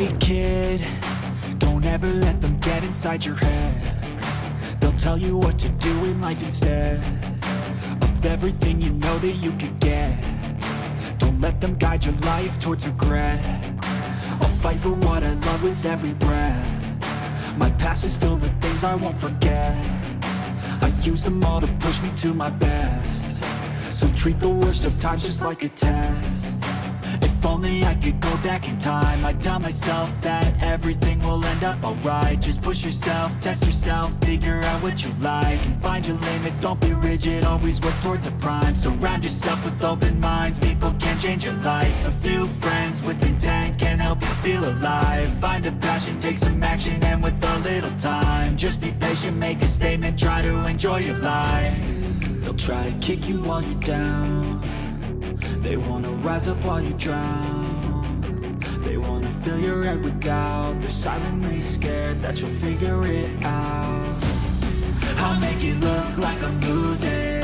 Hey kid, don't ever let them get inside your head. They'll tell you what to do in life instead of everything you know that you could get. Don't let them guide your life towards regret. I'll fight for what I love with every breath. My past is filled with things I won't forget. I use them all to push me to my best. So treat the worst of times just like a test. If only I could go back in time, I'd tell myself that everything will end up alright. Just push yourself, test yourself, figure out what you like, and find your limits, don't be rigid, always work towards a prime. Surround yourself with open minds, people can change your life. A few friends with intent can help you feel alive. Find a passion, take some action, and with a little time, just be patient, make a statement, try to enjoy your life. They'll try to kick you while you're down. They wanna rise up while you drown. They wanna fill your head with doubt. They're silently scared that you'll figure it out. I'll make it look like I'm losing,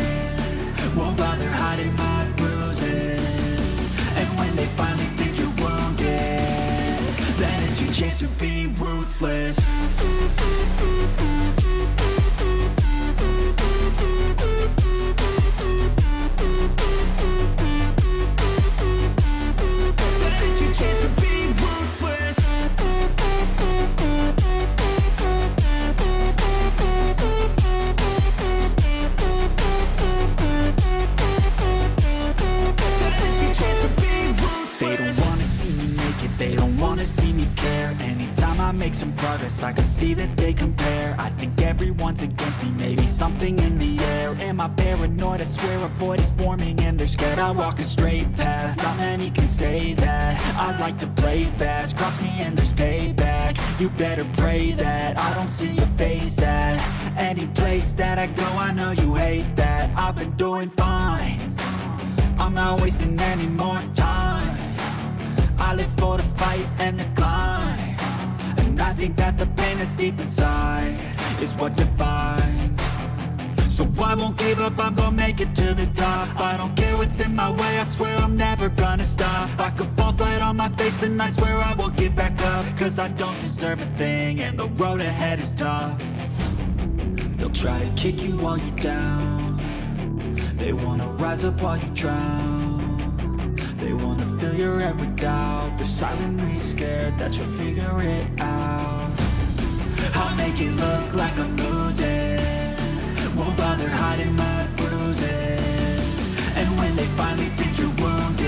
won't bother hiding my bruises. And when they finally think you're wounded, then it's your chance to be ruthless. They don't wanna see me care. Anytime I make some progress, I can see that they compare. I think everyone's against me, maybe something in the air. Am I paranoid? I swear a void is forming and they're scared. I walk a straight path, not many can say that. I like to play fast, cross me and there's payback. You better pray that I don't see your face at any place that I go. I know you hate that. I've been doing fine, I'm not wasting any more time. I live for the fight and the climb, and I think that the pain that's deep inside is what defines. So I won't give up, I'm gonna make it to the top. I don't care what's in my way, I swear I'm never gonna stop. I could fall flat on my face and I swear I won't get back up, cause I don't deserve a thing and the road ahead is tough. They'll try to kick you while you're down. They wanna rise up while you drown. They wanna fill your head with doubt. They're silently scared that you'll figure it out. I'll make it look like I'm losing, won't bother hiding my bruises. And when they finally think you're wounded,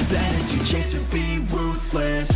then it's your chance to be ruthless.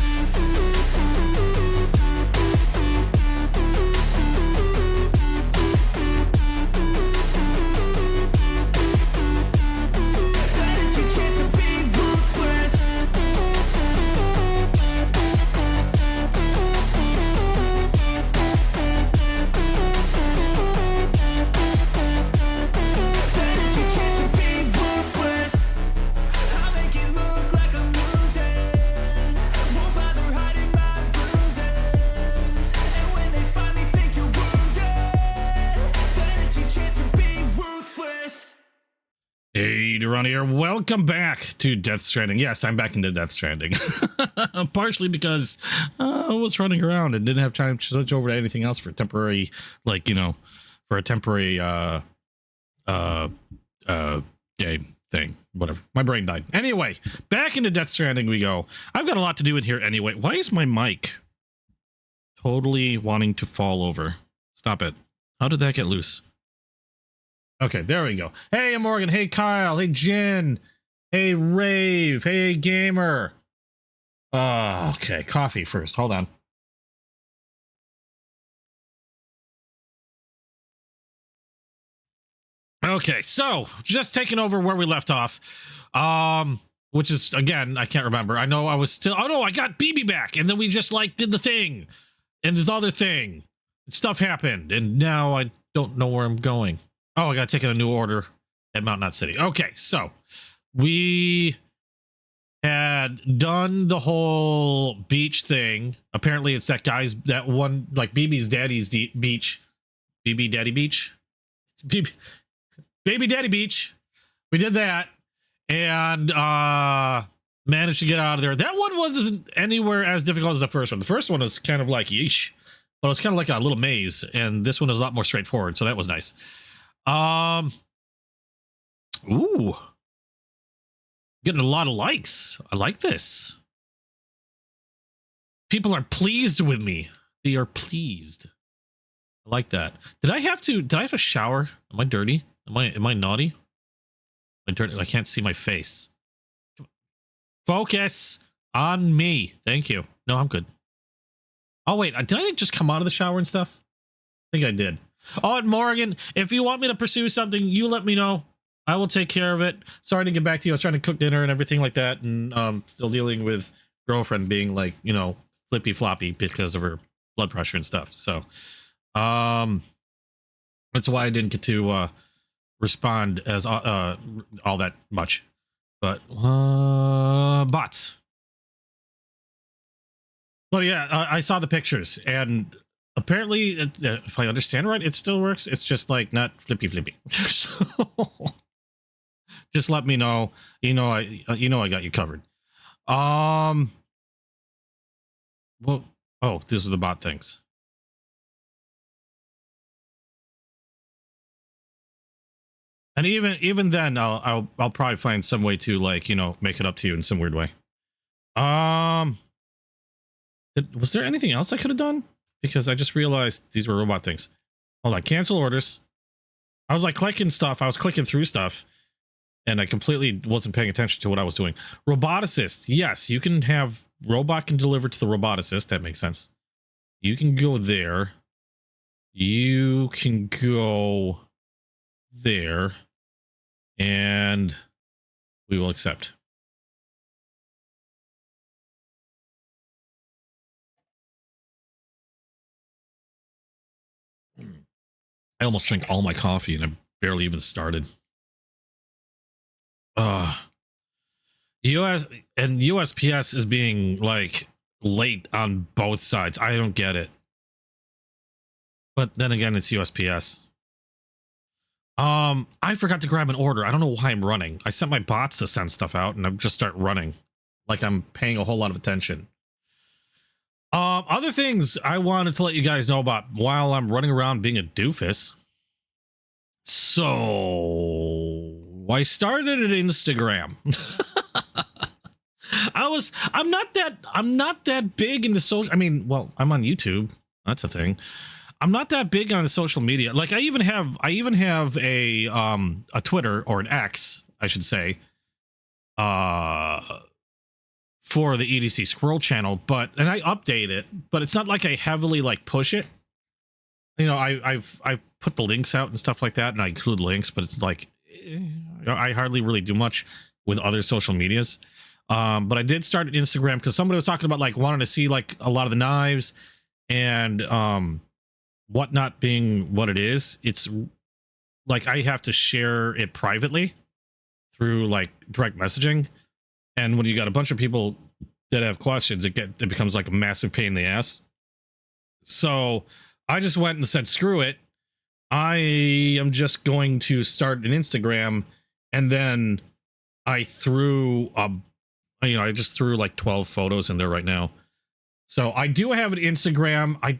Hey, Duran here. Welcome back to Death Stranding. Yes, I'm back into Death Stranding. Partially because I was running around and didn't have time to switch over to anything else for a temporary, like, you know, for a temporary game thing. Whatever. My brain died. Anyway, back into Death Stranding we go. I've got a lot to do in here anyway. Why is my mic totally wanting to fall over? Stop it. How did that get loose? Okay, there we go. Hey, Morgan. Hey, Kyle. Hey, Jen. Hey, Rave. Hey, Gamer. Okay, coffee first. Hold on. Okay, so just taking over where we left off. Which is, again, I can't remember. I know I was still... Oh, no, I got BB back. And then we just, like, did the thing. And this other thing. Stuff happened. And now I don't know where I'm going. Oh, I got to take in a new order at Mount Knot City. Okay, so we had done the whole beach thing. Apparently, it's that guy's, that one, like BB's daddy's beach. BB Daddy Beach? Baby Daddy Beach. We did that. And Managed to get out of there. That one wasn't anywhere as difficult as the first one. The first one was kind of like yeesh, but it was kind of like a little maze, and this one is a lot more straightforward, so that was nice. Ooh, getting a lot of likes. I like this. People are pleased with me. They are pleased. I like that. Did I have to shower? Am I dirty? Am I naughty? Am I dirty? I can't see my face. Focus on me. Thank you. No, I'm good. Oh, wait. Did I just come out of the shower and stuff? I think I did. Oh, and Morgan, if you want me to pursue something, you let me know. I will take care of it. Sorry to get back to you. I was trying to cook dinner and everything like that, and still dealing with girlfriend being like, you know, flippy floppy because of her blood pressure and stuff. So that's why I didn't get to respond as all that much. But bots. But yeah, I saw the pictures, and apparently, if I understand right, it still works. It's just like not flippy. So, just let me know. I got you covered. Well, oh, these are the bot things. And even then, I'll probably find some way to, like, make it up to you in some weird way. Was there anything else I could have done? Because I just realized these were robot things. Hold on, cancel orders. I was like clicking stuff. I was clicking through stuff, and I completely wasn't paying attention to what I was doing. Roboticist. Yes, you can have robot can deliver to the roboticist. That makes sense. You can go there. You can go there, and we will accept. I almost drank all my coffee and I barely even started. USPS is being like late on both sides. I don't get it. But then again, it's USPS. I forgot to grab an order. I don't know why I'm running. I sent my bots to send stuff out and I just start running like I'm paying a whole lot of attention. Other things I wanted to let you guys know about while I'm running around being a doofus. So I started an Instagram. I'm not that big into social. I mean, well, I'm on YouTube. That's a thing. I'm not that big on social media. Like I even have a Twitter, or an X, I should say, for the EDC Squirrel channel, and I update it, but it's not like I heavily like push it. I've put the links out and stuff like that, and I include links, but it's like I hardly really do much with other social medias. But I did start an Instagram because somebody was talking about like wanting to see like a lot of the knives and whatnot being what it is. It's like I have to share it privately through like direct messaging. And when you got a bunch of people that have questions, it becomes like a massive pain in the ass. So I just went and said, screw it. I am just going to start an Instagram. And then I threw, I just threw like 12 photos in there right now. So I do have an Instagram. I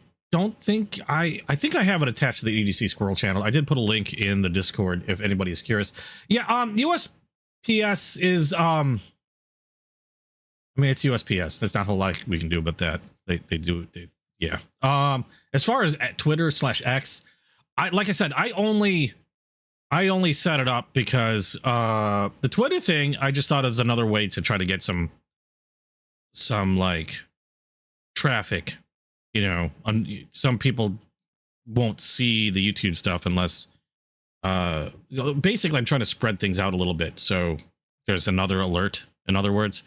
think I have it attached to the EDC Squirrel channel. I did put a link in the Discord if anybody is curious. Yeah, USPS is, I mean, it's USPS. There's not a whole lot we can do about that. They do. Yeah. As far as Twitter/X, like I said, I only set it up because the Twitter thing, I just thought it was another way to try to get some like traffic. Some people won't see the YouTube stuff unless basically I'm trying to spread things out a little bit. So there's another alert. In other words,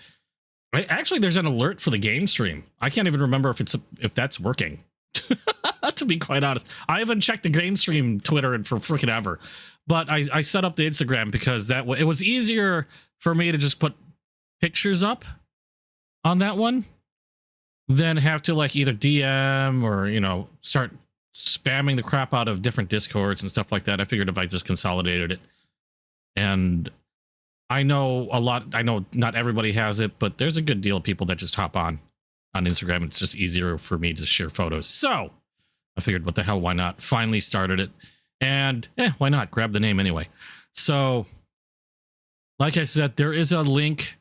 actually, there's an alert for the game stream. I can't even remember if that's working. To be quite honest, I haven't checked the game stream Twitter for freaking ever. But I set up the Instagram because it was easier for me to just put pictures up on that one than have to like either DM or start spamming the crap out of different Discords and stuff like that. I figured if I just consolidated it and I know a lot. I know not everybody has it, but there's a good deal of people that just hop on Instagram. It's just easier for me to share photos. So I figured, what the hell, why not? Finally started it. And why not? Grab the name anyway. So, like I said, there is a link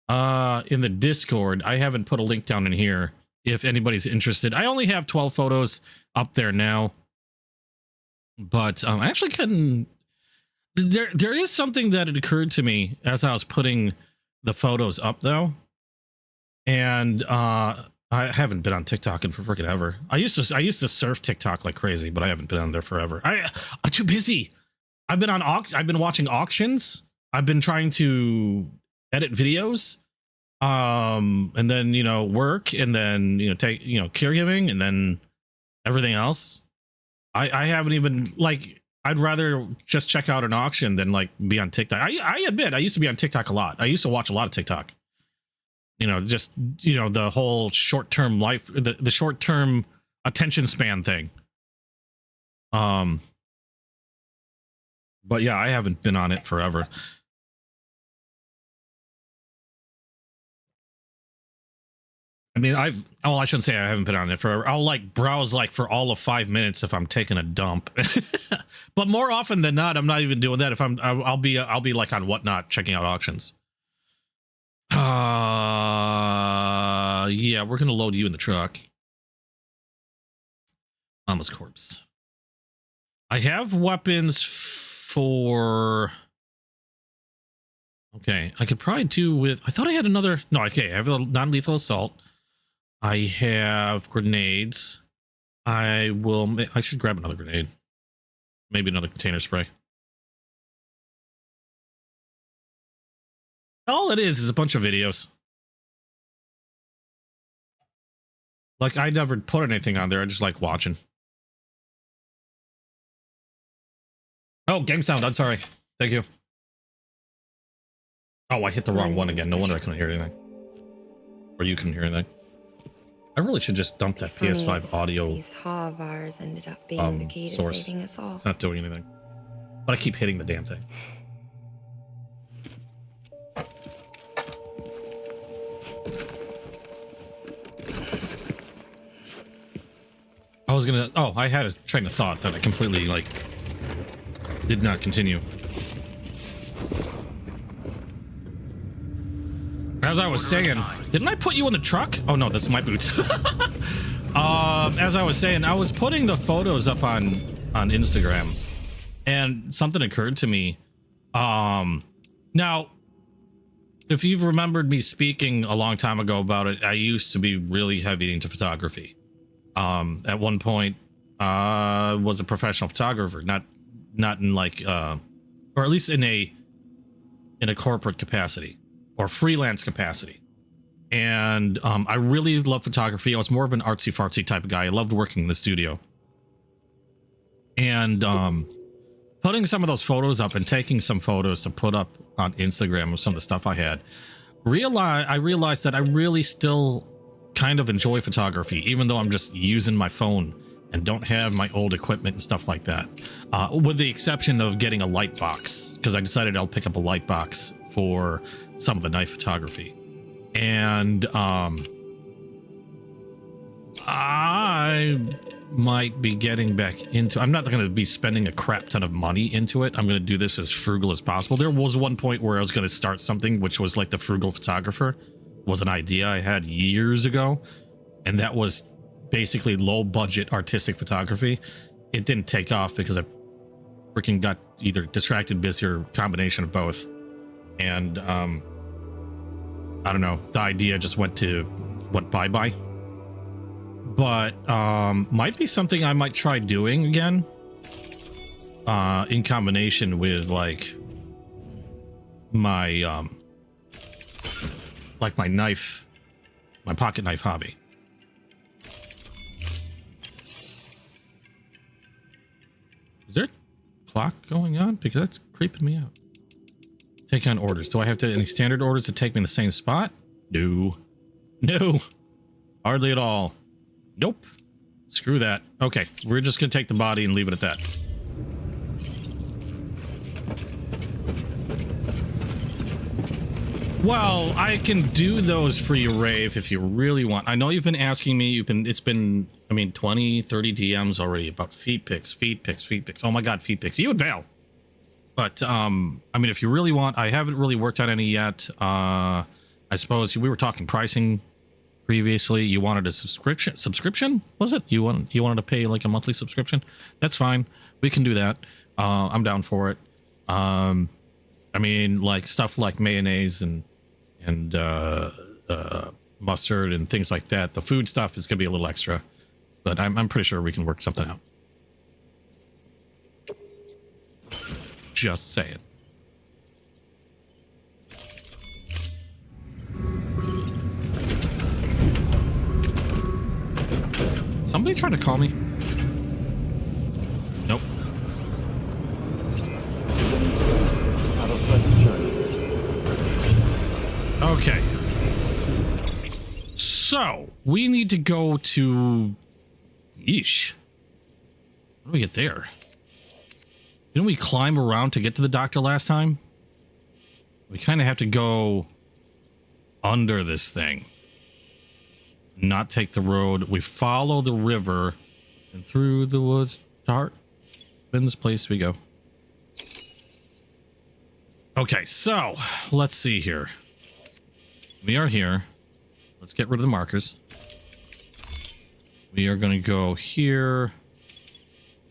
in the Discord. I haven't put a link down in here if anybody's interested. I only have 12 photos up there now. But I actually couldn't. There is something that had occurred to me as I was putting the photos up, though. And I haven't been on TikTok in for freaking ever. I used to surf TikTok like crazy, but I haven't been on there forever. I'm too busy. I've been watching auctions. I've been trying to edit videos, and then work, and then take caregiving, and then everything else. I haven't even, like, I'd rather just check out an auction than like be on TikTok. I admit I used to be on TikTok a lot. I used to watch a lot of TikTok. Just the whole short-term life, the short-term attention span thing. But yeah, I haven't been on it forever. I mean, I shouldn't say I haven't been on it forever. I'll like browse like for all of 5 minutes if I'm taking a dump. But more often than not, I'm not even doing that. If I'll be like on Whatnot checking out auctions. Yeah, we're gonna load you in the truck. Mama's corpse. I have weapons for. Okay, I could probably do with. I thought I had another. No, okay, I have a non-lethal assault. I have grenades. I should grab another grenade. Maybe another container spray. All it is a bunch of videos. Like, I never put anything on there. I just like watching. Oh, game sound. I'm sorry. Thank you. Oh, I hit the wrong one again. No wonder I couldn't hear anything. Or you couldn't hear anything. I really should just dump that PS5 audio These Havars ended up being the key to source. saving us all. It's not doing anything. But I keep hitting the damn thing. I was gonna. Oh, I had a train of thought that I completely like did not continue. As I was saying, didn't I put you in the truck? Oh no, that's my boots. As I was saying, I was putting the photos up on Instagram, and something occurred to me. Now, if you've remembered me speaking a long time ago about it, I used to be really heavy into photography. At one point, was a professional photographer, not in like, or at least in a corporate capacity or freelance capacity. And I really love photography. I was more of an artsy fartsy type of guy. I loved working in the studio. And putting some of those photos up and taking some photos to put up on Instagram of some of the stuff I had, I realized that I really still kind of enjoy photography, even though I'm just using my phone and don't have my old equipment and stuff like that, with the exception of getting a light box, because I decided I'll pick up a light box for some of the night photography. And I might be getting back into, I'm not going to be spending a crap ton of money into it. I'm going to do this as frugal as possible. There was one point where I was going to start something, which was like the frugal photographer. Was an idea I had years ago, and that was basically low budget artistic photography. It didn't take off because I freaking got either distracted, busy, or combination of both. And I don't know, the idea just went bye-bye. But might be something I might try doing again, in combination with like my my pocket knife hobby. Is there a clock going on? Because that's creeping me out. Take on orders. Do I have any standard orders to take me in the same spot? No. Hardly at all. Nope. Screw that. Okay, we're just gonna take the body and leave it at that. Well, I can do those for you, Rave, if you really want. I know you've been asking me. It's been, I mean, 20, 30 DMs already about feet pics. Oh my God, feet pics. You and Val. But, I mean, if you really want, I haven't really worked on any yet. I suppose we were talking pricing previously. You wanted a subscription? Was it? You wanted to pay like a monthly subscription? That's fine. We can do that. I'm down for it. I mean, like stuff like mayonnaise and mustard and things like that. The food stuff is going to be a little extra, but I'm pretty sure we can work something out. Just saying. Somebody trying to call me? Nope. Have a pleasant journey. Okay. So, we need to go to... Yeesh. How do we get there? Didn't we climb around to get to the doctor last time? We kind of have to go under this thing. Not take the road. We follow the river and through the woods. Start. In this place we go. Okay, so let's see here. We are here. Let's get rid of the markers. We are going to go here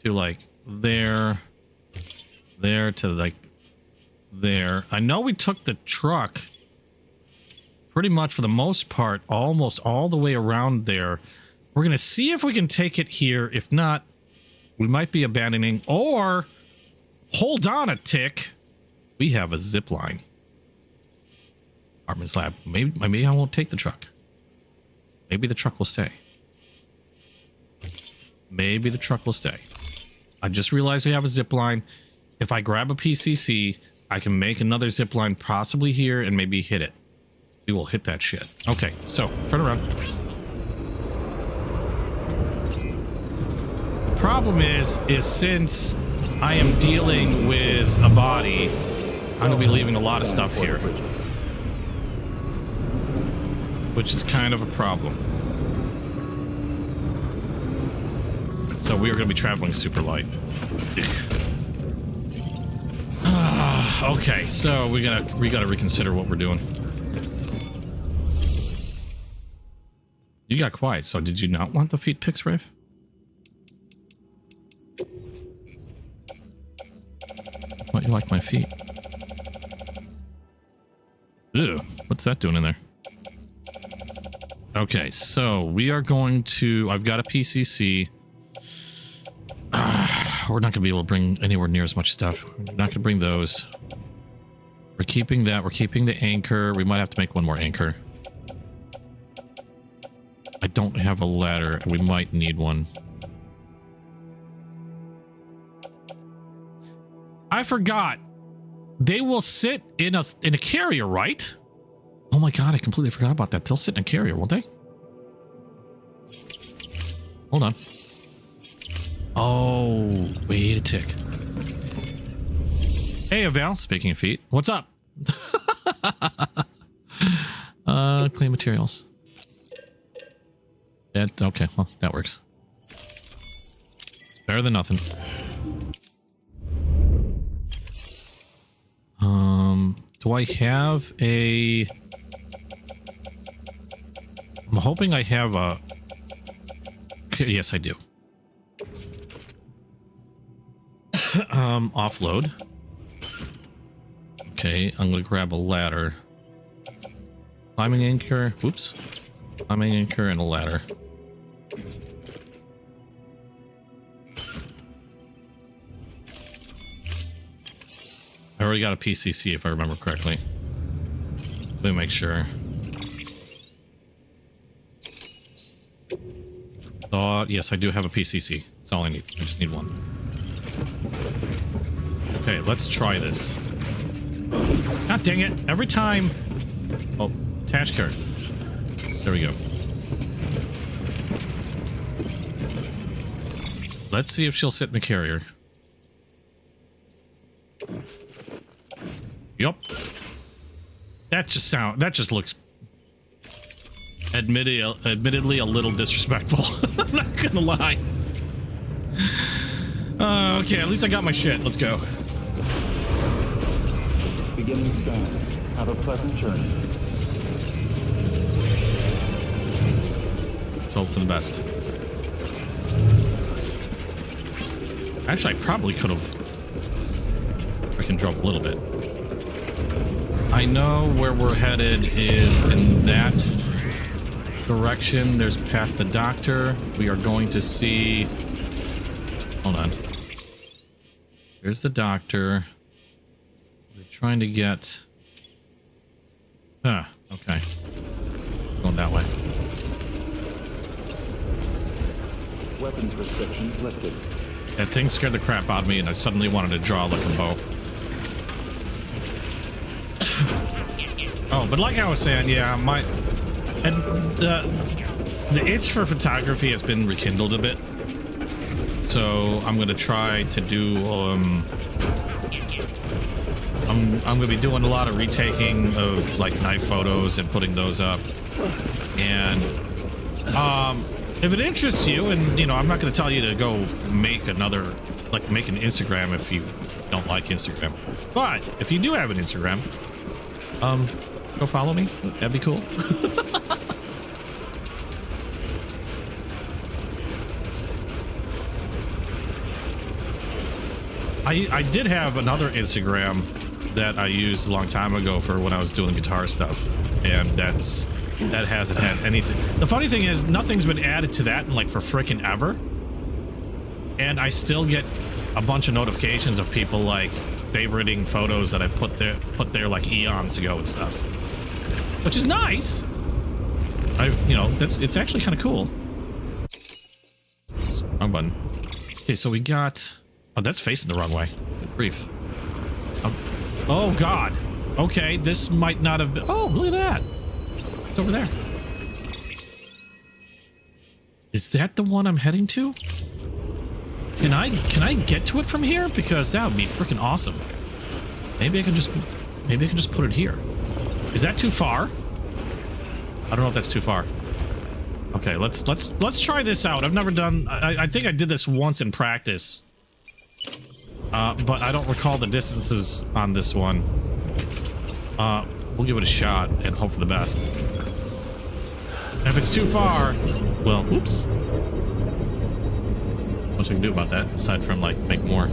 to like there to like there. I know we took the truck pretty much for the most part, almost all the way around there. We're going to see if we can take it here. If not, we might be abandoning, or hold on a tick. We have a zip line. Armin's lab. Maybe I won't take the truck. Maybe the truck will stay. Maybe the truck will stay. I just realized we have a zip line. If I grab a PCC, I can make another zip line possibly here and maybe hit it. We will hit that shit. Okay, so turn around. The problem is since I am dealing with a body, I'm gonna be leaving a lot of stuff here, which is kind of a problem. So we are going to be traveling super light. Okay, so we gotta reconsider what we're doing. You got quiet. So did you not want the feet pics, Rafe? Why you like my feet? Ew, what's that doing in there? Okay, so we are going to... I've got a PCC. We're not going to be able to bring anywhere near as much stuff. We're not going to bring those. We're keeping that. We're keeping the anchor. We might have to make one more anchor. I don't have a ladder. We might need one. I forgot. They will sit in a carrier, right? Oh my god, I completely forgot about that. They'll sit in a carrier, won't they? Hold on. Oh, wait a tick. Hey, Val. Speaking of feet, what's up? Clay materials. Okay, well, that works. It's better than nothing. Do I have a... I'm hoping I have a... Yes, I do. Offload. Okay, I'm gonna grab a ladder. Climbing anchor. Whoops. Climbing anchor and a ladder. I already got a PCC if I remember correctly. Let me make sure. Yes, I do have a PCC. That's all I need. I just need one. Okay, let's try this. God dang it. Every time... Oh, attach card. There we go. Let's see if she'll sit in the carrier. Yup. That just looks admittedly a little disrespectful. I'm not gonna lie. Okay, at least I got my shit. Let's go. Beginning scan. Have a pleasant journey. Let's hope for the best. Actually, I probably could have freaking drove a little bit. I know where we're headed is in that direction. There's past the doctor. We are going to see... Hold on. There's the doctor. We're trying to get... okay. Going that way. Weapons restrictions lifted. That thing scared the crap out of me, and I suddenly wanted to draw like a bow. Oh, but like I was saying, yeah, the itch for photography has been rekindled a bit. So I'm gonna try to do I'm gonna be doing a lot of retaking of like knife photos and putting those up. And if it interests you, and you know, I'm not going to tell you to go make another, like make an Instagram if you don't like Instagram. But if you do have an Instagram, go follow me. That'd be cool. I did have another Instagram that I used a long time ago for when I was doing guitar stuff, and that hasn't had anything. The funny thing is, nothing's been added to that in like for frickin' ever, and I still get a bunch of notifications of people like favoriting photos that I put there like eons ago and stuff, which is nice. It's actually kind of cool. Wrong button. Okay, so we got. Oh, that's facing the wrong way. Brief. Oh God. Okay, this might not have been. Oh, look at that. It's over there. Is that the one I'm heading to? Can I get to it from here? Because that would be freaking awesome. Maybe I can just put it here. Is that too far? I don't know if that's too far. Okay, let's try this out. I've never done. I think I did this once in practice. But I don't recall the distances on this one. We'll give it a shot and hope for the best. And if it's too far, well, oops. What's we can do about that aside from like make more?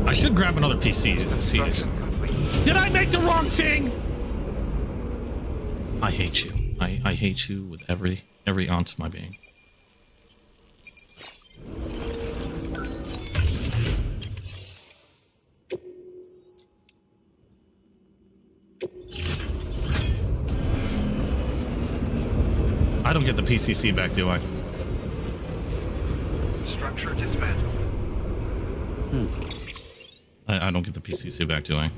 I should grab another PC. Did I make the wrong thing? I hate you. I hate you with every ounce of my being. I don't get the PCC back, do I? Structure dismantled. I don't get the PCC back, do I?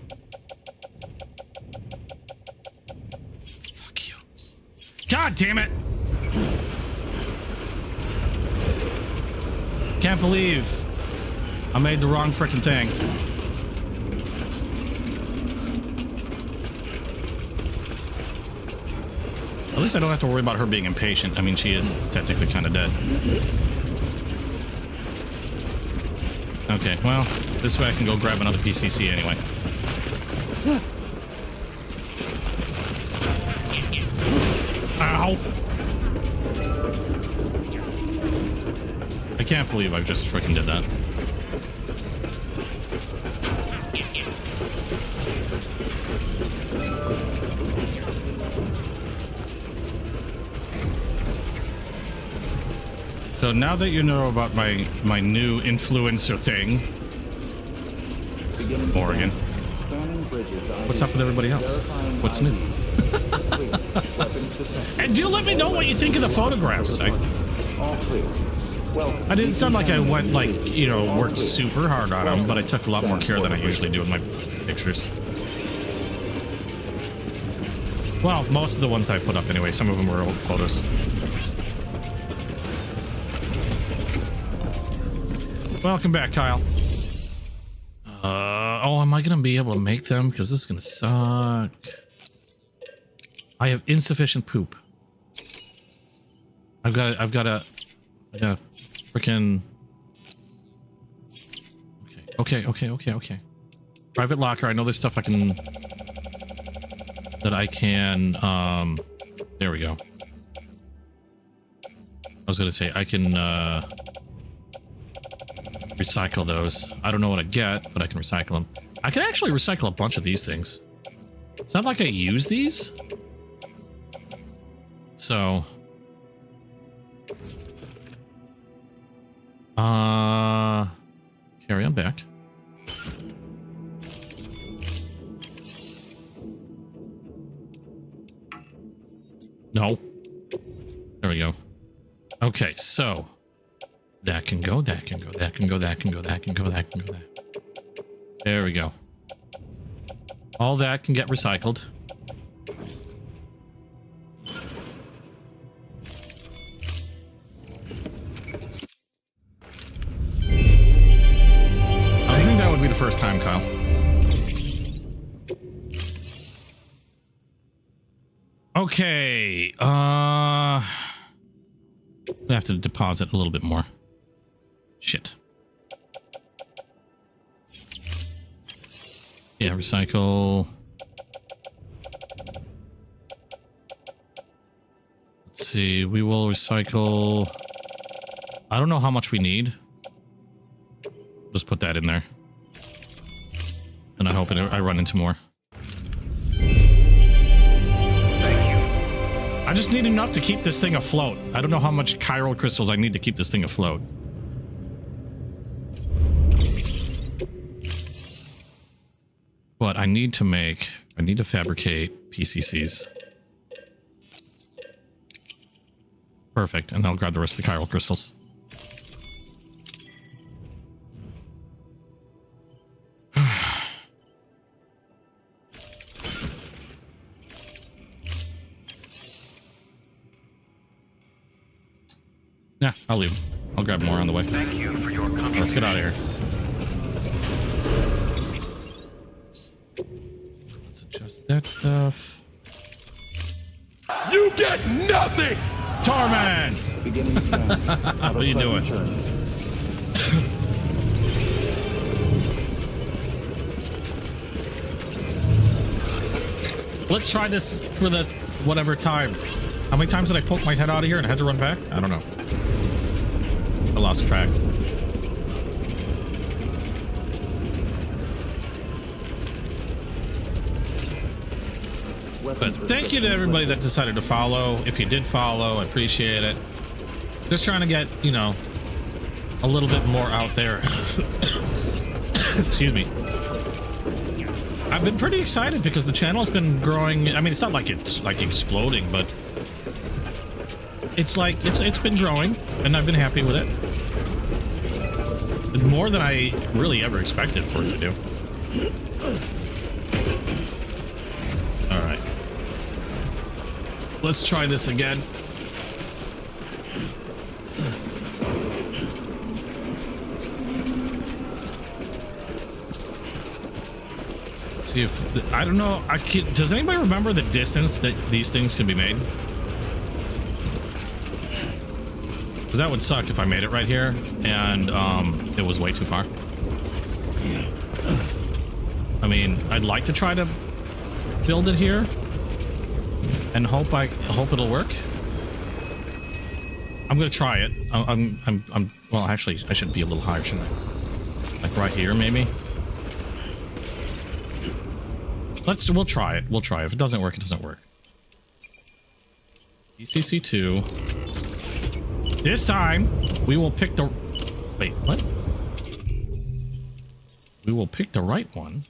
Fuck you. God damn it! Can't believe I made the wrong frickin' thing. At least I don't have to worry about her being impatient. I mean, she is technically kind of dead. Okay, well, this way I can go grab another PCC anyway. Ow! I can't believe I just freaking did that. So now that you know about my new influencer thing, Oregon, what's up with everybody else? What's new? And do let me know what you think of the photographs. I didn't sound like I went worked super hard on them, but I took a lot more care than I usually do with my pictures. Well, most of the ones that I put up anyway. Some of them were old photos. Welcome back, Kyle. Oh, am I gonna be able to make them? Because this is gonna suck. I have insufficient poop. I've got a freaking. Okay. Private locker. I know there's stuff I can. That I can. There we go. I was gonna say I can recycle those. I don't know what I get, but I can recycle them. I can actually recycle a bunch of these things. It's not like I use these. So carry on back. No. There we go. Okay, so that can go, that can go, that can go, that can go, that can go, that can go, that. There we go. All that can get recycled. I think that would be the first time, Kyle. Okay, I have to deposit a little bit more. Shit. Yeah, recycle. Let's see, we will recycle. I don't know how much we need. Just put that in there. And I hope I run into more. I just need enough to keep this thing afloat. I don't know how much chiral crystals I need to keep this thing afloat. But I need to fabricate PCCs. Perfect, and I'll grab the rest of the chiral crystals. Yeah, I'll leave. I'll grab more on the way. Thank you for your Let's get out of here. Let's adjust that stuff. You get nothing! Torment! Beginning scan. Have What are you pleasant doing? journey. Let's try this for the whatever time. How many times did I poke my head out of here and I had to run back? I don't know. I lost track. But thank you to everybody that decided to follow. If you did follow, I appreciate it. Just trying to get, you know, a little bit more out there. Excuse me. I've been pretty excited because the channel has been growing. I mean, it's not like it's like exploding, but it's like it's been growing, and I've been happy with it. More than I really ever expected for it to do. All right. Let's try this again. See if I don't know. Does anybody remember the distance that these things can be made? Because that would suck if I made it right here and it was way too far. I mean, I'd like to try to build it here and hope it'll work. I'm gonna try it. I'm well, actually I should be a little higher, shouldn't I? Like right here maybe. We'll try it. We'll try it. If it doesn't work, it doesn't work. ECC2. This time we will pick the wait, what? We will pick the right one.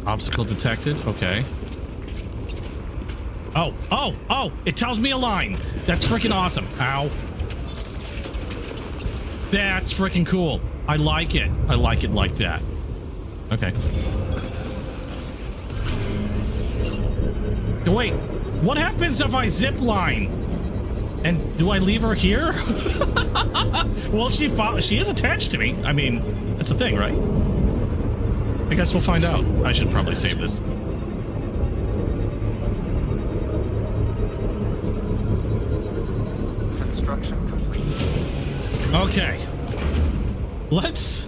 Obstacle detected. Okay. Oh, it tells me a line. That's freaking awesome. Ow. That's freaking cool. I like it. I like it like that. Okay. Wait, what happens if I zip line? And do I leave her here? Well, she is attached to me. I mean, that's a thing, right? I guess we'll find out. I should probably save this. Construction complete. Okay. Let's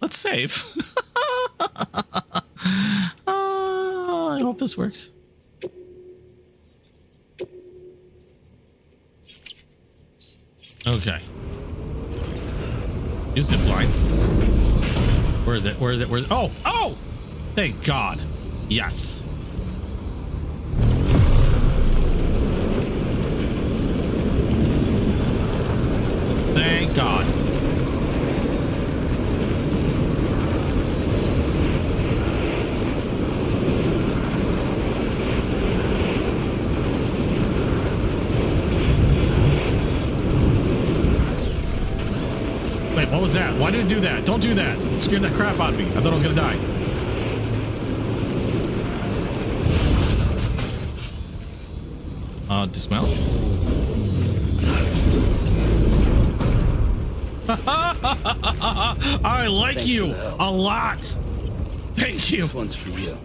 save. I hope this works. Okay. Use zip line. Where is it? Where is it? Where is it? Oh! Oh! Thank God. Yes. Thank God. Wait, what was that? Why did it do that? Don't do that. It scared the crap out of me. I thought I was gonna die. Dismount. I like Thanks you for the help. a lot. Thank you. This one's for you.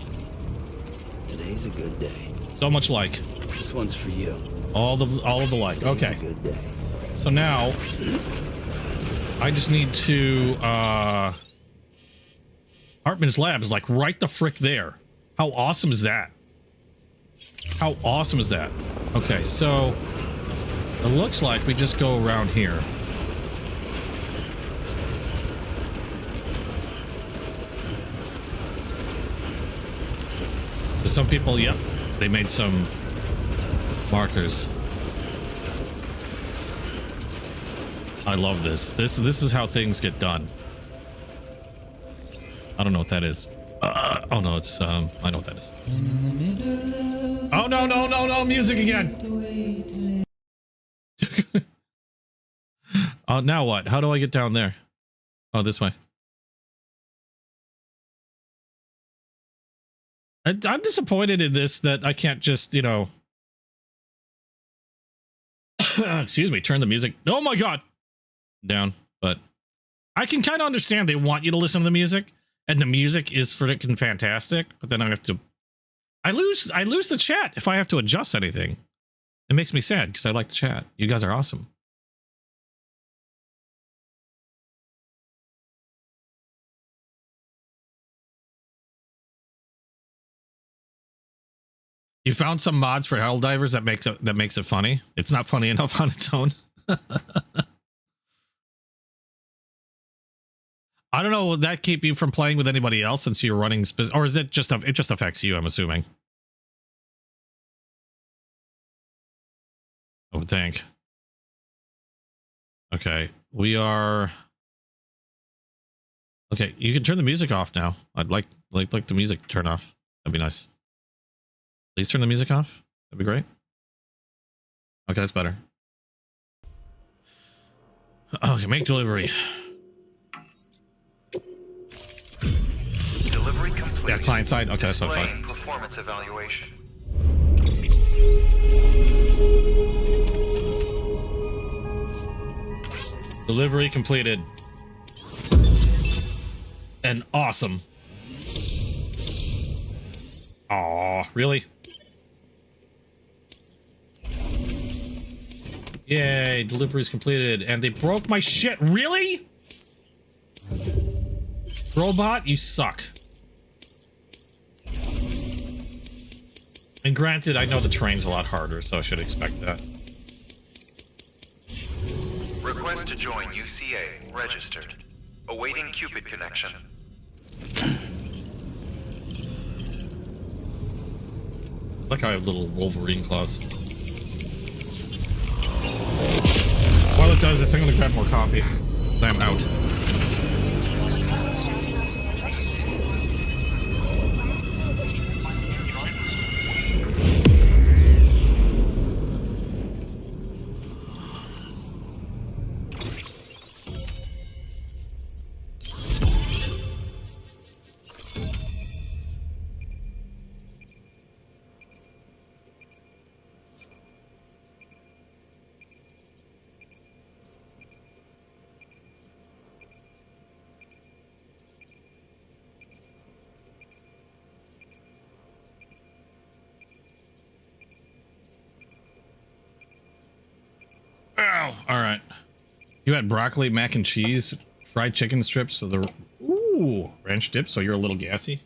Today's a good day. So much like. This one's for you. All of the like. Today's Okay. a good day. So now I just need to Hartman's lab is like right the frick there. How awesome is that? How awesome is that? Okay, so it looks like we just go around here. Some people, yep, they made some markers. I love this. This is how things get done. I don't know what that is. Oh no, it's I know what that is. Oh no, no, no, no, music again. Now what? How do I get down there? Oh, this way. I'm disappointed in this that I can't just, you know, excuse me, turn the music. Oh my God. Down. But I can kind of understand they want you to listen to the music, and the music is freaking fantastic, but then I have to, I lose the chat if I have to adjust anything. It makes me sad because I like the chat. You guys are awesome. You found some mods for Helldivers that makes it funny. It's not funny enough on its own. I don't know. Would that keep you from playing with anybody else since you're running, or is it just affects you? I'm assuming. I would think. Okay, we are. Okay, you can turn the music off now. I'd like the music to turn off. That'd be nice. Please turn the music off. That'd be great. Okay, that's better. Okay, make delivery. Delivery complete. Yeah, client side. Okay, that's what I Displaying thought. performance evaluation. Delivery completed. And awesome. Aw, really? Yay, delivery's completed. And they broke my shit. Really? Robot, you suck. And granted, I know the terrain's a lot harder, so I should expect that. Request to join UCA. Registered. Awaiting Cupid connection. Like I have little Wolverine claws. While it does this, I'm gonna grab more coffee. I'm out. All right. You had broccoli, mac and cheese, fried chicken strips with the ranch dip, so you're a little gassy.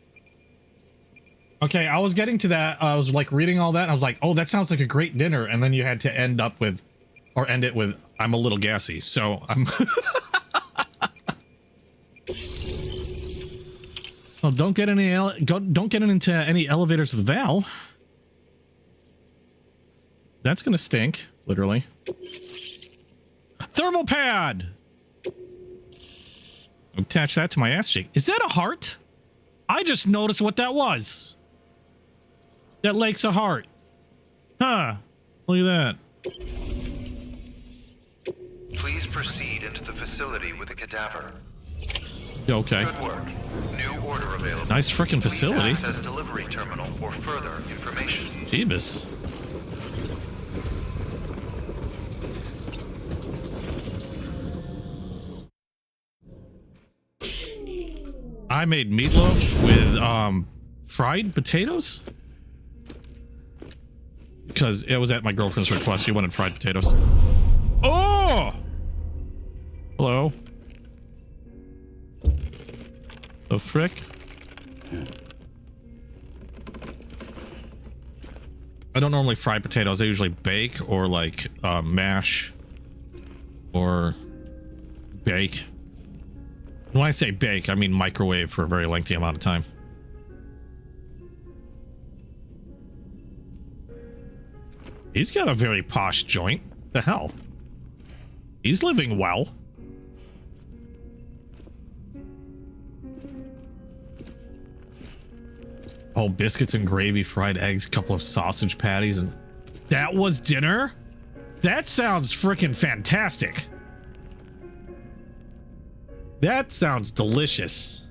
Okay, I was getting to that. I was like reading all that, and I was like, oh, that sounds like a great dinner. And then you had to end it with, I'm a little gassy. So I'm. Well, don't get into any elevators with Val. That's gonna stink, literally. Thermal pad. Attach that to my ass cheek. Is that a heart? I just noticed what that was. That lake's a heart. Huh. Look at that. Please proceed into the facility with the cadaver. Okay. Good work. New order available. Nice freaking facility. Please access delivery terminal for further information. Jeebus. I made meatloaf with fried potatoes because it was at my girlfriend's request. She wanted fried potatoes. Oh, hello. The frick? I don't normally fry potatoes. I usually bake or like mash or bake. When I say bake, I mean microwave for a very lengthy amount of time. He's got a very posh joint. The hell? He's living well. Oh, biscuits and gravy, fried eggs, couple of sausage patties, and that was dinner? That sounds freaking fantastic. That sounds delicious.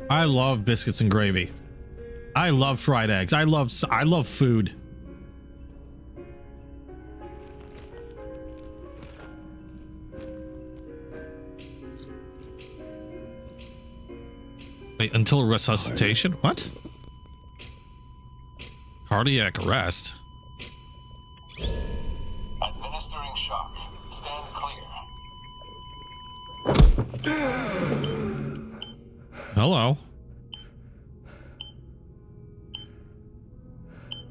I love biscuits and gravy. I love fried eggs. I love food. Wait, until resuscitation? What? Cardiac arrest? Administering shock. Stand clear. Hello.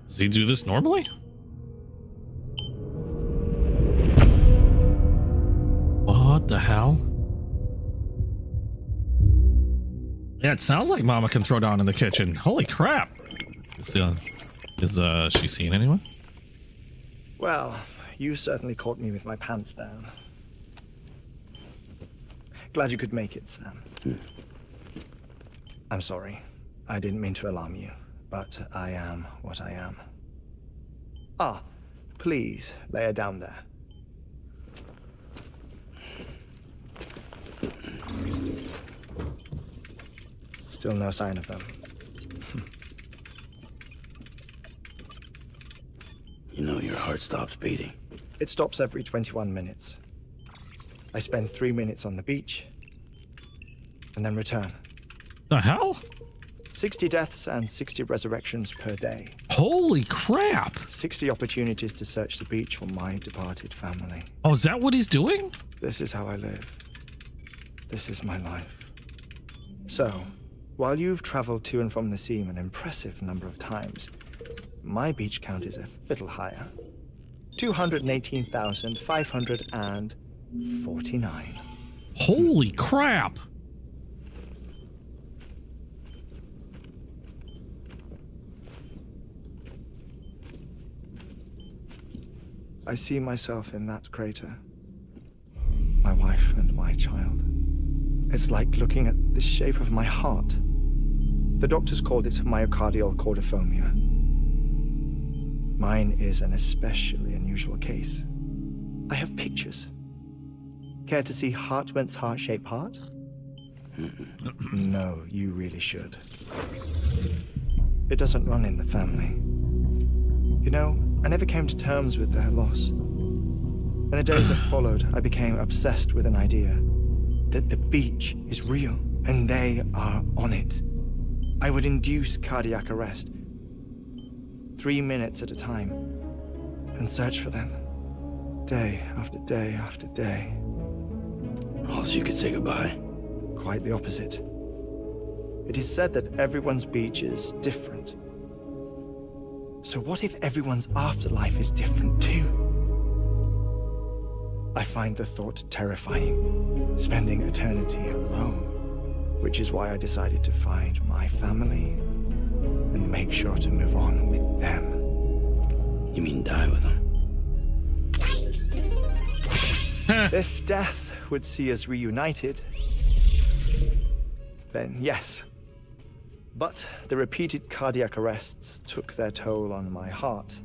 Does he do this normally? What the hell? Yeah, it sounds like Mama can throw down in the kitchen. Holy crap. Is she seeing anyone? Well, you certainly caught me with my pants down. Glad you could make it, Sam. I'm sorry. I didn't mean to alarm you, but I am what I am. Ah, please lay her down there. Still no sign of them. You know your heart stops beating. It stops every 21 minutes. I spend 3 minutes on the beach, and then return. The hell? 60 deaths and 60 resurrections per day. Holy crap. 60 opportunities to search the beach for my departed family. Oh, is that what he's doing? This is how I live. This is my life. So, while you've traveled to and from the seam an impressive number of times, my beach count is a little higher. 218,549. Holy crap. I see myself in that crater. My wife and my child. It's like looking at the shape of my heart. The doctors called it myocardial cordiformia. Mine is an especially unusual case. I have pictures. Care to see Hartwent's heart-shaped heart? No, you really should. It doesn't run in the family. You know, I never came to terms with their loss. In the days that followed, I became obsessed with an idea that the beach is real and they are on it. I would induce cardiac arrest, 3 minutes at a time, and search for them. Day after day after day. Also, you could say goodbye. Quite the opposite. It is said that everyone's beach is different. So what if everyone's afterlife is different too? I find the thought terrifying, spending eternity alone, which is why I decided to find my family and make sure to move on with them. You mean die with them? If death would see us reunited, then yes. But the repeated cardiac arrests took their toll on my heart.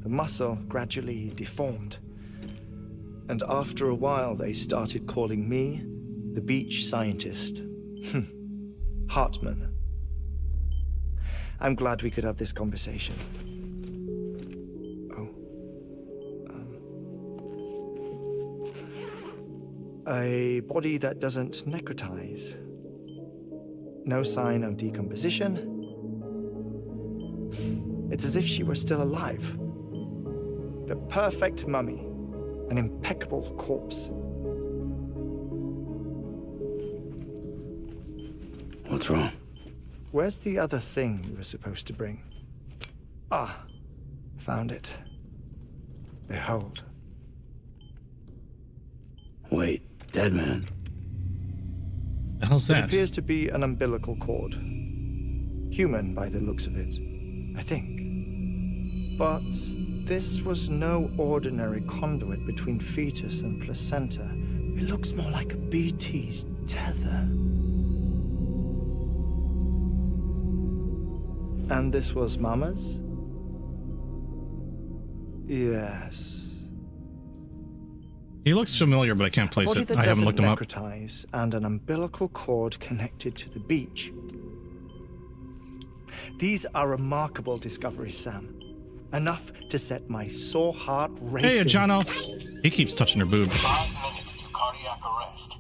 The muscle gradually deformed. And after a while, they started calling me the beach scientist. Hartman. I'm glad we could have this conversation. A body that doesn't necrotize. No sign of decomposition. It's as if she were still alive. The perfect mummy. An impeccable corpse. What's wrong? Where's the other thing you were supposed to bring? Ah, found it. Behold. Wait, dead man. The hell's It that? appears to be an umbilical cord. Human by the looks of it, I think. But this was no ordinary conduit between fetus and placenta. It looks more like a BT's tether. And this was Mama's? Yes. He looks familiar, but I can't place Body it. that I haven't doesn't looked him up. necrotize and an umbilical cord connected to the beach. These are remarkable discoveries, Sam. Enough to set my sore heart racing. Hey, Jono. He keeps touching her boob. 5 minutes to cardiac arrest.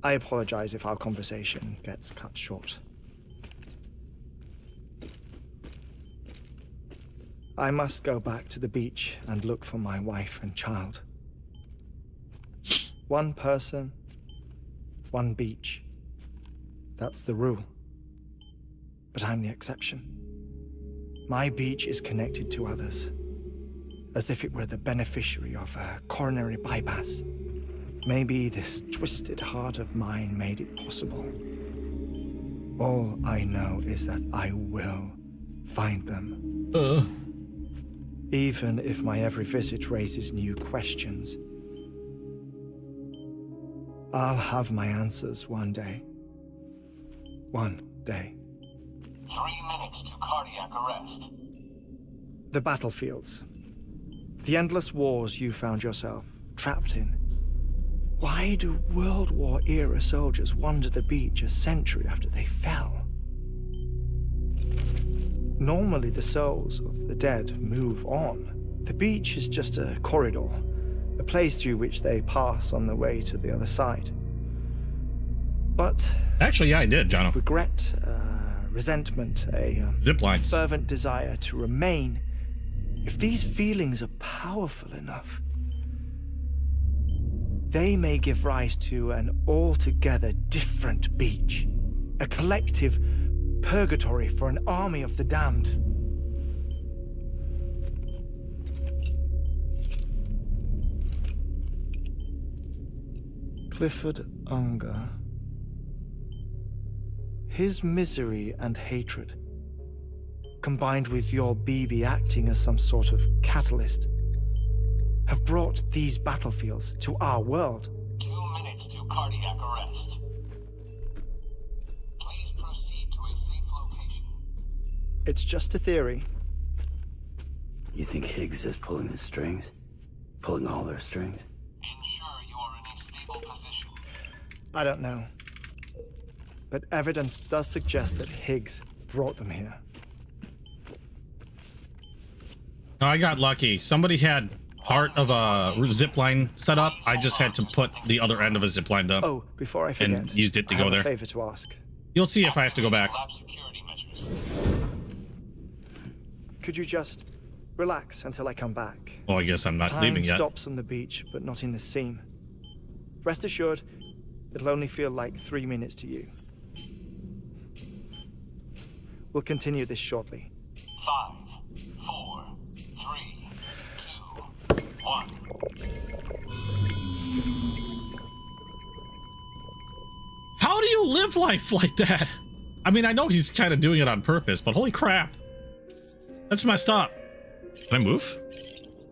I apologize if our conversation gets cut short. I must go back to the beach and look for my wife and child. One person, one beach. That's the rule. But I'm the exception. My beach is connected to others, as if it were the beneficiary of a coronary bypass. Maybe this twisted heart of mine made it possible. All I know is that I will find them. Even if my every visit raises new questions. I'll have my answers one day. One day. 3 minutes to cardiac arrest. The battlefields. The endless wars you found yourself trapped in. Why do World War era soldiers wander the beach a century after they fell? Normally the souls of the dead move on. The beach is just a corridor, a place through which they pass on the way to the other side. But Actually, yeah, I did, Jono. regret, resentment, a Zip lines. fervent desire to remain, if these feelings are powerful enough, they may give rise to an altogether different beach, a collective purgatory for an army of the damned. Clifford Unger. His misery and hatred, combined with your BB acting as some sort of catalyst, have brought these battlefields to our world. 2 minutes to cardiac arrest. Please proceed to a safe location. It's just a theory. You think Higgs is pulling the strings? Pulling all their strings? Ensure you are in a stable position. I don't know. But evidence does suggest that Higgs brought them here. I got lucky. Somebody had part of a zip line set up. I just had to put the other end of a zip line up. Oh, before I forget, And used it to I go have there. a favor to ask. You'll see if I have to go back. Lab security measures. Could you just Relax until I come back. Oh, I guess I'm not Time leaving yet. stops on the beach, but not in the scene. Rest assured, it'll only feel like 3 minutes to you. We'll continue this shortly. 5, 4, 3, 2, 1. How do you live life like that? I mean, I know he's kind of doing it on purpose, but holy crap. That's messed up. Can I move?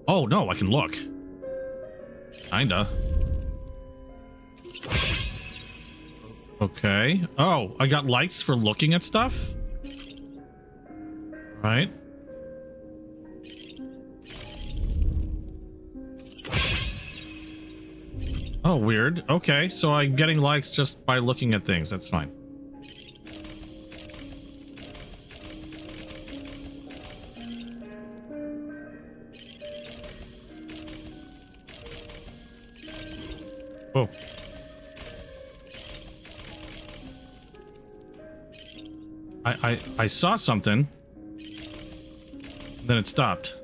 Oh, no, I can look. Kinda. Okay. Oh, I got likes for looking at stuff? Right. Oh, weird. Okay, so I'm getting likes just by looking at things. That's fine. Oh. I saw something. Then it stopped.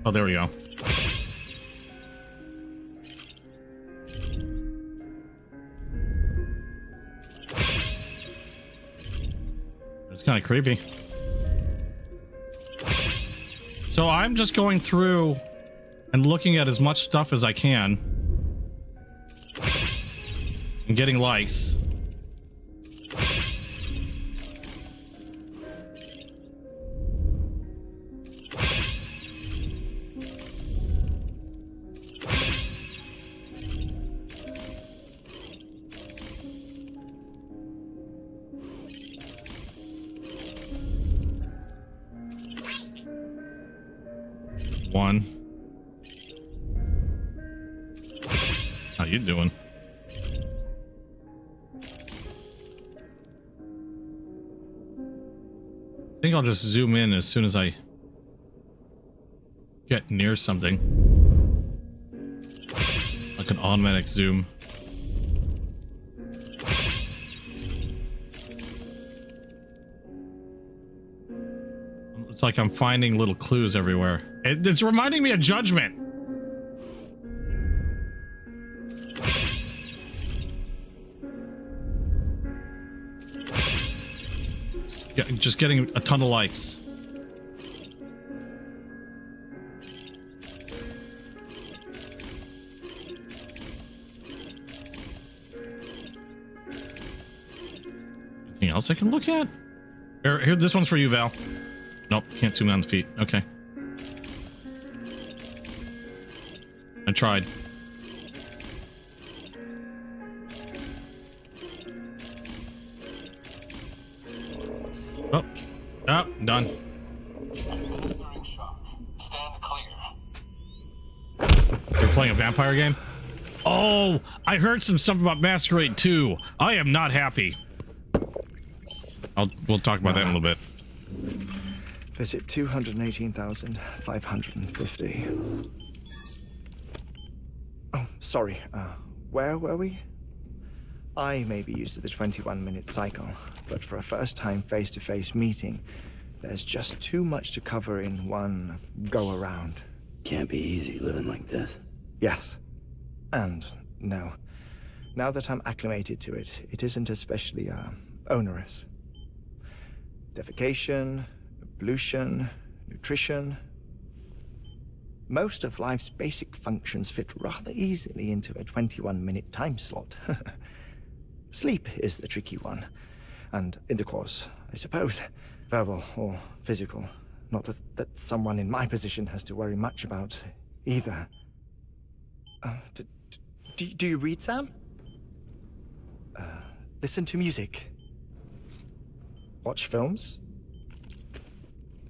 Oh, there we go. It's kind of creepy. So I'm just going through and looking at as much stuff as I can and getting likes. One. How you doing? I think I'll just zoom in as soon as I get near something. Like an automatic zoom. It's like I'm finding little clues everywhere. It's reminding me of Judgment. Just getting a ton of likes. Anything else I can look at? Here, this one's for you, Val. Nope, can't zoom in on the feet. Okay. I tried. Oh. Oh, done. Administering shock. Stand clear. You're playing a vampire game? Oh, I heard some stuff about Masquerade 2. I am not happy. We'll talk about that in a little bit. Visit 218,550. Oh, sorry. Where were we? I may be used to the 21-minute cycle, but for a first-time face-to-face meeting, there's just too much to cover in one go-around. Can't be easy living like this. Yes. And no. Now that I'm acclimated to it, it isn't especially, onerous. Defecation, ablution, nutrition. Most of life's basic functions fit rather easily into a 21-minute time slot. Sleep is the tricky one. And intercourse, I suppose. Verbal or physical. Not that someone in my position has to worry much about either. Do you read, Sam? Listen to music. Watch films.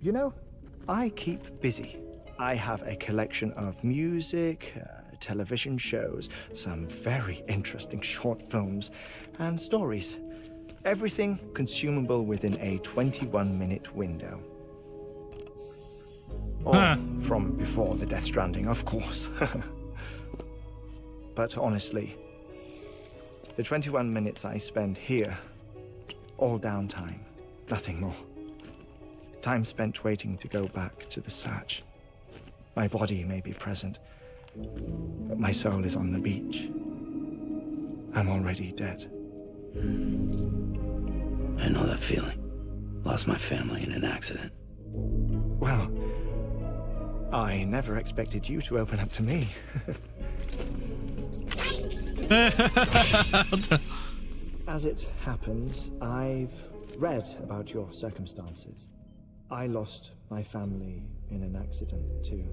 You know, I keep busy. I have a collection of music, television shows, some very interesting short films, and stories. Everything consumable within a 21-minute window. Or from before the Death Stranding, of course. But honestly, The 21 minutes I spend here, all downtime, nothing more. Time spent waiting to go back to the search. My body may be present, but my soul is on the beach. I'm already dead. I know that feeling. Lost my family in an accident. Well, I never expected you to open up to me. As it happens, I've read about your circumstances. I lost my family in an accident too.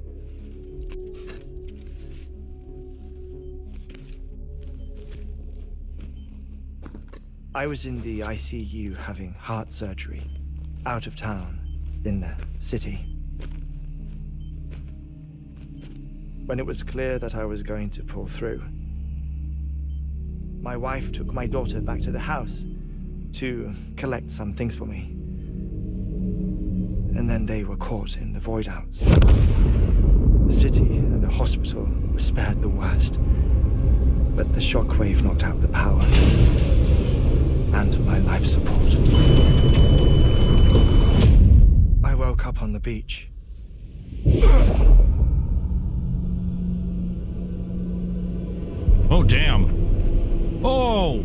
I was in the ICU having heart surgery, out of town, in the city. When it was clear that I was going to pull through, my wife took my daughter back to the house to collect some things for me. And then they were caught in the void outs. The city and the hospital were spared the worst, but the shockwave knocked out the power and my life support. I woke up on the beach. Oh, damn. Oh!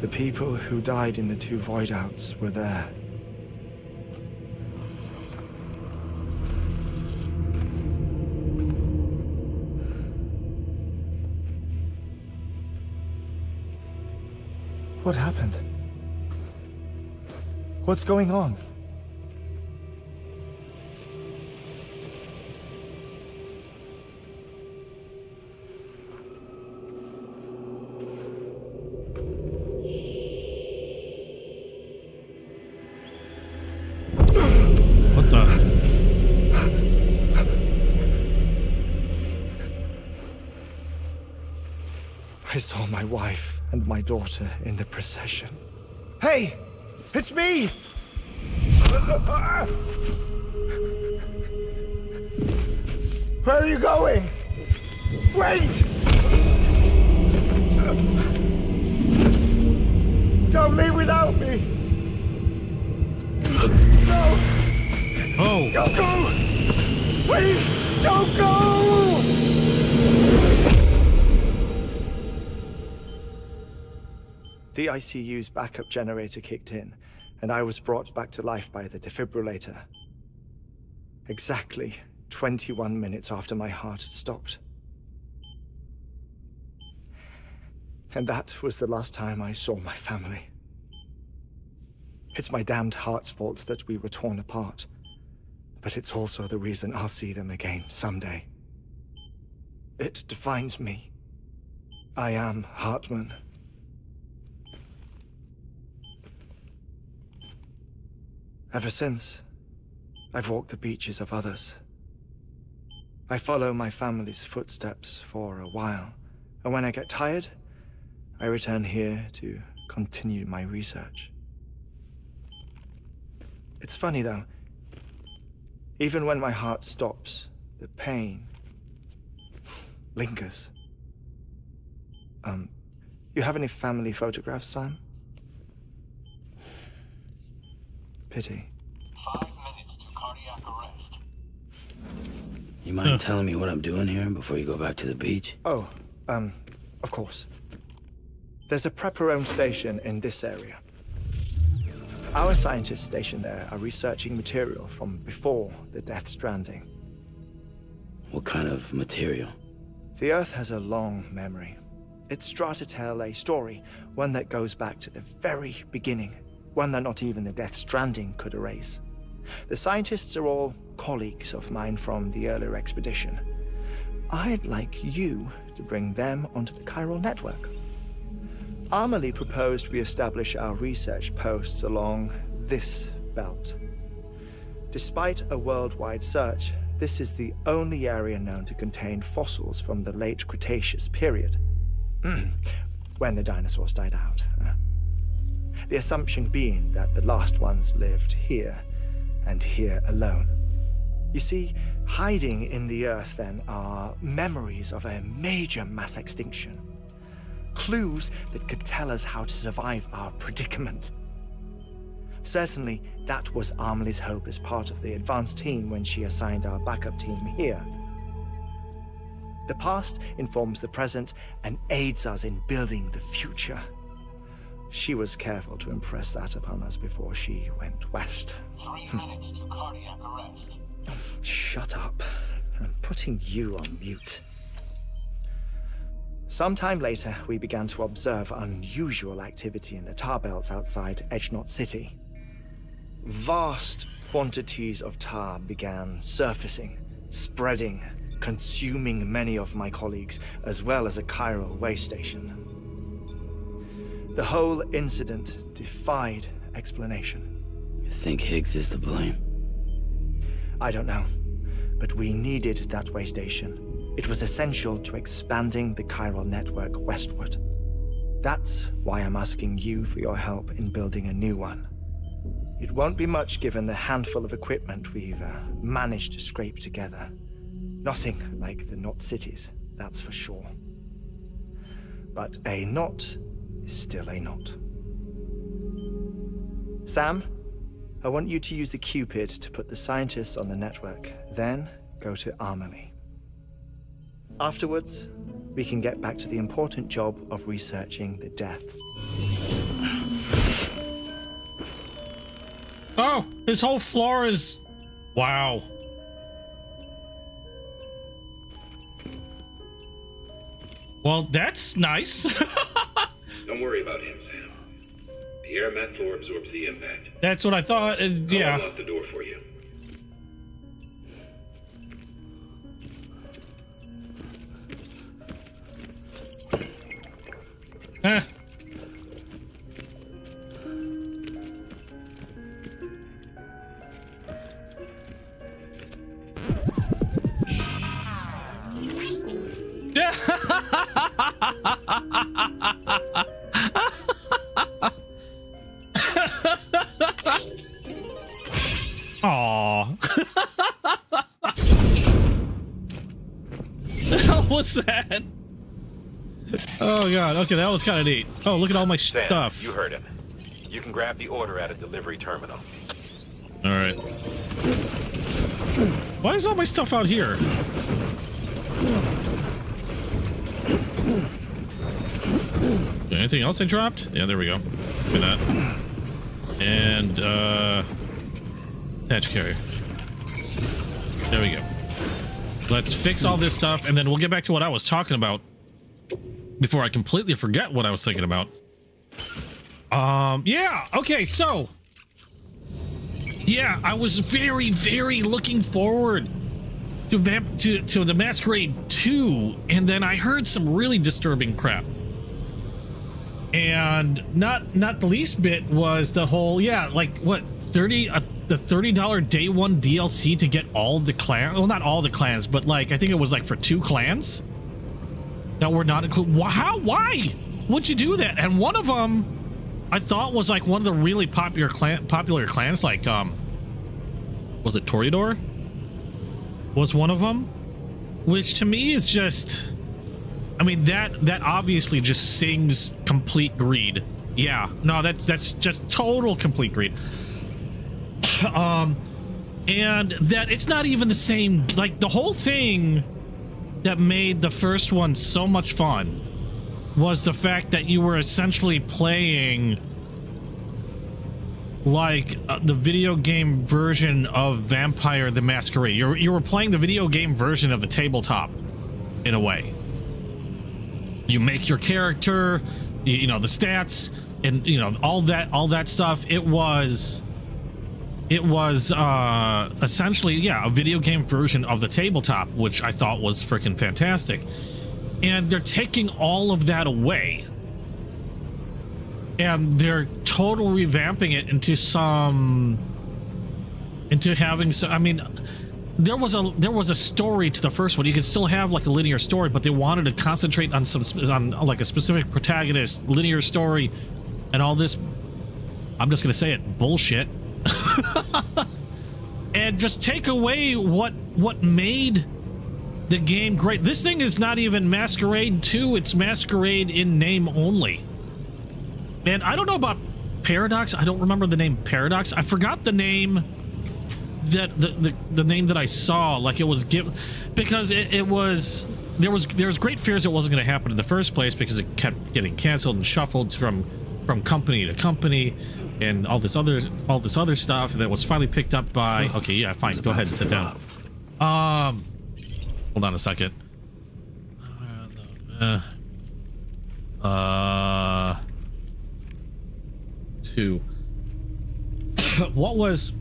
The people who died in the 2 void outs were there. What happened? What's going on? What the? I saw my wife and my daughter in the procession. Hey! It's me! Where are you going? Wait! Don't leave without me! No! Oh! Don't go! Please, don't go! The ICU's backup generator kicked in, and I was brought back to life by the defibrillator. Exactly 21 minutes after my heart had stopped. And that was the last time I saw my family. It's my damned heart's fault that we were torn apart, but it's also the reason I'll see them again someday. It defines me. I am Hartman. Ever since, I've walked the beaches of others. I follow my family's footsteps for a while, and when I get tired, I return here to continue my research. It's funny though, even when my heart stops, the pain lingers. You have any family photographs, Sam? Pity. 5 minutes to cardiac arrest. You mind telling me what I'm doing here before you go back to the beach? Oh, of course. There's a Prepperone station in this area. Our scientists stationed there are researching material from before the Death Stranding. What kind of material? The Earth has a long memory. It's trying to tell a story, one that goes back to the very beginning, one that not even the Death Stranding could erase. The scientists are all colleagues of mine from the earlier expedition. I'd like you to bring them onto the chiral network. Amelie proposed we establish our research posts along this belt. Despite a worldwide search, this is the only area known to contain fossils from the late Cretaceous period, when the dinosaurs died out. the assumption being that the last ones lived here, and here alone. You see, hiding in the earth then are memories of a major mass extinction. Clues that could tell us how to survive our predicament. Certainly, that was Amelie's hope as part of the advanced team when she assigned our backup team here. The past informs the present and aids us in building the future. She was careful to impress that upon us before she went west. 3 minutes to cardiac arrest. Shut up. I'm putting you on mute. Sometime later, we began to observe unusual activity in the tar belts outside Edgenot City. Vast quantities of tar began surfacing, spreading, consuming many of my colleagues, as well as a chiral way station. The whole incident defied explanation. You think Higgs is to blame? I don't know, but we needed that way station. It was essential to expanding the chiral network westward. That's why I'm asking you for your help in building a new one. It won't be much given the handful of equipment we've managed to scrape together. Nothing like the knot cities, that's for sure. But a knot is still a knot. Sam, I want you to use the Cupid to put the scientists on the network, then go to Amelie. Afterwards, we can get back to the important job of researching the deaths. Oh, his whole floor is... Wow. Well, that's nice. Don't worry about him, Sam. The air mat floor absorbs the impact. That's what I thought. Yeah. I'll unlock the door for you. Eh. Aww. What was that? Oh god, okay, that was kind of neat. Oh, look at all my Sam, stuff. you heard him. You can grab the order at a delivery terminal. Alright. Why is all my stuff out here? Anything else I dropped? Yeah, there we go. Look at that. And, attach carrier. There we go. Let's fix all this stuff, and then we'll get back to what I was talking about before I completely forget what I was thinking about. Yeah, okay, so... Yeah, I was very, very looking forward to the Masquerade 2, and then I heard some really disturbing crap. And not the least bit was the whole, yeah, like, what, the $30 day one DLC to get all the clans, well, not all the clans, but like, I think it was like for 2 clans that were not included. Why would you do that? And one of them I thought was like one of the really popular clans, like, was it Toreador? Was one of them? Which to me is just, I mean, that obviously just sings complete greed. Yeah, no, that's just total complete greed. And that it's not even the same, like the whole thing that made the first one so much fun was the fact that you were essentially playing like the video game version of Vampire the Masquerade. You were playing the video game version of the tabletop in a way. You make your character, you know, the stats, and you know, all that stuff. It was essentially, yeah, a video game version of the tabletop, which I thought was freaking fantastic. And they're taking all of that away, and they're totally revamping it into having some, I mean, there was a story to the first one. You could still have like a linear story, but they wanted to concentrate on like a specific protagonist, linear story, and all this I'm just gonna say it, bullshit. And just take away what made the game great. This thing is not even Masquerade 2, it's Masquerade in name only. And I don't know about Paradox. I don't remember the name Paradox. I forgot the name that the name that I saw, like it was given, because it was there was great fears it wasn't going to happen in the first place because it kept getting canceled and shuffled from company to company and all this other stuff that was finally picked up by. Okay, yeah, fine, go ahead and sit down. Hold on a second. Two. What was?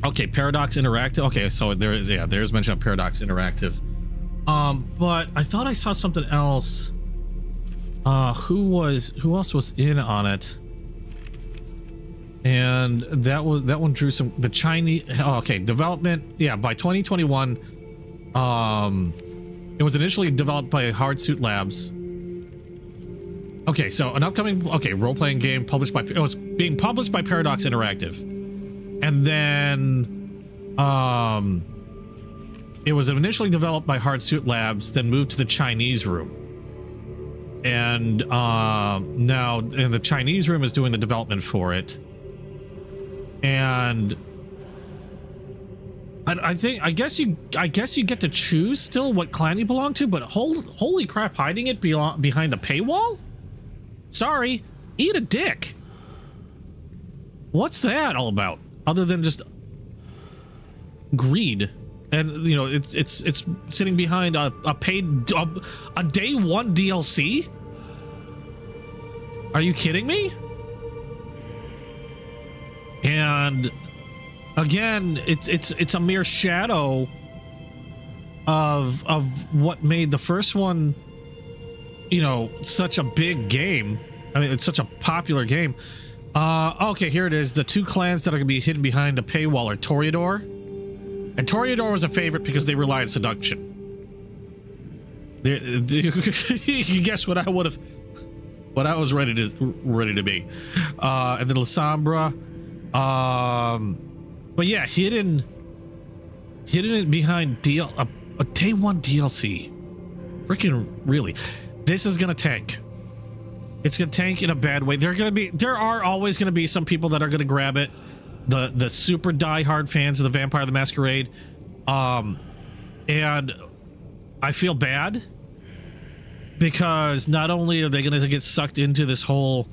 Okay, Paradox Interactive. Okay, so there's mention of Paradox Interactive. But I thought I saw something else. Who else was in on it? And that one drew some the Chinese. Okay, development. Yeah, by 2021. It was initially developed by Hardsuit Labs. Okay, so an upcoming role-playing game published by it was being published by Paradox Interactive, and then it was initially developed by Hardsuit Labs, then moved to the Chinese room, and now the Chinese room is doing the development for it, and I guess you get to choose still what clan you belong to, but holy crap, hiding it behind a paywall? Sorry, eat a dick. What's that all about? Other than just greed, and you know, it's sitting behind a paid a day one DLC. Are you kidding me? And again, it's a mere shadow of what made the first one, you know, such a big game. I mean, it's such a popular game. Okay, here it is. The two clans that are gonna be hidden behind a paywall are Toreador, and Toreador was a favorite because they rely on seduction. You guess what I would have, what I was ready to be, and then Lasombra. But yeah, hidden behind a day one DLC. Freaking really. This is gonna tank. It's gonna tank in a bad way. There are always gonna be some people that are gonna grab it. The super diehard fans of the Vampire the Masquerade. And I feel bad because not only are they gonna get sucked into this whole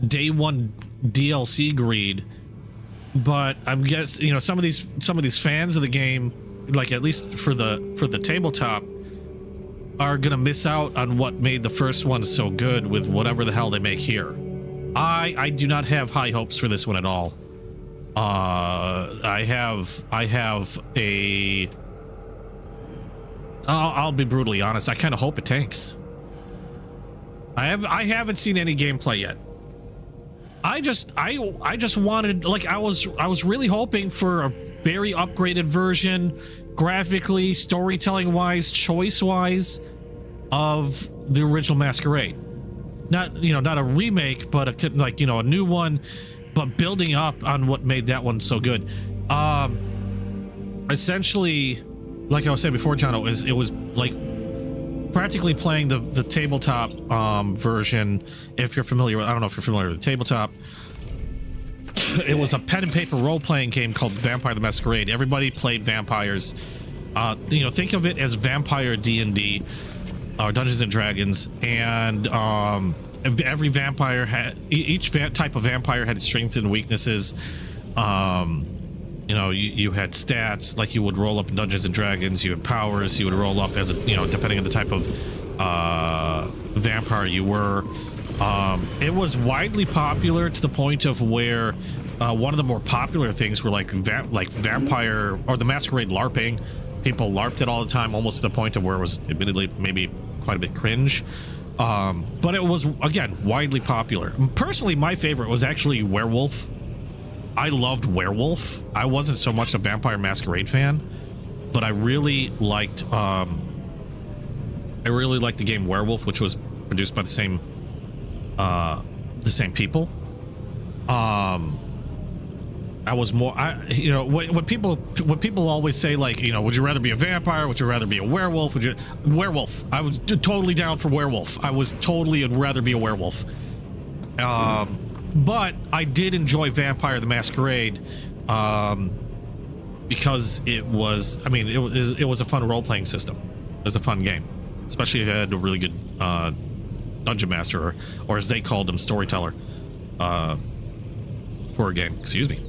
day one DLC greed, but I'm guessing, you know, some of these fans of the game, like at least for the tabletop, are gonna miss out on what made the first one so good with whatever the hell they make here. I do not have high hopes for this one at all. I have a. I'll be brutally honest. I kind of hope it tanks. I haven't seen any gameplay yet. I just wanted, like, I was really hoping for a very upgraded version, graphically, storytelling wise, choice wise, of the original Masquerade. Not a remake, but a new one, but building up on what made that one so good. Essentially, like I was saying before, John, it was like practically playing the tabletop version. If you're familiar with, I don't know if you're familiar with the tabletop. It was a pen and paper role-playing game called Vampire the Masquerade. Everybody played vampires. Think of it as Vampire D&D or Dungeons and Dragons, and every vampire had, each type of vampire had strengths and weaknesses. You had stats like you would roll up in Dungeons and Dragons. You had powers you would roll up as depending on the type of vampire you were. It was widely popular to the point of where one of the more popular things were like Vampire or the Masquerade LARPing. People LARPed it all the time, almost to the point of where it was admittedly maybe quite a bit cringe. But it was, again, widely popular. Personally, my favorite was actually Werewolf. I loved Werewolf. I wasn't so much a Vampire Masquerade fan, but I really liked the game Werewolf, which was produced by the same people. I was more, what people always say, like, would you rather be a vampire? Would you rather be a werewolf? Werewolf. I was totally down for werewolf. I was totally would rather be a werewolf. But I did enjoy Vampire the Masquerade, because it was a fun role-playing system. It was a fun game, especially if it had a really good dungeon master, or as they called him, storyteller, for a game. Excuse me.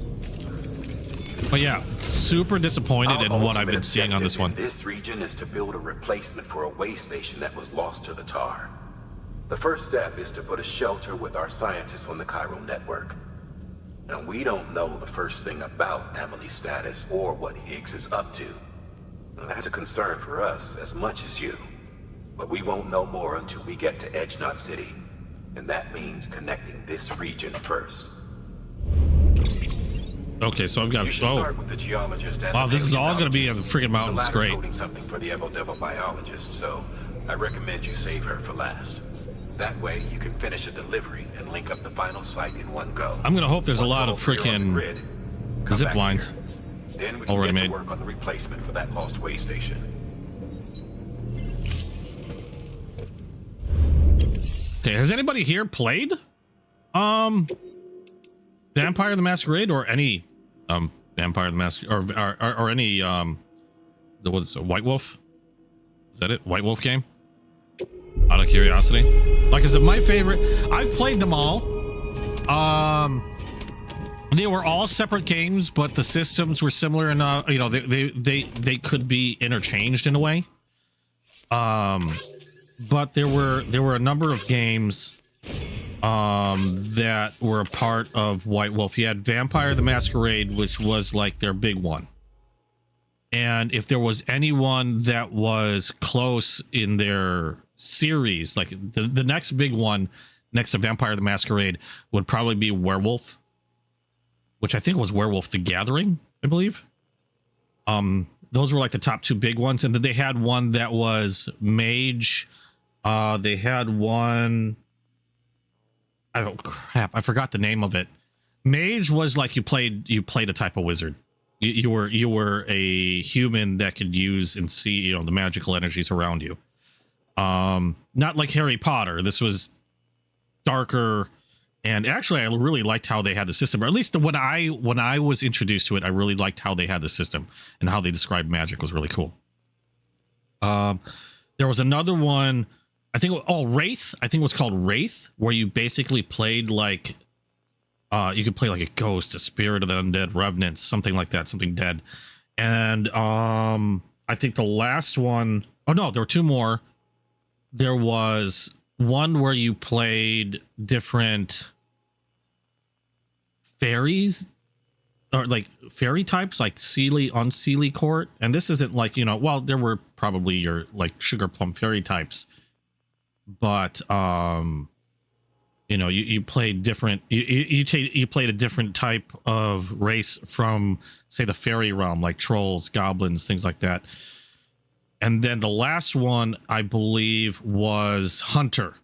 But yeah, super disappointed in what I've been seeing on this one. This region is to build a replacement for a way station that was lost to the tar. The first step is to put a shelter with our scientists on the Chiral network. Now, we don't know the first thing about Emily's status or what Higgs is up to. Now, that's a concern for us as much as you. But we won't know more until we get to Edge Knot City. And that means connecting this region first. Okay, so I've got wow, this is all going to be in the friggin' mountains. Great. Something for the Evo biologist, so I recommend you save her for last. That way, you can finish a delivery and link up the final site in one go. I'm going to hope there's a lot of freaking zip lines then we can already get made. to work on the replacement for that lost way station. Okay, has anybody here played Vampire the Masquerade, or any Vampire the Masquerade, or any what's it, White Wolf? Is that it? White Wolf game? Out of curiosity. Like I said, my favorite, I've played them all. They were all separate games, but the systems were similar enough, they could be interchanged in a way. But there were a number of games that were a part of White Wolf. You had Vampire the Masquerade, which was like their big one. And if there was anyone that was close in their series, like the next big one next to Vampire the Masquerade would probably be Werewolf, which I think was Werewolf the Gathering, I believe. Those were like the top two big ones. And then they had one that was Mage. They had one, oh crap, I forgot the name of it. Mage was like you played a type of wizard. You were a human that could use and see, the magical energies around you. Not like Harry Potter. This was darker, and actually I really liked how they had the system, or at least when I was introduced to it, I really liked how they had the system and how they described magic was really cool. There was another one, I think, Wraith. I think it was called Wraith, where you basically played like you could play like a ghost, a spirit of the undead, revenants, something like that, something dead. And I think the last one, oh no, there were two more. There was one where you played different fairies, or like fairy types, like Seelie, Unseelie Court. And this isn't like, well, there were probably your like Sugar Plum fairy types, but you played different, you played a different type of race from, say, the fairy realm, like trolls, goblins, things like that. And then the last one, I believe, was Hunter,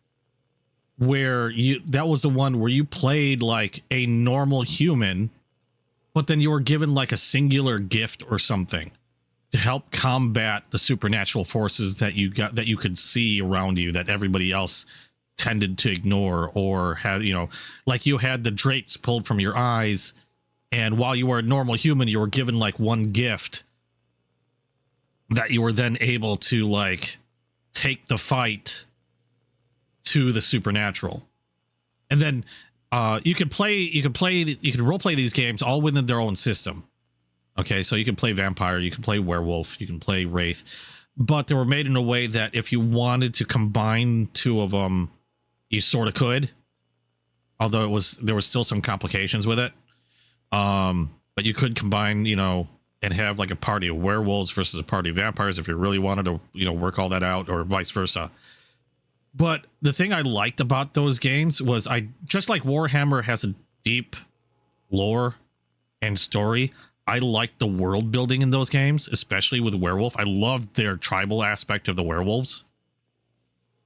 where that was the one where you played like a normal human, but then you were given like a singular gift or something to help combat the supernatural forces that you could see around you that everybody else tended to ignore, or had, like you had the drapes pulled from your eyes, and while you were a normal human, you were given like one gift that you were then able to like take the fight to the supernatural. And then you could role play these games all within their own system. Okay, so you can play Vampire, you can play Werewolf, you can play Wraith, but they were made in a way that if you wanted to combine two of them, you sort of could, although there was still some complications with it. But you could combine, and have like a party of werewolves versus a party of vampires if you really wanted to, work all that out, or vice versa. But the thing I liked about those games was, just like Warhammer has a deep lore and story, I liked the world building in those games, especially with Werewolf. I loved their tribal aspect of the werewolves,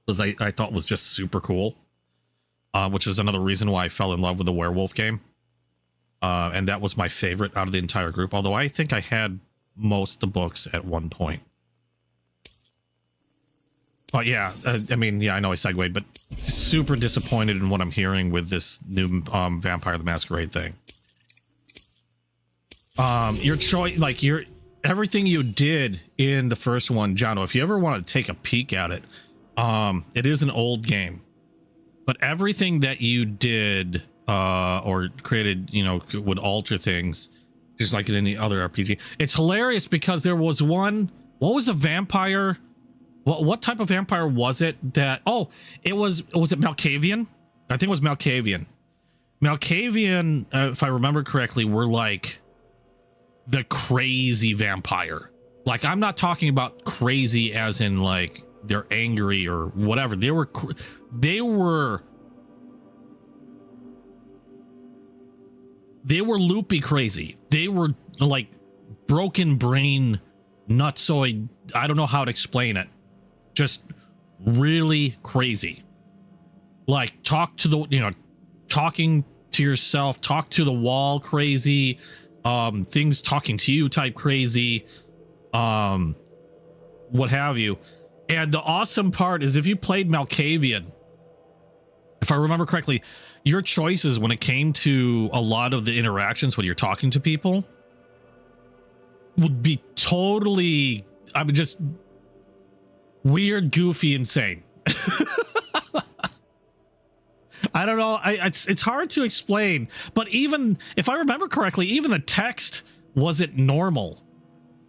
because I thought was just super cool, which is another reason why I fell in love with the Werewolf game. And that was my favorite out of the entire group. Although I think I had most of the books at one point. But yeah, I mean, yeah, I know I segued, but super disappointed in what I'm hearing with this new Vampire the Masquerade thing. Your choice, like everything you did in the first one, Jono, if you ever want to take a peek at it, it is an old game, but everything that you did or created, you know, would alter things just like in any other RPG. It's hilarious because there was one, what was a vampire? What type of vampire was it that, oh, was it Malkavian? I think it was Malkavian. Malkavian, if I remember correctly, were like the crazy vampire. Like, I'm not talking about crazy as in like they're angry or whatever. They were loopy crazy. They were like broken brain nutsoid. I don't know how to explain it. Just really crazy. Like talking to yourself, talk to the wall crazy, things talking to you type crazy, what have you. And the awesome part is if you played Malkavian, if I remember correctly, your choices when it came to a lot of the interactions when you're talking to people would be totally, I mean, just weird, goofy, insane. I don't know. It's hard to explain, but even if I remember correctly, even the text wasn't normal.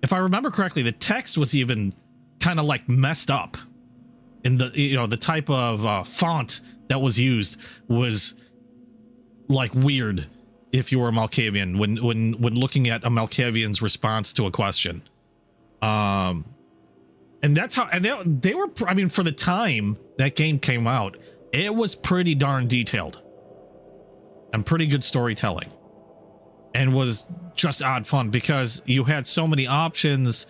If I remember correctly, the text was even kind of like messed up in the, you know, the type of font that was used was like weird if you were a Malkavian when looking at a Malkavian's response to a question. And that's how, and they were, I mean, for the time that game came out, it was pretty darn detailed and pretty good storytelling, and was just odd fun because you had so many options.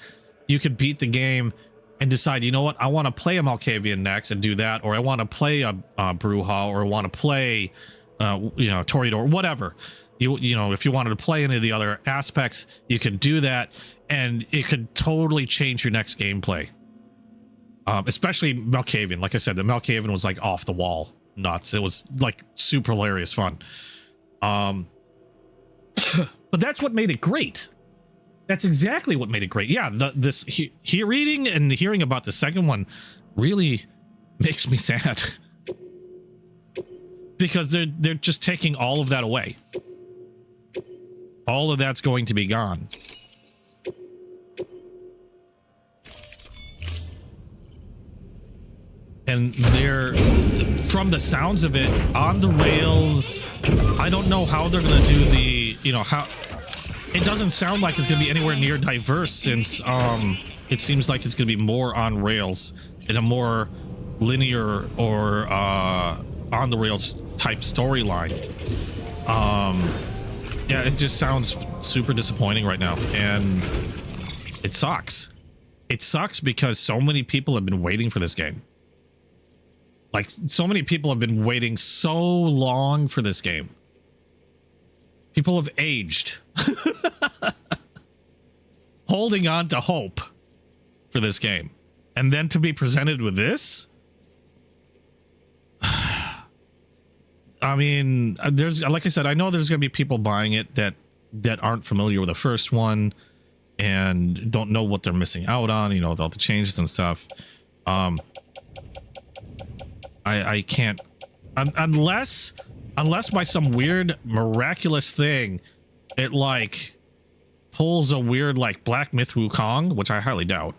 You could beat the game and decide, you know what, I want to play a Malkavian next and do that, or I want to play a Brujah, or I want to play, you know, Toreador, whatever. You know, if you wanted to play any of the other aspects, you could do that, and it could totally change your next gameplay. Especially Malkavian. Like I said, the Malkavian was like off the wall nuts. It was like super hilarious fun. But that's what made it great. That's exactly what made it great. Yeah, reading and hearing about the second one really makes me sad. Because they're just taking all of that away. All of that's going to be gone. And they're, from the sounds of it, on the rails. I don't know how they're going to do the, you know, how it doesn't sound like it's going to be anywhere near diverse, since it seems like it's going to be more on rails in a more linear or on the rails type storyline. Yeah, it just sounds super disappointing right now, and it sucks. It sucks because so many people have been waiting for this game. Like, so many people have been waiting so long for this game. People have aged. Holding on to hope for this game. And then to be presented with this? I mean, there's, like I said, I know there's going to be people buying it that aren't familiar with the first one and don't know what they're missing out on, you know, with all the changes and stuff. I can't, unless by some weird miraculous thing it like pulls a weird like Black Myth Wukong, which I highly doubt.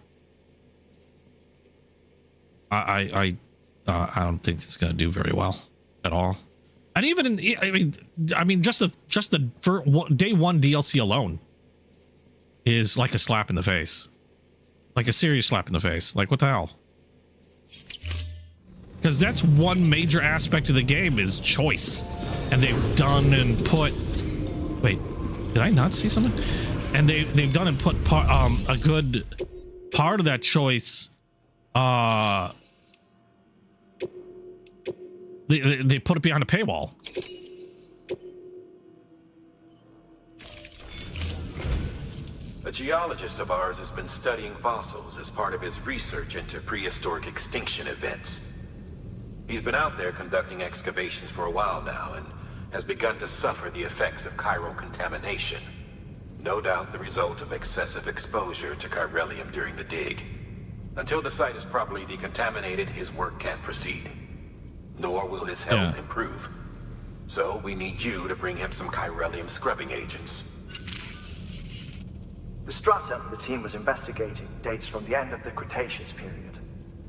I don't think it's gonna do very well at all. And even I mean just the for day one DLC alone is like a slap in the face, like a serious slap in the face. Like, what the hell? Because that's one major aspect of the game is choice, and they've done and put. Wait, did I not see something? And they've done and put a good part of that choice. They put it behind a paywall. A geologist of ours has been studying fossils as part of his research into prehistoric extinction events. He's been out there conducting excavations for a while now and has begun to suffer the effects of chiral contamination. No doubt the result of excessive exposure to chiralium during the dig. Until the site is properly decontaminated, his work can't proceed. Nor will his health improve. So we need you to bring him some chiralium scrubbing agents. The stratum the team was investigating dates from the end of the Cretaceous period,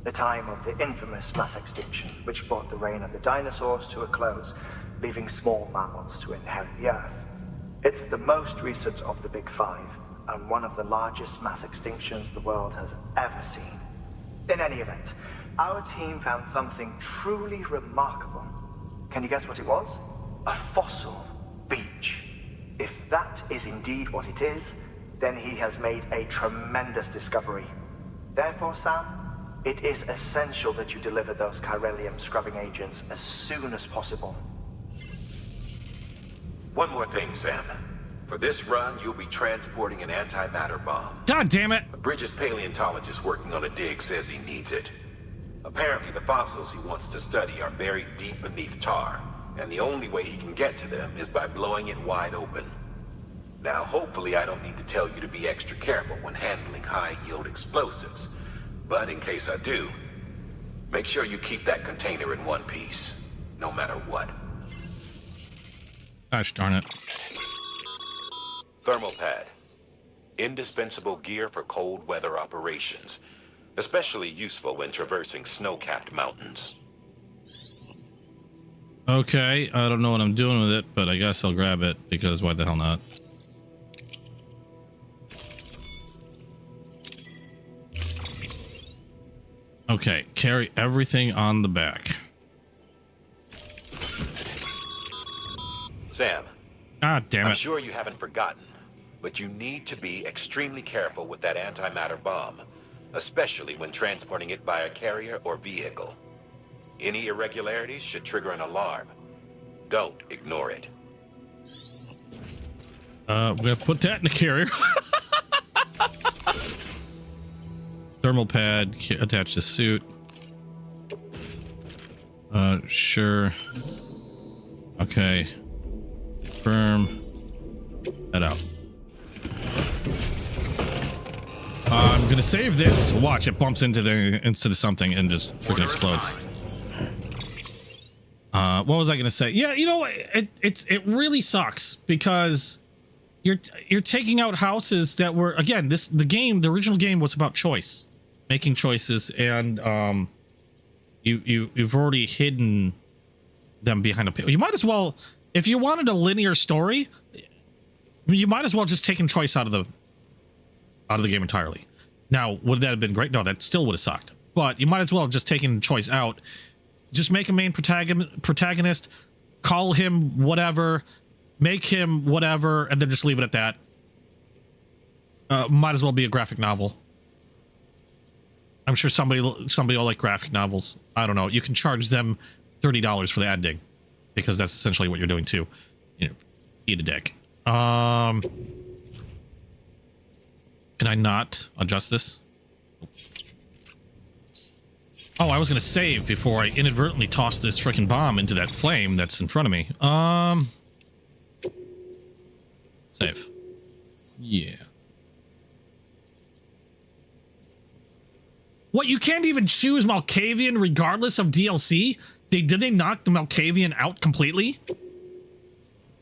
the time of the infamous mass extinction, which brought the reign of the dinosaurs to a close, leaving small mammals to inherit the Earth. It's the most recent of the Big Five, and one of the largest mass extinctions the world has ever seen. In any event, our team found something truly remarkable. Can you guess what it was? A fossil beach. If that is indeed what it is, then he has made a tremendous discovery. Therefore, Sam, it is essential that you deliver those chiralium scrubbing agents as soon as possible. One more thing, Sam. For this run, you'll be transporting an antimatter bomb. God damn it! A British paleontologist working on a dig says he needs it. Apparently, the fossils he wants to study are buried deep beneath tar, and the only way he can get to them is by blowing it wide open. Now, hopefully I don't need to tell you to be extra careful when handling high-yield explosives, but in case I do, make sure you keep that container in one piece, no matter what. Gosh darn it. Thermal pad. Indispensable gear for cold weather operations, especially useful when traversing snow-capped mountains. Okay, I don't know what I'm doing with it, but I guess I'll grab it because why the hell not? Okay, carry everything on the back. Sam. God damn it. I'm sure you haven't forgotten, but you need to be extremely careful with that antimatter bomb, especially when transporting it by a carrier or vehicle. Any irregularities should trigger an alarm. Don't ignore it. We're gonna put that in the carrier. Thermal pad attached to suit. Sure. Okay. Firm. Head out. I'm gonna save this. Watch, it bumps into something and just freaking explodes. What was I gonna say? Yeah, you know, it really sucks because you're taking out houses that were, again, the original game was about choice, making choices, and you've already hidden them behind a. You might as well, if you wanted a linear story, you might as well just taken choice out of the game entirely. Now, would that have been great? No, that still would have sucked. But you might as well have just taken choice out. Just make a main protagonist, call him whatever, make him whatever, and then just leave it at that. Might as well be a graphic novel. I'm sure somebody will like graphic novels. I don't know. You can charge them $30 for the ending, because that's essentially what you're doing too. You know, eat a dick. Can I not adjust this? Oh, I was gonna save before I inadvertently tossed this freaking bomb into that flame that's in front of me. Save. Yeah. What, you can't even choose Malkavian regardless of DLC? Did they knock the Malkavian out completely?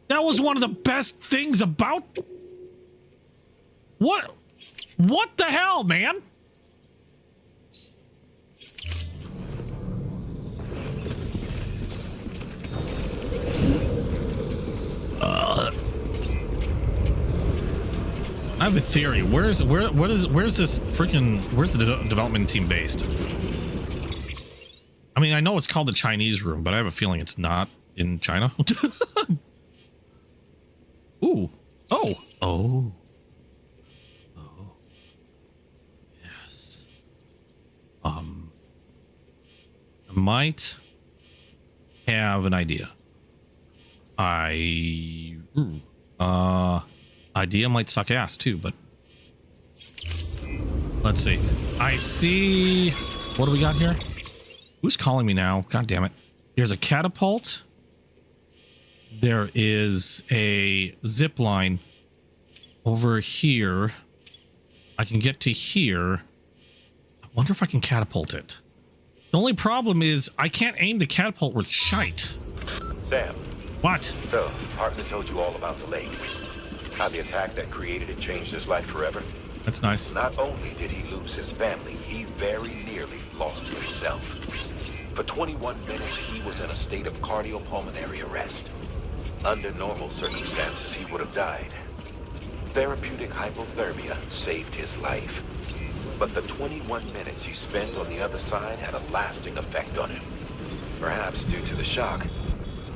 That was one of the best things about... What the hell, man? I have a theory. Where's this freaking, where's the development team based? I mean, I know it's called the Chinese room, but I have a feeling it's not in China. Ooh. Oh. Yes. I might have an idea. Idea might suck ass too, but Let's see. I see. What do we got here? Who's calling me now? God damn it. There's a catapult. There is a zip line over here. I can get to here. I wonder if I can catapult it. The only problem is I can't aim the catapult with shite. Sam. What? So, partner told you all about the lake. How the attack that created it changed his life forever. That's nice. Not only did he lose his family, he very nearly lost himself. For 21 minutes, he was in a state of cardiopulmonary arrest. Under normal circumstances, he would have died. Therapeutic hypothermia saved his life. But the 21 minutes he spent on the other side had a lasting effect on him. Perhaps due to the shock,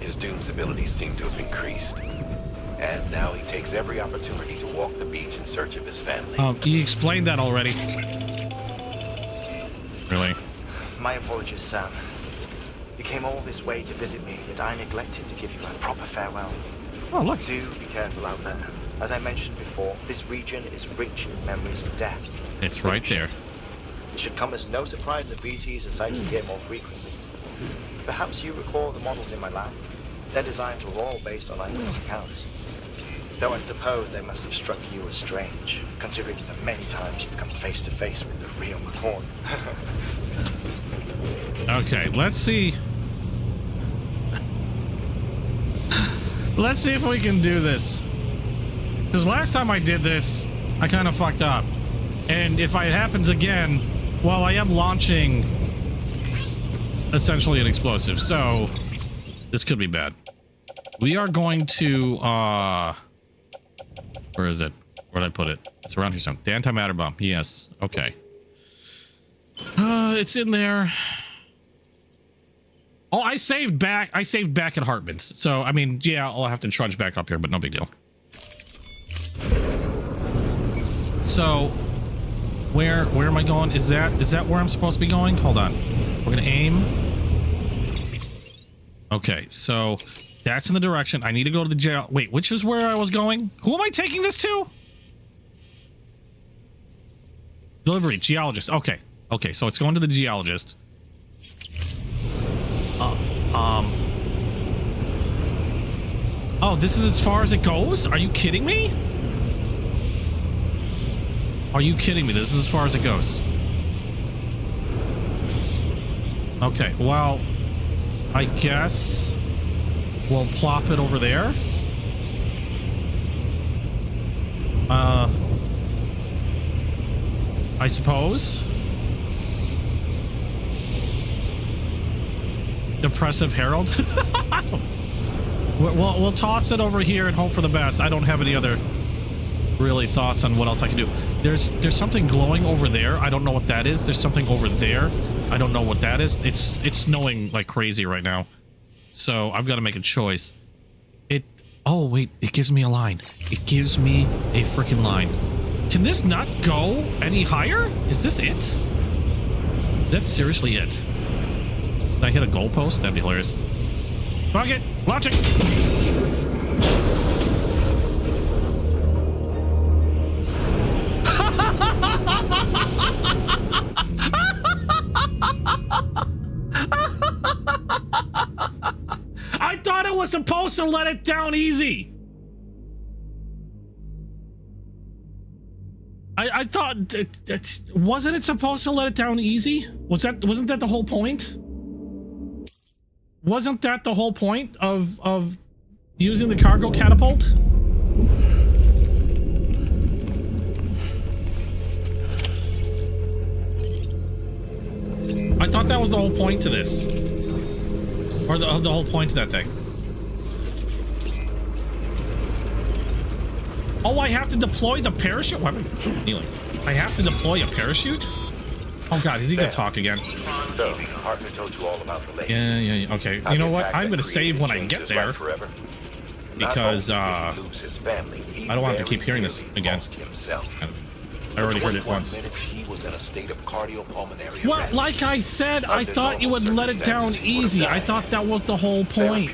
his Doom's abilities seem to have increased. And now he takes every opportunity to walk the beach in search of his family. You explained that already. Really? My apologies, Sam. You came all this way to visit me, yet I neglected to give you a proper farewell. Oh, look. Do be careful out there. As I mentioned before, this region is rich in memories of death. It's right there. It should come as no surprise that BTs are sighted here more frequently. Perhaps you recall the models in my lab? Their designs were all based on eyewitness accounts. Though I suppose they must have struck you as strange, considering the many times you've come face to face with the real McCoy. Okay, let's see. Let's see if we can do this. Because last time I did this, I kind of fucked up. And if it happens again, well, I am launching essentially an explosive, so this could be bad. We are going to, where is it? Where did I put it? It's around here somewhere. The antimatter bomb. Yes. Okay. It's in there. Oh, I saved back at Hartman's. So, I mean, yeah, I'll have to trudge back up here, but no big deal. So, where am I going? Is that where I'm supposed to be going? Hold on. We're going to aim. Okay, so that's in the direction. I need to go to the jail. Wait, which is where I was going? Who am I taking this to? Delivery, geologist. Okay. Okay, so it's going to the geologist. Oh, this is as far as it goes? Are you kidding me? Are you kidding me? This is as far as it goes. Okay, well, I guess we'll plop it over there. I suppose. Depressive Herald. We'll toss it over here and hope for the best. I don't have any other really thoughts on what else I can do. There's something glowing over there. I don't know what that is. There's something over there. I don't know what that is. It's snowing like crazy right now, so I've got to make a choice. Oh wait, it gives me a line. It gives me a freaking line. Can this not go any higher? Is this it? Is that seriously it? Did I hit a goalpost? That'd be hilarious. Fuck it, launch it. I thought it was supposed to let it down easy. I thought wasn't it supposed to let it down easy? Wasn't that the whole point? Wasn't that the whole point of using the cargo catapult? I thought that was the whole point to this. Or the whole point to that thing. Oh, I have to deploy the parachute? What am I kneeling? I have to deploy a parachute? Oh god, is he gonna talk again? So, partner told you all about the lake. Yeah. Okay. You know what? I'm gonna save when I get there. Because I don't want to keep hearing this again. I already heard it once. Well, like I said, I thought you would let it down easy. I thought that was the whole point.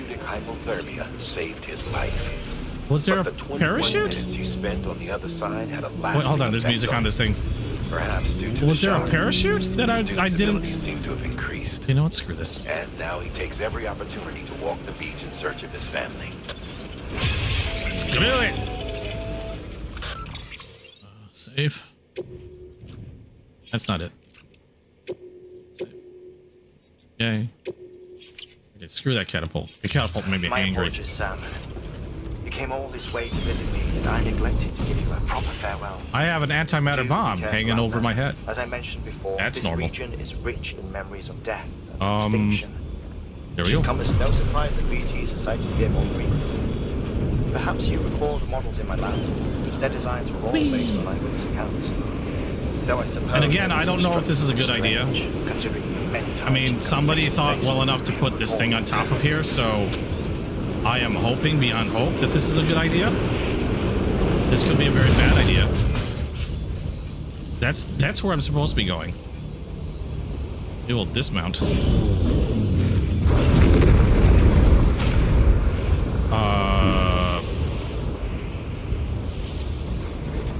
Was there a parachute? Wait, hold on. There's music on this thing. Perhaps due to Was the there a shock, parachute that I student's didn't? abilities seem to have increased. You know what? Screw this. And now he takes every opportunity to walk the beach in search of his family. Screw it. Save. That's not it. Save. Yay. Okay, screw that catapult. The catapult made me My angry. apologies, Sam. You came all this way to visit me, and I neglected to give you a proper farewell. I have an antimatter Do be bomb careful hanging out over there. my head. As I mentioned before, That's this normal. region is rich in memories of death and extinction. There It we should go. come as no surprise that BTs are sighted here more frequently. Perhaps you recall the models in my lab. Their designs were all based on eyewitness accounts. Though I suppose And again, I don't know if this is a good idea. Considering many times I mean, you've somebody come face thought face well with enough to put this thing on top of before. here, so I am hoping beyond hope that this is a good idea. This could be a very bad idea. That's where I'm supposed to be going. We will dismount.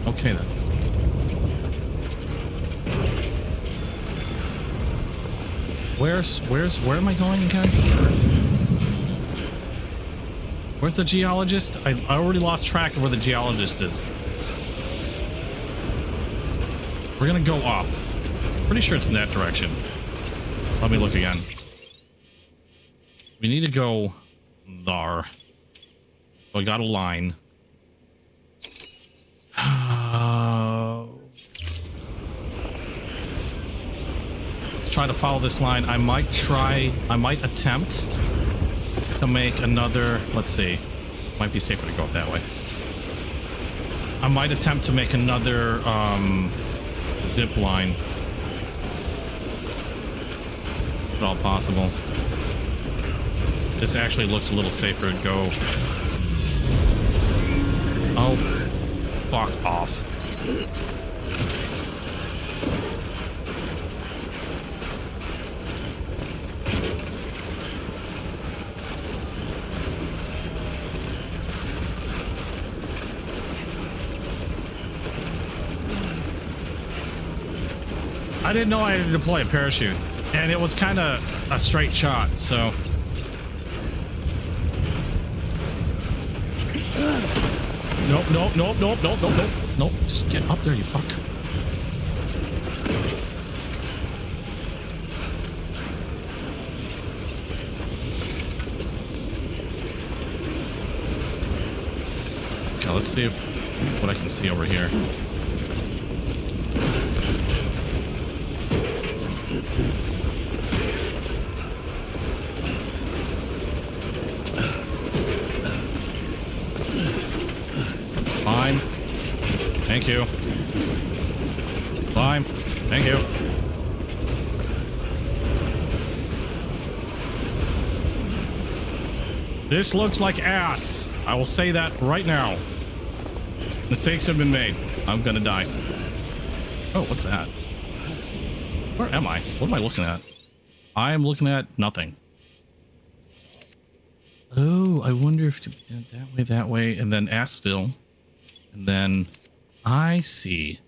Okay then. Where am I going again? Where's the geologist? I already lost track of where the geologist is. We're gonna go up. Pretty sure it's in that direction. Let me look again. We need to go there. So I got a line. Let's try to follow this line. I might attempt to make another, let's see. Might be safer to go up that way. I might attempt to make another zip line. If at all possible. This actually looks a little safer to go. Oh, fuck off. I didn't know I had to deploy a parachute, and it was kind of a straight shot, so. Nope. Just get up there, you fuck. Okay, let's see what I can see over here. Fine. Thank you. Fine. Thank you. This looks like ass. I will say that right now. Mistakes have been made. I'm gonna die. Oh, what's that? Where am I? What am I looking at? I am looking at nothing. Oh, I wonder if to that way, and then Astville. And then I see.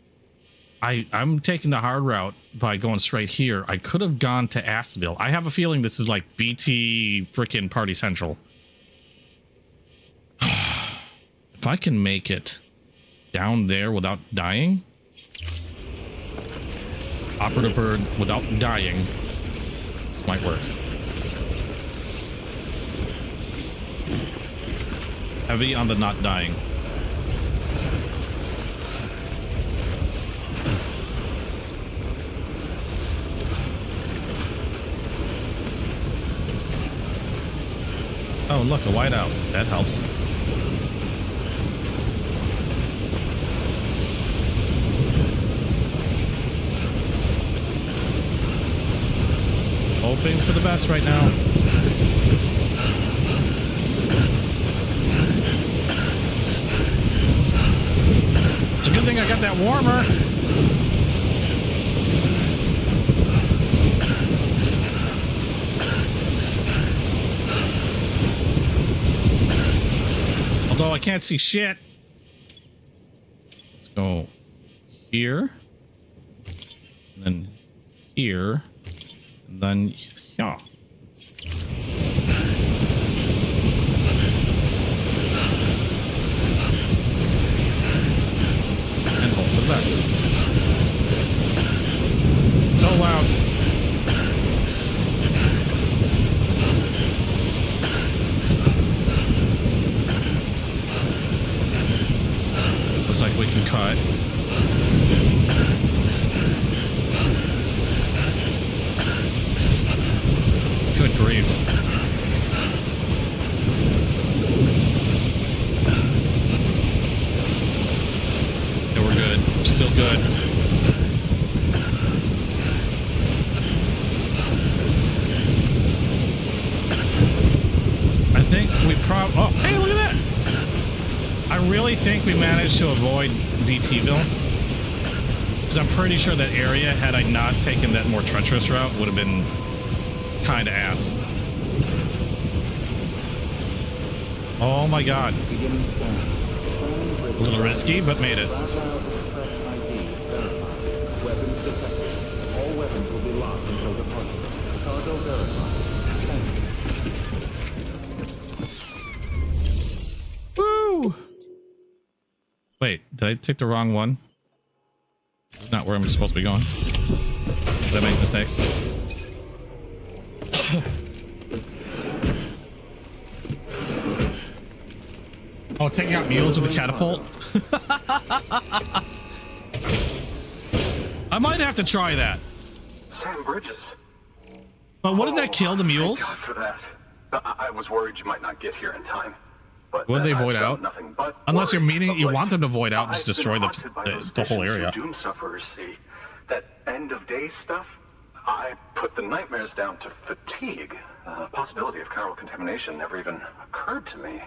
I'm taking the hard route by going straight here. I could have gone to Astville. I have a feeling this is like BT frickin' Party Central. If I can make it down there without dying, operative bird without dying, this might work. Heavy on the not dying. Oh, look, a whiteout. That helps. Hoping for the best right now. It's a good thing I got that warmer. Although I can't see shit. Let's go here. And then here. And then yeah. And hope for the best. So loud. Looks like we can cut. Good grief. Yeah, we're good. We're still good. I think we probably... Oh, hey, look at that! I really think we managed to avoid BTville. Because I'm pretty sure that area, had I not taken that more treacherous route, would have been kind of ass. Oh my god. Beginning scan. A little risky, but made it. Fragile Express ID verified. Weapons detected. All weapons will be locked until departure. Cargo verified. Thank you. Woo! Wait, did I take the wrong one? It's not where I'm supposed to be going. Did I make mistakes? Oh, taking out mules with a catapult? I might have to try that. Sam Bridges. But wouldn't that kill the mules? Thank God for that. I was worried you might not get here in time. But Would they I've void done out? nothing but Unless you're worry meaning of you late. want them to void out and just I've destroy been haunted by those the whole visions area. you doom sufferers see. That end of day stuff. I put the nightmares down to fatigue. The possibility of chiral contamination never even occurred to me.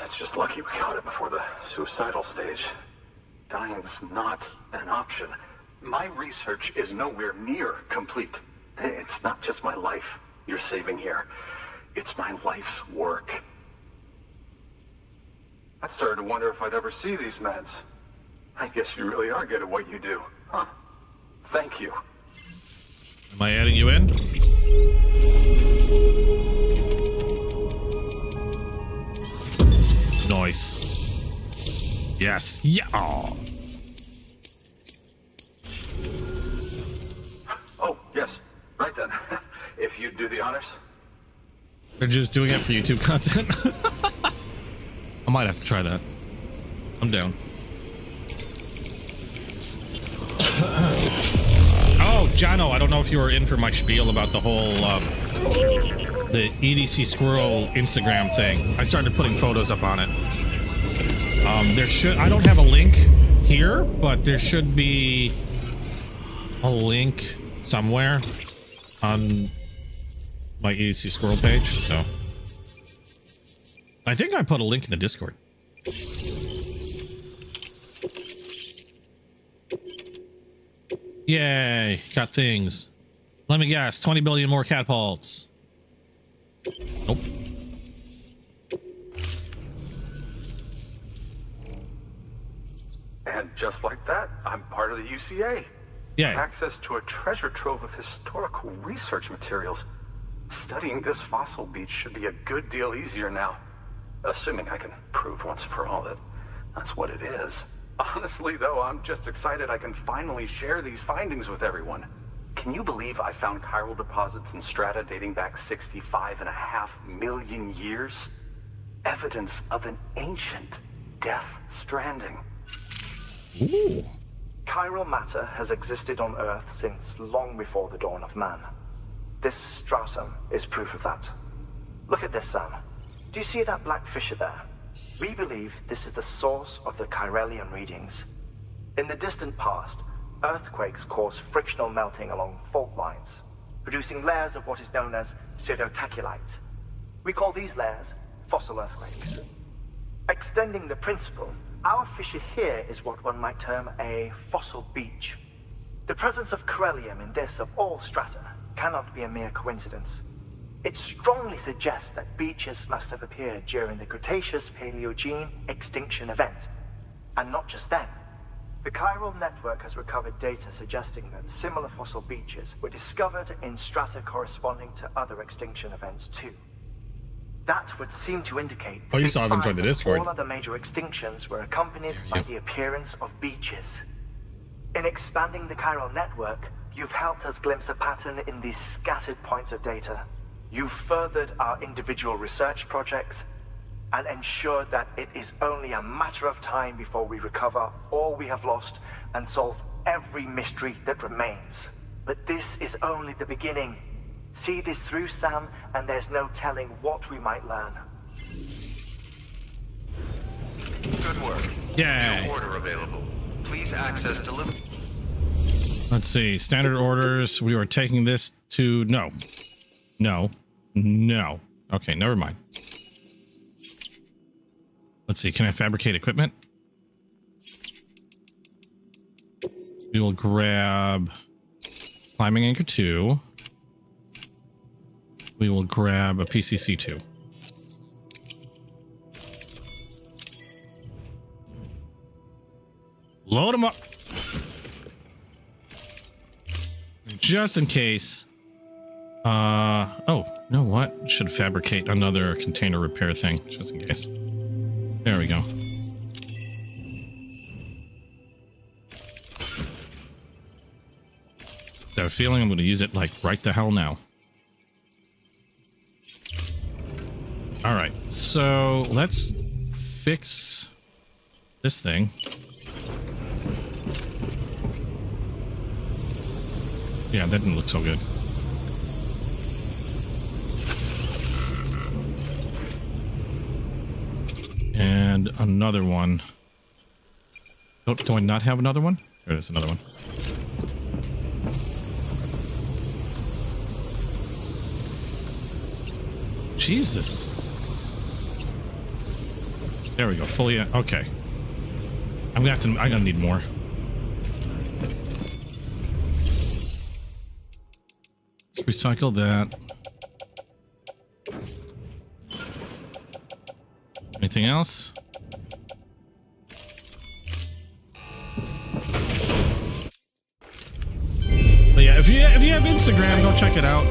It's just lucky we got it before the suicidal stage. Dying's not an option. My research is nowhere near complete. It's not just my life you're saving here. It's my life's work. I started to wonder if I'd ever see these meds. I guess you really are good at what you do, huh? Thank you. Am I adding you in? Nice. Yes. Yeah. Oh. Oh, yes. Right then. If you'd do the honors. They're just doing it for YouTube content. I might have to try that. I'm down. Oh, Jono, I don't know if you were in for my spiel about the whole the EDC Squirrel Instagram thing. I started putting photos up on it. I don't have a link here, but there should be a link somewhere on my EDC Squirrel page, so I think I put a link in the Discord. Yay, got things. Let me guess, 20 billion more catapults. Nope. And just like that, I'm part of the UCA. Yeah. Access to a treasure trove of historical research materials. Studying this fossil beach should be a good deal easier now. Assuming I can prove once and for all that that's what it is. Honestly, though, I'm just excited I can finally share these findings with everyone. Can you believe I found chiral deposits in strata dating back 65.5 million years? Evidence of an ancient death stranding. Ooh. Chiral matter has existed on Earth since long before the dawn of man. This stratum is proof of that. Look at this, Sam. Do you see that black fissure there? We believe this is the source of the Chiralian readings. In the distant past, earthquakes caused frictional melting along fault lines, producing layers of what is known as pseudotaculite. We call these layers fossil earthquakes. Extending the principle, our fissure here is what one might term a fossil beach. The presence of Chiralium in this of all strata cannot be a mere coincidence. It strongly suggests that beaches must have appeared during the Cretaceous-Paleogene extinction event. And not just then. The chiral network has recovered data suggesting that similar fossil beaches were discovered in strata corresponding to other extinction events too. That would seem to indicate Oh, you saw I've enjoyed the Discord. all other major extinctions were accompanied by the appearance of beaches. In expanding the chiral network, you've helped us glimpse a pattern in these scattered points of data. You've furthered our individual research projects and ensured that it is only a matter of time before we recover all we have lost and solve every mystery that remains. But this is only the beginning. See this through, Sam, and there's no telling what we might learn. Good work. Yay. New order available. Please access delivery. Let's see. Standard orders. We are taking this to... No. No. No. Okay, never mind. Let's see. Can I fabricate equipment? We will grab climbing anchor 2. We will grab a PCC 2. Load them up. Just in case. Oh, you know what? Should fabricate another container repair thing, just in case. There we go. I have a feeling I'm going to use it like right the hell now. All right, so let's fix this thing. Yeah, that didn't look so good. And another one. Oh, do I not have another one? There it is, another one. Jesus. There we go. Fully. Okay. I'm gonna need more. Let's recycle that. Anything else? But yeah, if you have Instagram, go check it out.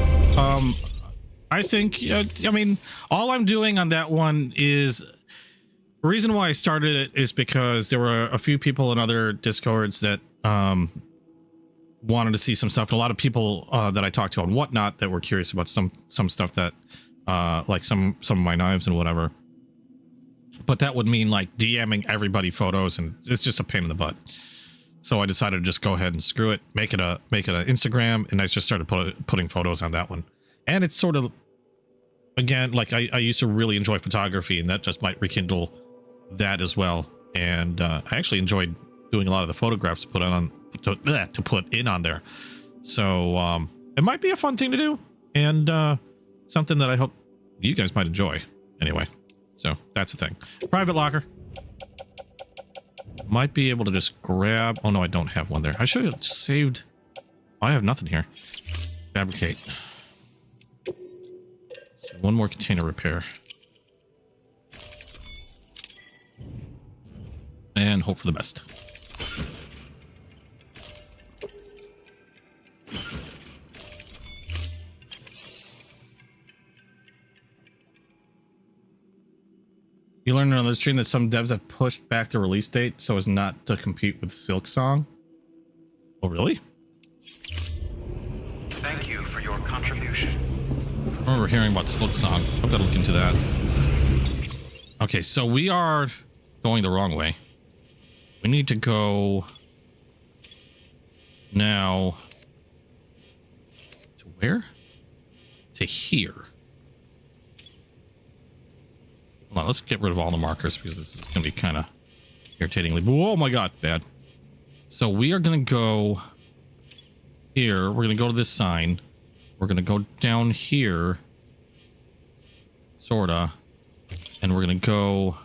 I think, I mean, all I'm doing on that one is, the reason why I started it is because there were a few people in other Discords that wanted to see some stuff. And a lot of people that I talked to on Whatnot that were curious about some stuff that, like some of my knives and whatever. But that would mean like DMing everybody photos, and it's just a pain in the butt. So I decided to just go ahead and screw it, make it a Instagram, and I just started putting photos on that one. And it's sort of, again, like I used to really enjoy photography, and that just might rekindle that as well. And I actually enjoyed doing a lot of the photographs to put in on there. So it might be a fun thing to do, and something that I hope you guys might enjoy. Anyway, so that's the thing. Private locker. Might be able to just grab. Oh no, I don't have one there. I should have saved. I have nothing here. Fabricate. So one more container repair. And hope for the best. You learned on the stream that some devs have pushed back the release date so as not to compete with Silk Song. Oh, really? Thank you for your contribution. I remember hearing about Silk Song. I've got to look into that. Okay, so we are going the wrong way. We need to go now to where? To here. Hold on, let's get rid of all the markers because this is going to be kind of irritatingly. Oh my god, bad. So we are going to go here. We're going to go to this sign. We're going to go down here. Sorta. And we're going to go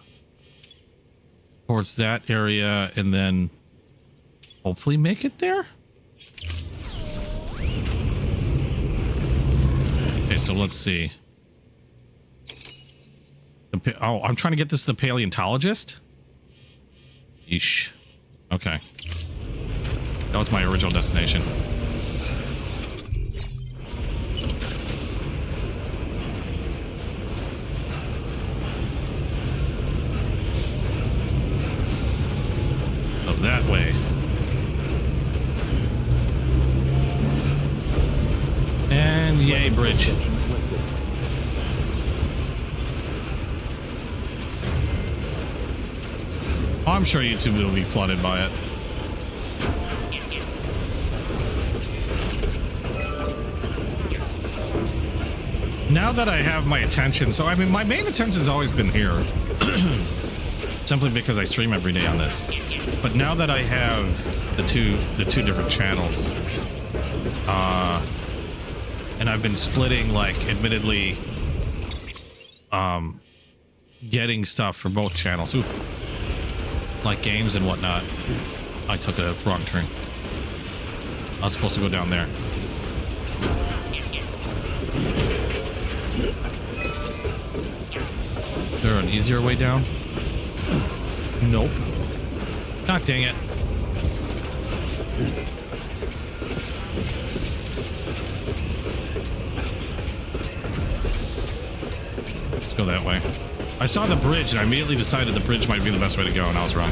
towards that area and then hopefully make it there. Okay, so let's see. Oh, I'm trying to get this to the paleontologist. Yeesh. Okay. That was my original destination. Oh, that way. And yay, bridge. Oh, I'm sure YouTube will be flooded by it. Now that I have my attention, so I mean, my main attention's always been here, simply because I stream every day on this. But now that I have the two different channels, and I've been splitting, like, admittedly, getting stuff for both channels. Ooh. Like games and whatnot. I took a wrong turn. I was supposed to go down there. Is there an easier way down? Nope. God dang it. Let's go that way. I saw the bridge and I immediately decided the bridge might be the best way to go, and I was wrong.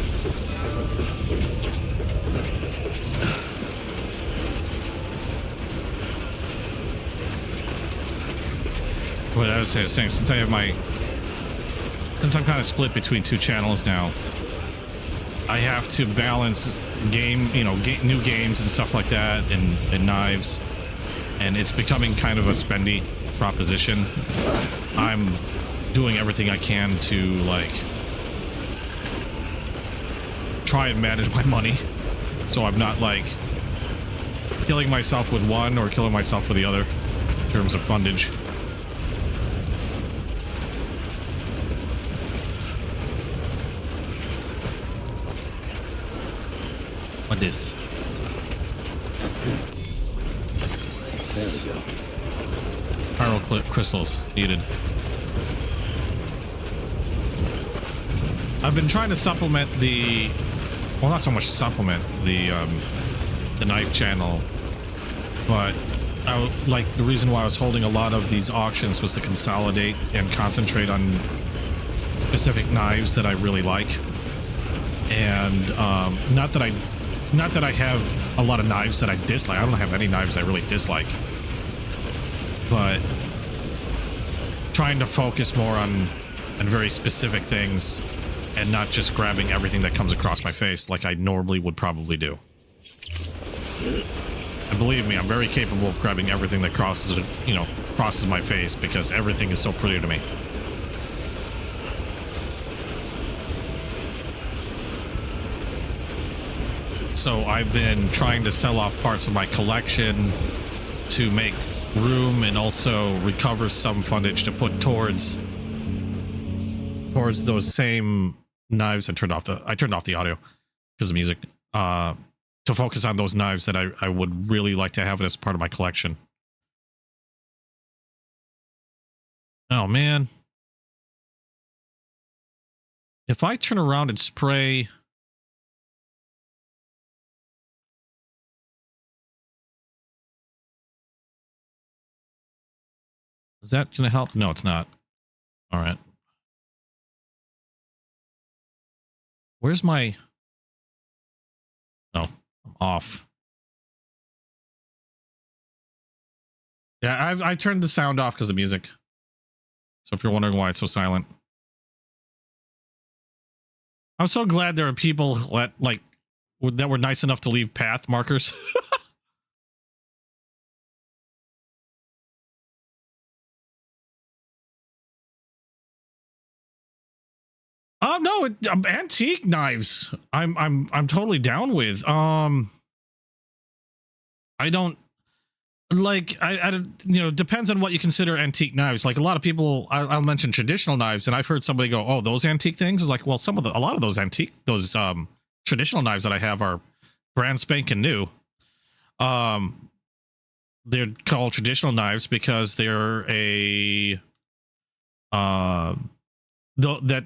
What I was saying, since I'm kind of split between two channels now, I have to balance new games and stuff like that, and knives, and it's becoming kind of a spendy proposition. I'm doing everything I can to, like, try and manage my money, so I'm not, like, killing myself with one or killing myself with the other in terms of fundage. What is? There we go. Pyro crystals needed. I've been trying to supplement the, well, not so much supplement the knife channel, but like the reason why I was holding a lot of these auctions was to consolidate and concentrate on specific knives that I really like. And not that I have a lot of knives that I dislike. I don't have any knives I really dislike, but trying to focus more on very specific things and not just grabbing everything that comes across my face like I normally would probably do. And believe me, I'm very capable of grabbing everything that crosses my face, because everything is so pretty to me. So I've been trying to sell off parts of my collection to make room and also recover some fundage to put towards those same knives. I turned off the audio because of music, to focus on those knives that I would really like to have as part of my collection. Oh man, if I turn around and spray, is that gonna help? No, it's not. All right. Where's my... No, I'm off. Yeah, I turned the sound off because of music. So if you're wondering why it's so silent. I'm so glad there are people that were nice enough to leave path markers. No, antique knives. I'm totally down with. I don't like. I depends on what you consider antique knives. Like a lot of people, I'll mention traditional knives, and I've heard somebody go, "Oh, those antique things." It's like, well, a lot of those traditional knives that I have are brand spanking new. They're called traditional knives because they're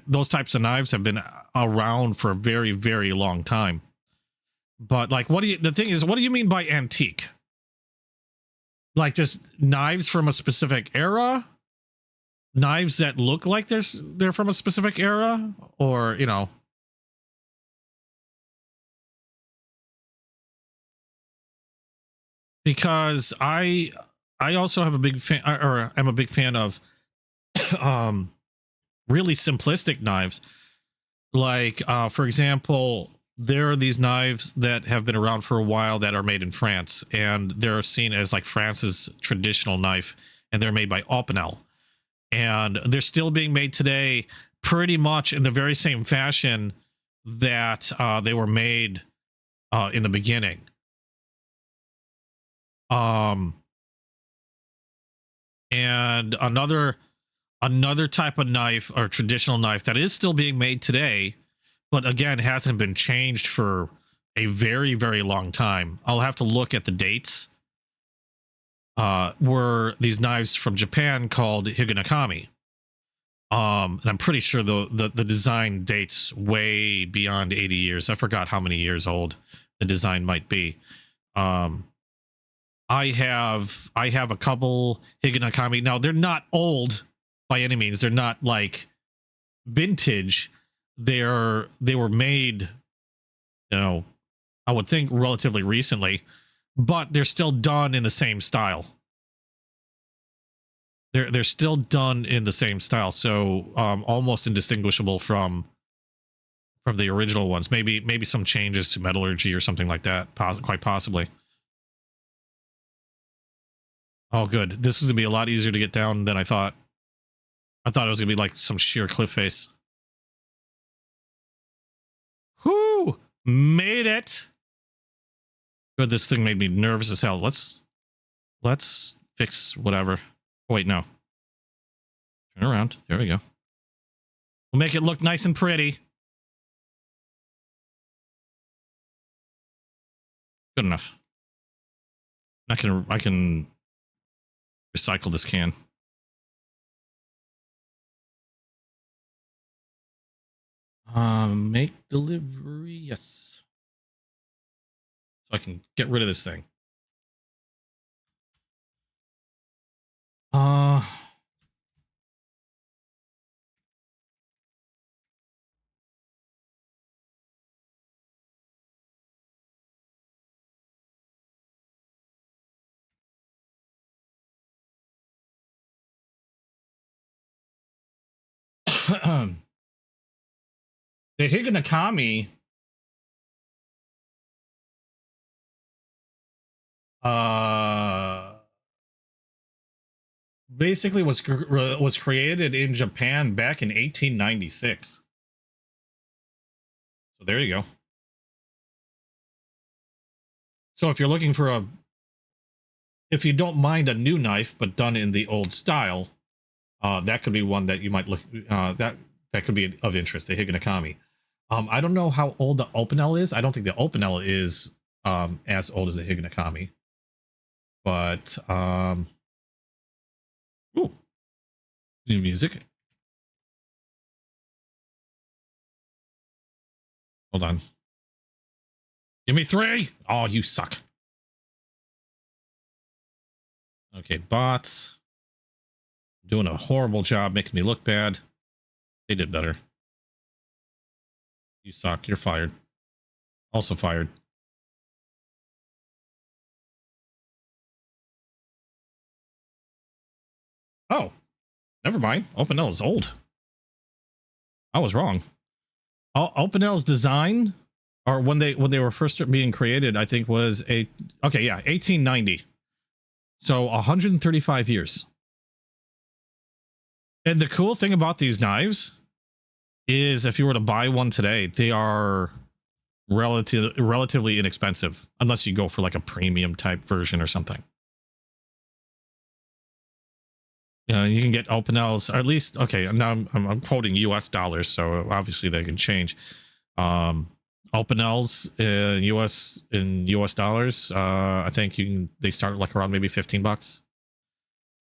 those types of knives have been around for a very, very long time. But like, the thing is, what do you mean by antique? Like just knives from a specific era? Knives that look like they're from a specific era? Or, you know. Because I also have a big fan, or I'm a big fan of really simplistic knives. Like, for example, there are these knives that have been around for a while that are made in France, and they're seen as like France's traditional knife, and they're made by Opinel. And they're still being made today pretty much in the very same fashion that they were made in the beginning. And another type of knife, or traditional knife, that is still being made today, but again hasn't been changed for a very, very long time. I'll have to look at the dates. Were these knives from Japan called Higanakami. And I'm pretty sure the design dates way beyond 80 years. I forgot how many years old the design might be. I have a couple Higanakami. Now, they're not old by any means. They're not like vintage. They were made, you know, I would think relatively recently, but they're still done in the same style. They're still done in the same style, so almost indistinguishable from the original ones. Maybe some changes to metallurgy or something like that, quite possibly. Oh, good. This was gonna be a lot easier to get down than I thought. I thought it was gonna be like some sheer cliff face. Whoo! Made it. Good. This thing made me nervous as hell. Let's fix whatever. Oh, wait, no. Turn around. There we go. We'll make it look nice and pretty. Good enough. I can recycle this can. Make delivery. Yes. So I can get rid of this thing. The Higanakami basically was created in Japan back in 1896. So there you go. So if you're looking for if you don't mind a new knife but done in the old style, that could be one that you might look that could be of interest. The Higanakami. I don't know how old the Opinel is. I don't think the Opinel is as old as the Higanakami. But ooh, new music. Hold on. Give me 3. Oh, you suck. Okay, bots. Doing a horrible job making me look bad. They did better. You suck. You're fired. Also fired. Oh, never mind. Opinel is old. I was wrong. Opinel's design, or when they were first being created, I think was 1890. So 135 years. And the cool thing about these knives is if you were to buy one today, they are relatively inexpensive, unless you go for like a premium type version or something. You know, you can get Opinels, or at least, okay, now I'm quoting US dollars, so obviously they can change. Opinels in US dollars, I think they start like around maybe $15.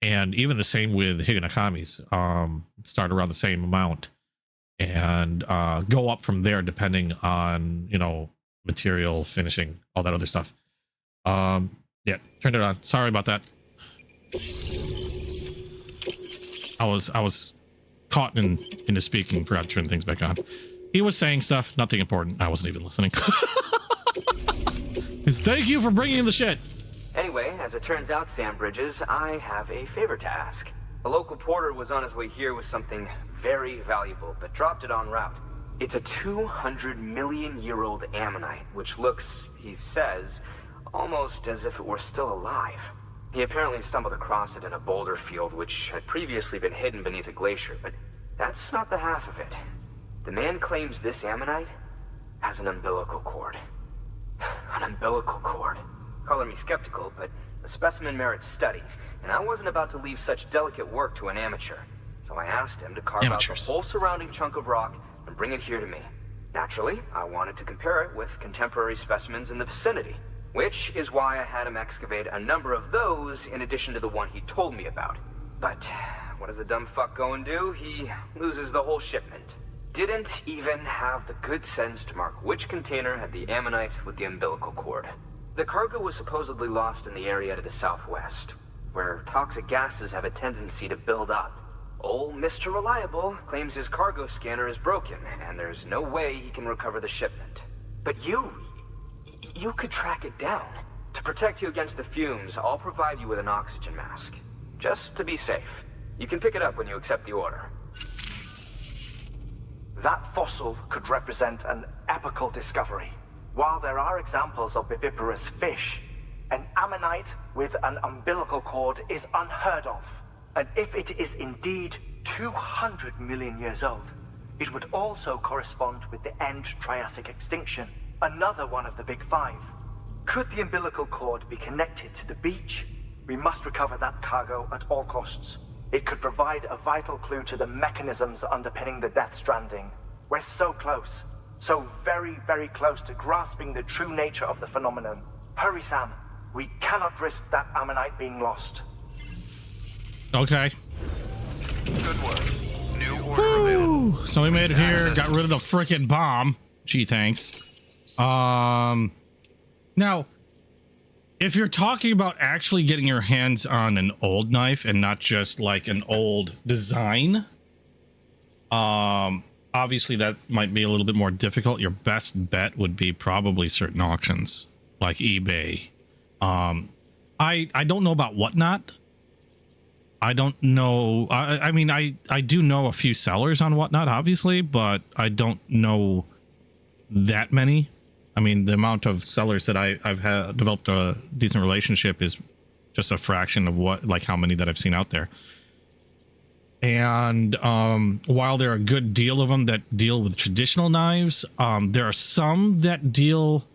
And even the same with Higanakamis, start around the same amount and go up from there depending on, you know, material, finishing, all that other stuff. Yeah, turned it on. Sorry about that. I was caught into speaking, forgot to turn things back on. He was saying stuff, nothing important. I wasn't even listening. Thank you for bringing in the shit. Anyway, as it turns out, Sam Bridges, I have a favor to ask. A local porter was on his way here with something very valuable, but dropped it en route. It's a 200 million year old ammonite, which looks, he says, almost as if it were still alive. He apparently stumbled across it in a boulder field which had previously been hidden beneath a glacier, but that's not the half of it. The man claims this ammonite has an umbilical cord. An umbilical cord. Color me skeptical, but the specimen merits study, and I wasn't about to leave such delicate work to an amateur. So I asked him to carve out the whole surrounding chunk of rock and bring it here to me. Naturally, I wanted to compare it with contemporary specimens in the vicinity, which is why I had him excavate a number of those in addition to the one he told me about. But what does the dumb fuck go and do? He loses the whole shipment. Didn't even have the good sense to mark which container had the ammonite with the umbilical cord. The cargo was supposedly lost in the area to the southwest, where toxic gases have a tendency to build up. Old Mr. Reliable claims his cargo scanner is broken, and there's no way he can recover the shipment. But you could track it down. To protect you against the fumes, I'll provide you with an oxygen mask. Just to be safe. You can pick it up when you accept the order. That fossil could represent an epochal discovery. While there are examples of viviparous fish, an ammonite with an umbilical cord is unheard of. And if it is indeed 200 million years old, it would also correspond with the end Triassic extinction, another one of the big five. Could the umbilical cord be connected to the beach? We must recover that cargo at all costs. It could provide a vital clue to the mechanisms underpinning the Death Stranding. We're so close. So very, very close to grasping the true nature of the phenomenon. Hurry, Sam. We cannot risk that ammonite being lost. Okay. Good work. New order available. So we made it here, got rid of the frickin' bomb. Gee, thanks. Now, if you're talking about actually getting your hands on an old knife and not just like an old design, obviously that might be a little bit more difficult. Your best bet would be probably certain auctions like eBay. I don't know about Whatnot. I don't know. I mean, I do know a few sellers on Whatnot, obviously, but I don't know that many. I mean, the amount of sellers that I've developed a decent relationship is just a fraction of what, like how many that I've seen out there. And while there are a good deal of them that deal with traditional knives, there are some that deal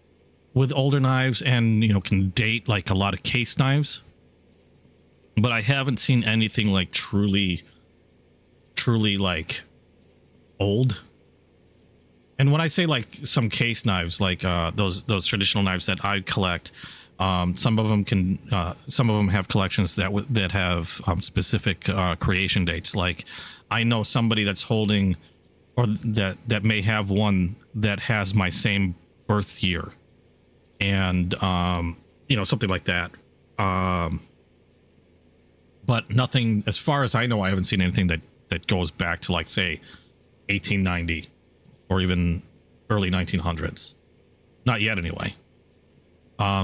with older knives and, you know, can date like a lot of case knives. But I haven't seen anything like truly like old. And when I say like some case knives, like those traditional knives that I collect, some of them have collections that have specific creation dates. Like I know somebody that's holding, or that may have one that has my same birth year, and you know, something like that. But nothing, as far as I know, I haven't seen anything that goes back to like say 1890 or even early 1900s. Not yet, anyway.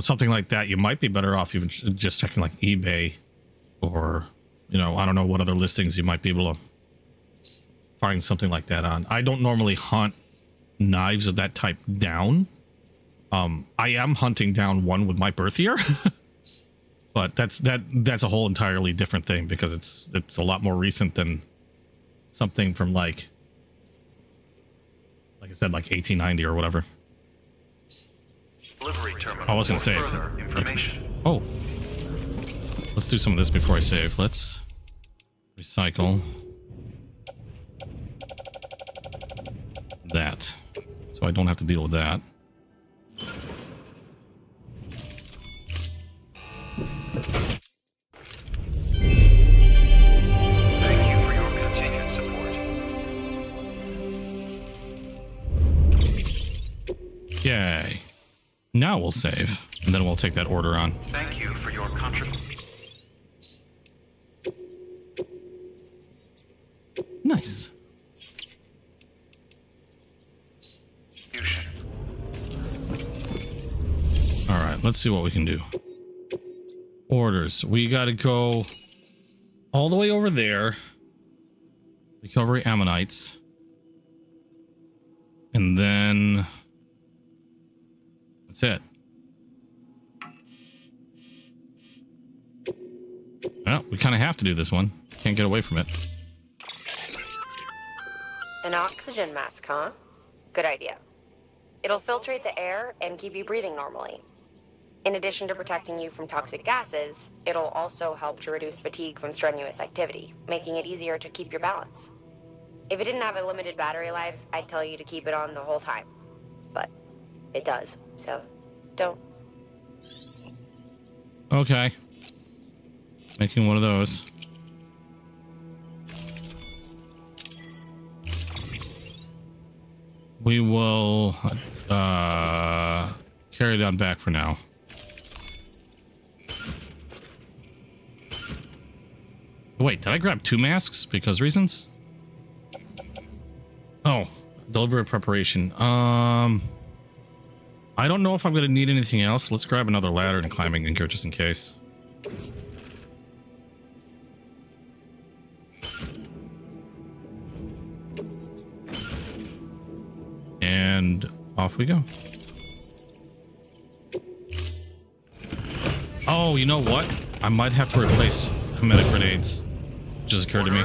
Something like that, you might be better off even just checking like eBay, or, you know, I don't know what other listings you might be able to find something like that on. I don't normally hunt knives of that type down. I am hunting down one with my birth year, but that's a whole entirely different thing, because it's a lot more recent than something from like I said, like 1890 or whatever. I was gonna save. Oh, let's do some of this before I save. Let's recycle that, so I don't have to deal with that. Thank you for your continued support. Yay. Now we'll save, and then we'll take that order on. Thank you for your contribution. Nice. All right, let's see what we can do. Orders. We got to go all the way over there. Recovery ammonites. And then that's it. Well, we kind of have to do this one. Can't get away from it. An oxygen mask, huh? Good idea. It'll filtrate the air and keep you breathing normally. In addition to protecting you from toxic gases, it'll also help to reduce fatigue from strenuous activity, making it easier to keep your balance. If it didn't have a limited battery life, I'd tell you to keep it on the whole time. But it does, so don't. Okay. Making one of those. We will carry it on back for now. Wait, did I grab 2 masks because reasons? Oh, delivery preparation. I don't know if I'm gonna need anything else. Let's grab another ladder and climbing in gear just in case. And off we go. Oh, you know what? I might have to replace kinetic grenades. Just occurred to me.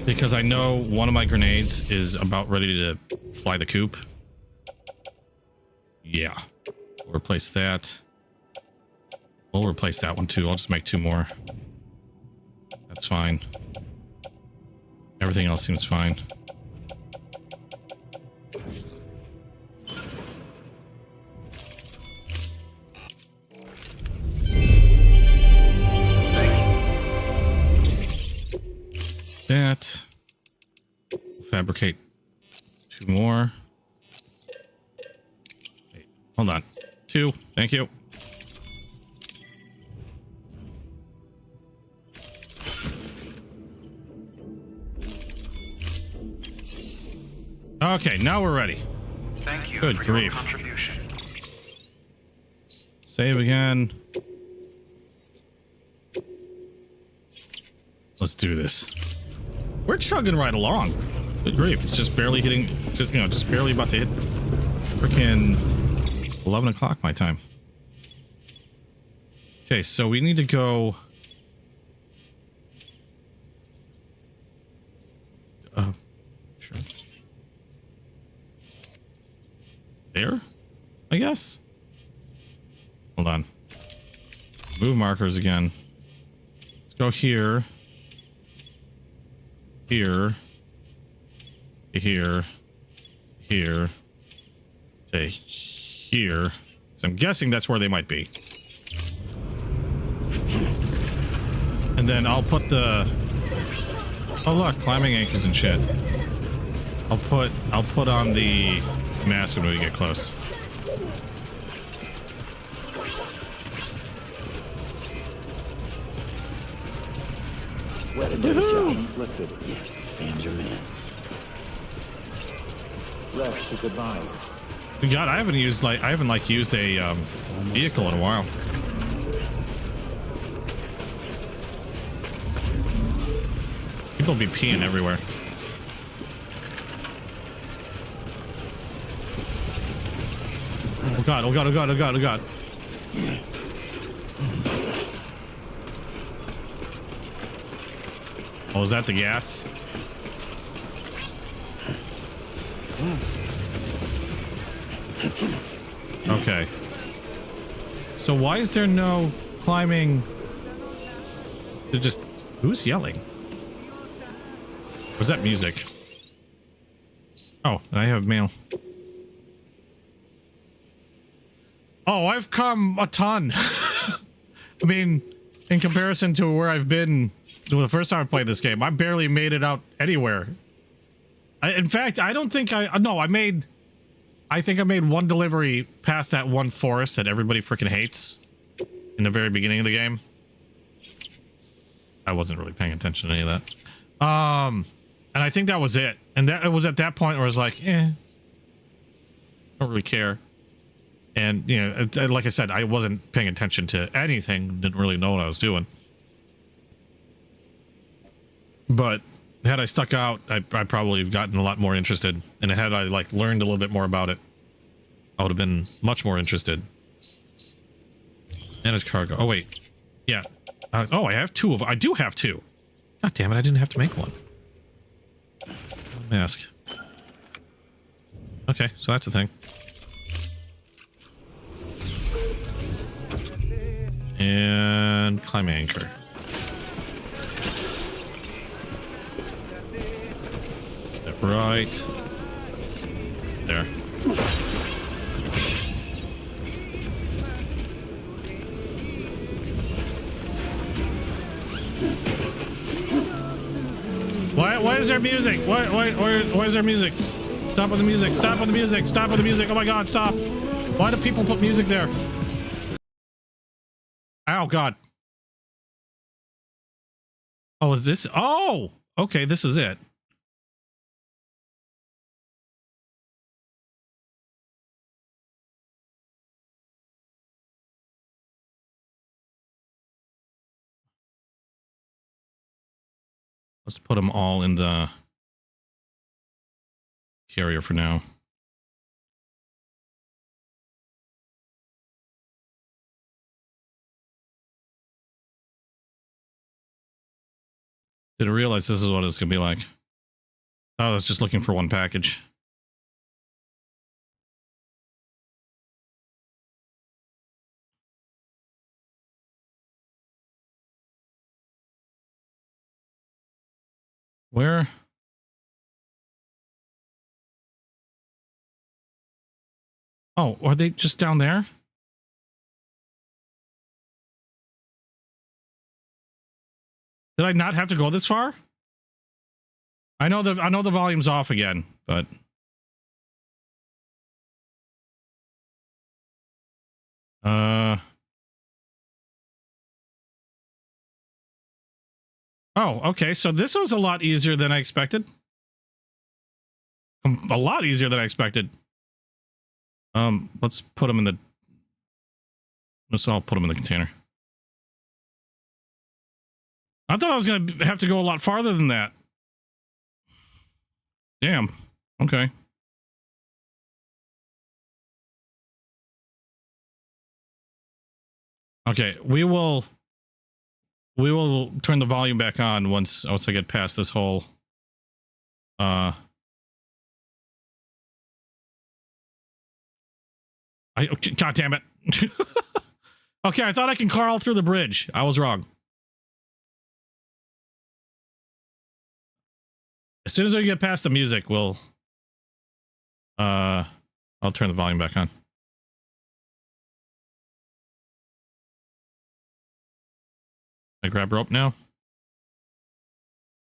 Because I know one of my grenades is about ready to fly the coop. Yeah. We'll replace that. We'll replace that one too. I'll just make 2 more. That's fine. Everything else seems fine. That. Fabricate 2 more. Wait, hold on. 2. Thank you. Okay, now we're ready. Thank you Good for grief. your contribution. Save again. Let's do this. We're chugging right along. Good grief. It's just barely hitting, just barely about to hit freaking 11 o'clock my time. Okay, so we need to go. Sure. There, I guess. Hold on. Move markers again. Let's go here. Here. Here. Here. Okay. Here. So I'm guessing that's where they might be. And then I'll put the... Oh look, climbing anchors and shit. I'll put on the mask when we get close. Weather restrictions lifted. Yeah, Sam's your man. Rest is advised. God, I haven't used a vehicle in a while. People be peeing everywhere. Oh god, oh god, oh god, oh god, oh god. Oh, is that the gas? Okay. So why is there no climbing? They're just... Who's yelling? Was that music? Oh, I have mail. Oh, I've come a ton. I mean, in comparison to where I've been the first time I played this game, I barely made it out anywhere. In fact, I don't think I made I think I made one delivery past that one forest that everybody freaking hates in the very beginning of the game. I wasn't really paying attention to any of that. And I think that was it. And that it was at that point where I was like, don't really care. And, you know, like I said, I wasn't paying attention to anything. Didn't really know what I was doing. But had I stuck out, I probably have gotten a lot more interested. And had I like learned a little bit more about it, I would have been much more interested. And it's cargo. Oh wait, yeah. Oh, I have two of. I do have two. God damn it! I didn't have to make one. Mask. Okay, so that's a thing. And climb anchor. Right there. Why is there music? Why is there music? Stop with the music. Stop with the music. Stop with the music. Oh my god, stop. Why do people put music there? Oh god. Oh, is this? Oh, okay, this is it. Let's put them all in the carrier for now. Didn't realize this is what it's gonna be like. I was just looking for one package. Where? Oh, are they just down there? Did I not have to go this far? I know the volume's off again, but oh, okay. So this was a lot easier than I expected. A lot easier than I expected. Let's put them in the. I'll put them in the container. I thought I was going to have to go a lot farther than that. Damn. Okay. Okay, we will turn the volume back on once I get past this whole God damn it. Okay, I thought I can crawl through the bridge. I was wrong. As soon as we get past the music, I'll turn the volume back on. I grab rope now.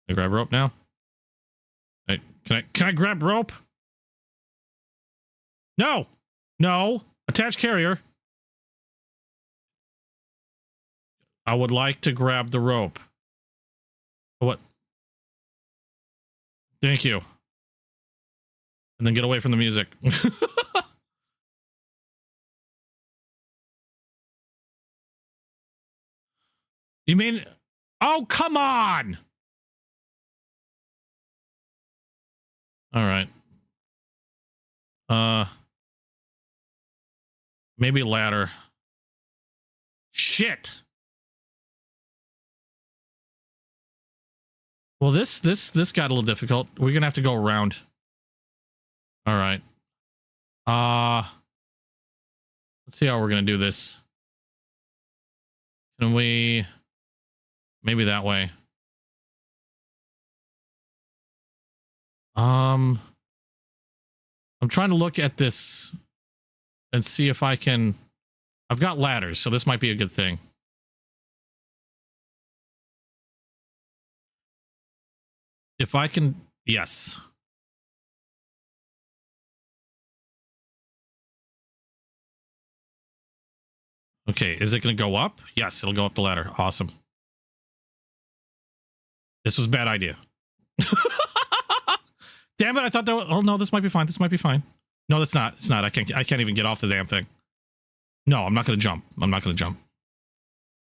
I grab rope now. Hey, can I grab rope? No. No. Attach carrier. I would like to grab the rope. What? Thank you. And then get away from the music. You mean? Oh, come on. All right. Maybe ladder. Shit. Well, this got a little difficult. We're gonna have to go around. All right. Let's see how we're gonna do this. Can we? Maybe that way. I'm trying to look at this and see if I can. I've got ladders, so this might be a good thing. If I can, yes. Okay, is it going to go up? Yes, it'll go up the ladder. Awesome. This was a bad idea. Damn it, I thought that was, oh no, this might be fine. This might be fine. No, that's not. It's not. I can't even get off the damn thing. No, I'm not going to jump. I'm not going to jump.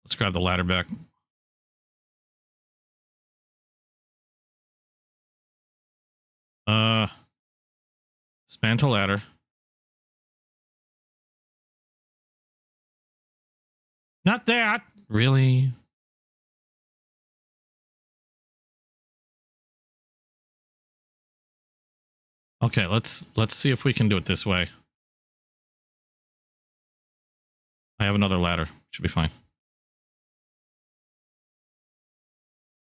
Let's grab the ladder back. Dismantle ladder. Not that. Really? Okay, let's see if we can do it this way. I have another ladder. Should be fine.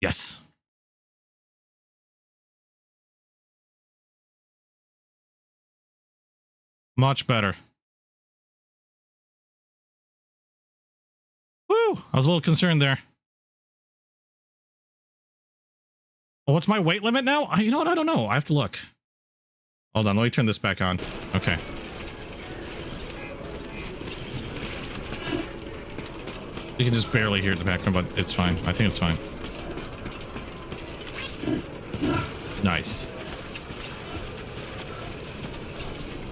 Yes. Much better. Woo! I was a little concerned there. What's my weight limit now? You know what? I don't know. I have to look. Hold on. Let me turn this back on. Okay. You can just barely hear it in the background, but it's fine. I think it's fine. Nice.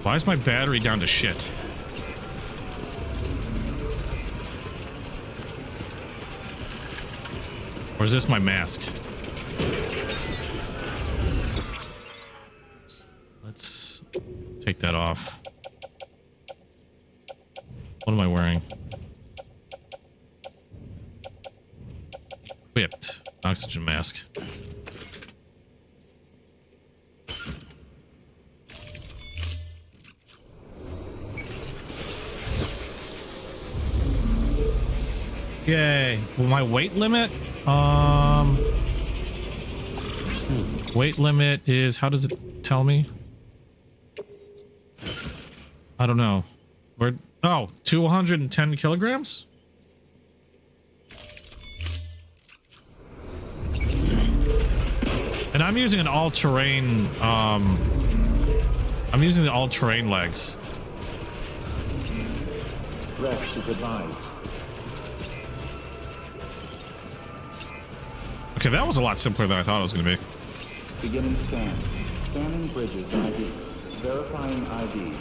Why is my battery down to shit? Or is this my mask? Let's take that off. What am I wearing? Equipped. Oxygen mask. Yay. Well, my weight limit? Weight limit is, how does it tell me? I don't know. Where? Oh, 210 kilograms? And I'm using an all-terrain, I'm using the all-terrain legs. Rest is advised. Okay, that was a lot simpler than I thought it was going to be. Beginning scan. Scanning bridges ID. Verifying ID.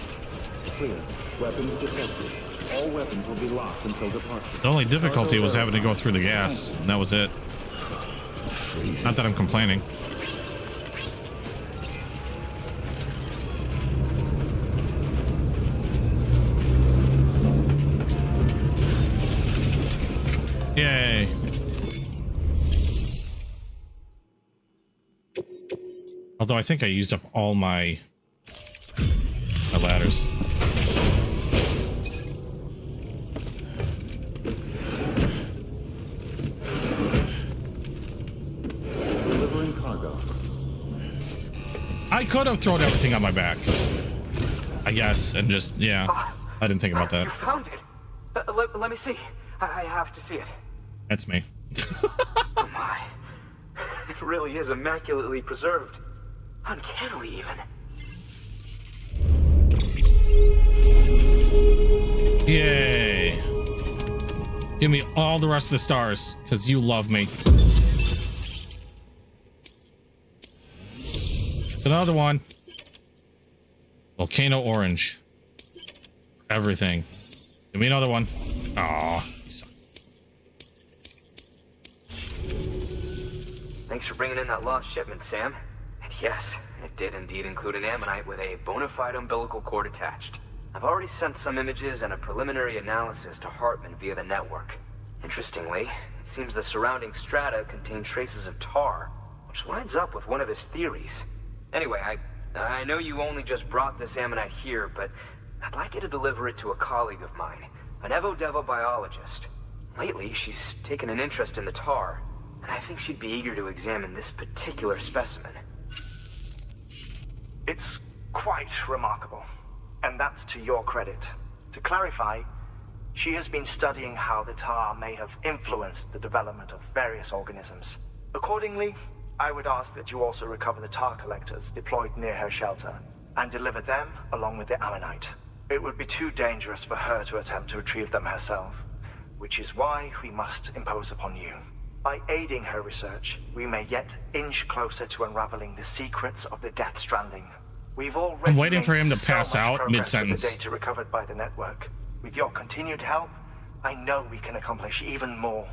Clear. Weapons detected. All weapons will be locked until departure. The only difficulty was having to go through the gas, and that was it. Not that I'm complaining. Yay. Although I think I used up all my ladders. Delivering cargo. I could have thrown everything on my back, I guess, and just, yeah. I didn't think about that. You found it. Let me see. I have to see it. That's me. Oh my. It really is immaculately preserved. Uncannily, even. Yay. Give me all the rest of the stars, because you love me. It's another one. Volcano orange. Everything. Give me another one. Aw. Thanks for bringing in that lost shipment, Sam. And yes, it did indeed include an ammonite with a bona fide umbilical cord attached. I've already sent some images and a preliminary analysis to Hartman via the network. Interestingly, it seems the surrounding strata contain traces of tar, which lines up with one of his theories. Anyway, I know you only just brought this ammonite here, but I'd like you to deliver it to a colleague of mine, an Evo-Devo biologist. Lately, she's taken an interest in the tar, and I think she'd be eager to examine this particular specimen. It's quite remarkable, and that's to your credit. To clarify, she has been studying how the tar may have influenced the development of various organisms. Accordingly, I would ask that you also recover the tar collectors deployed near her shelter, and deliver them along with the ammonite. It would be too dangerous for her to attempt to retrieve them herself, which is why we must impose upon you. By aiding her research, we may yet inch closer to unraveling the secrets of the Death Stranding. We've already I'm waiting for him to made pass so much out progress mid-sentence. with the data recovered by the network. With your continued help, I know we can accomplish even more.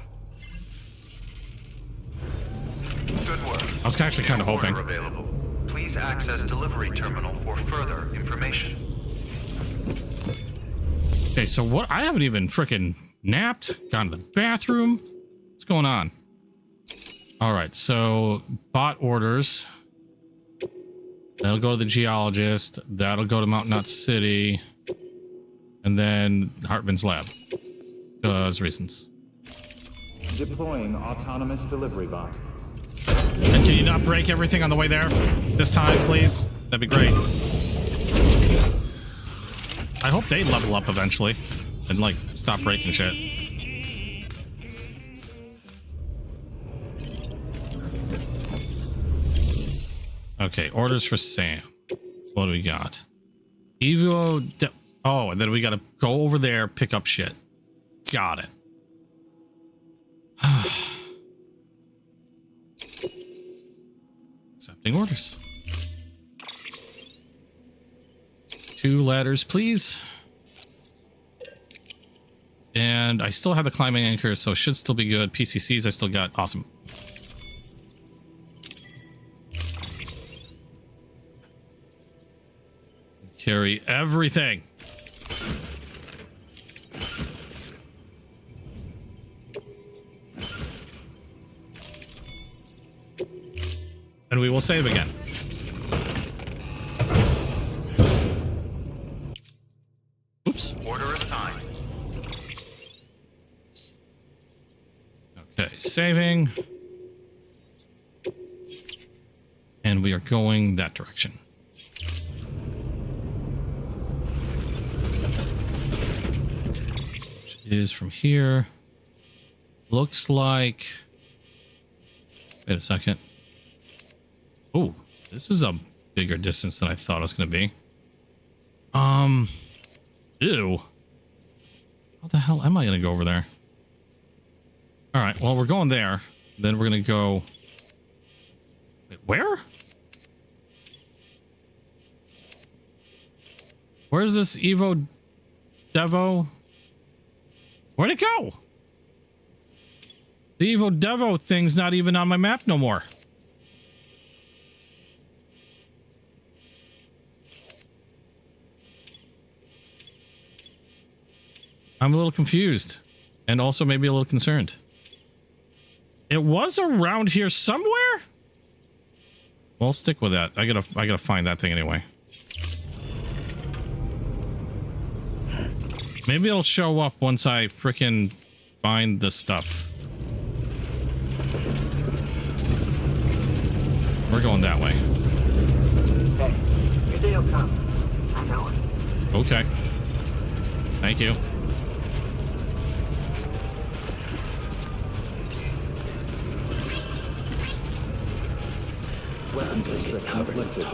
Good work. I was actually kind of hoping. Order available. Please access delivery terminal for further information. Okay, so what? I haven't even freaking napped, gone to the bathroom. What's going on? All right, so bot orders. That'll go to the geologist. That'll go to Mountain Knot City. And then Hartman's lab. Because reasons. Deploying autonomous delivery bot. And can you not break everything on the way there this time, please? That'd be great. I hope they level up eventually and like stop breaking shit. Okay, orders for Sam. What do we got? Oh, and then we gotta go over there, pick up shit. Got it. Accepting orders. 2 ladders, please. And I still have the climbing anchor, so it should still be good. PCCs I still got. Awesome. Carry everything. And we will save again. Oops. Order assigned. Okay, saving. And we are going that direction. Which is from here. Looks like... Wait a second. Oh, this is a bigger distance than I thought it was going to be. Ew. How the hell am I going to go over there? All right, well, we're going there. Then we're going to go... Wait, where? Where's this Evo Devo? Where'd it go? The Evo Devo thing's not even on my map no more. I'm a little confused and also maybe a little concerned. It was around here somewhere. Well, stick with that. I gotta find that thing anyway. Maybe it'll show up once I frickin' find the stuff. We're going that way. Hey, your day will come. I know it. Okay. Thank you. Weapons restrictions lifted.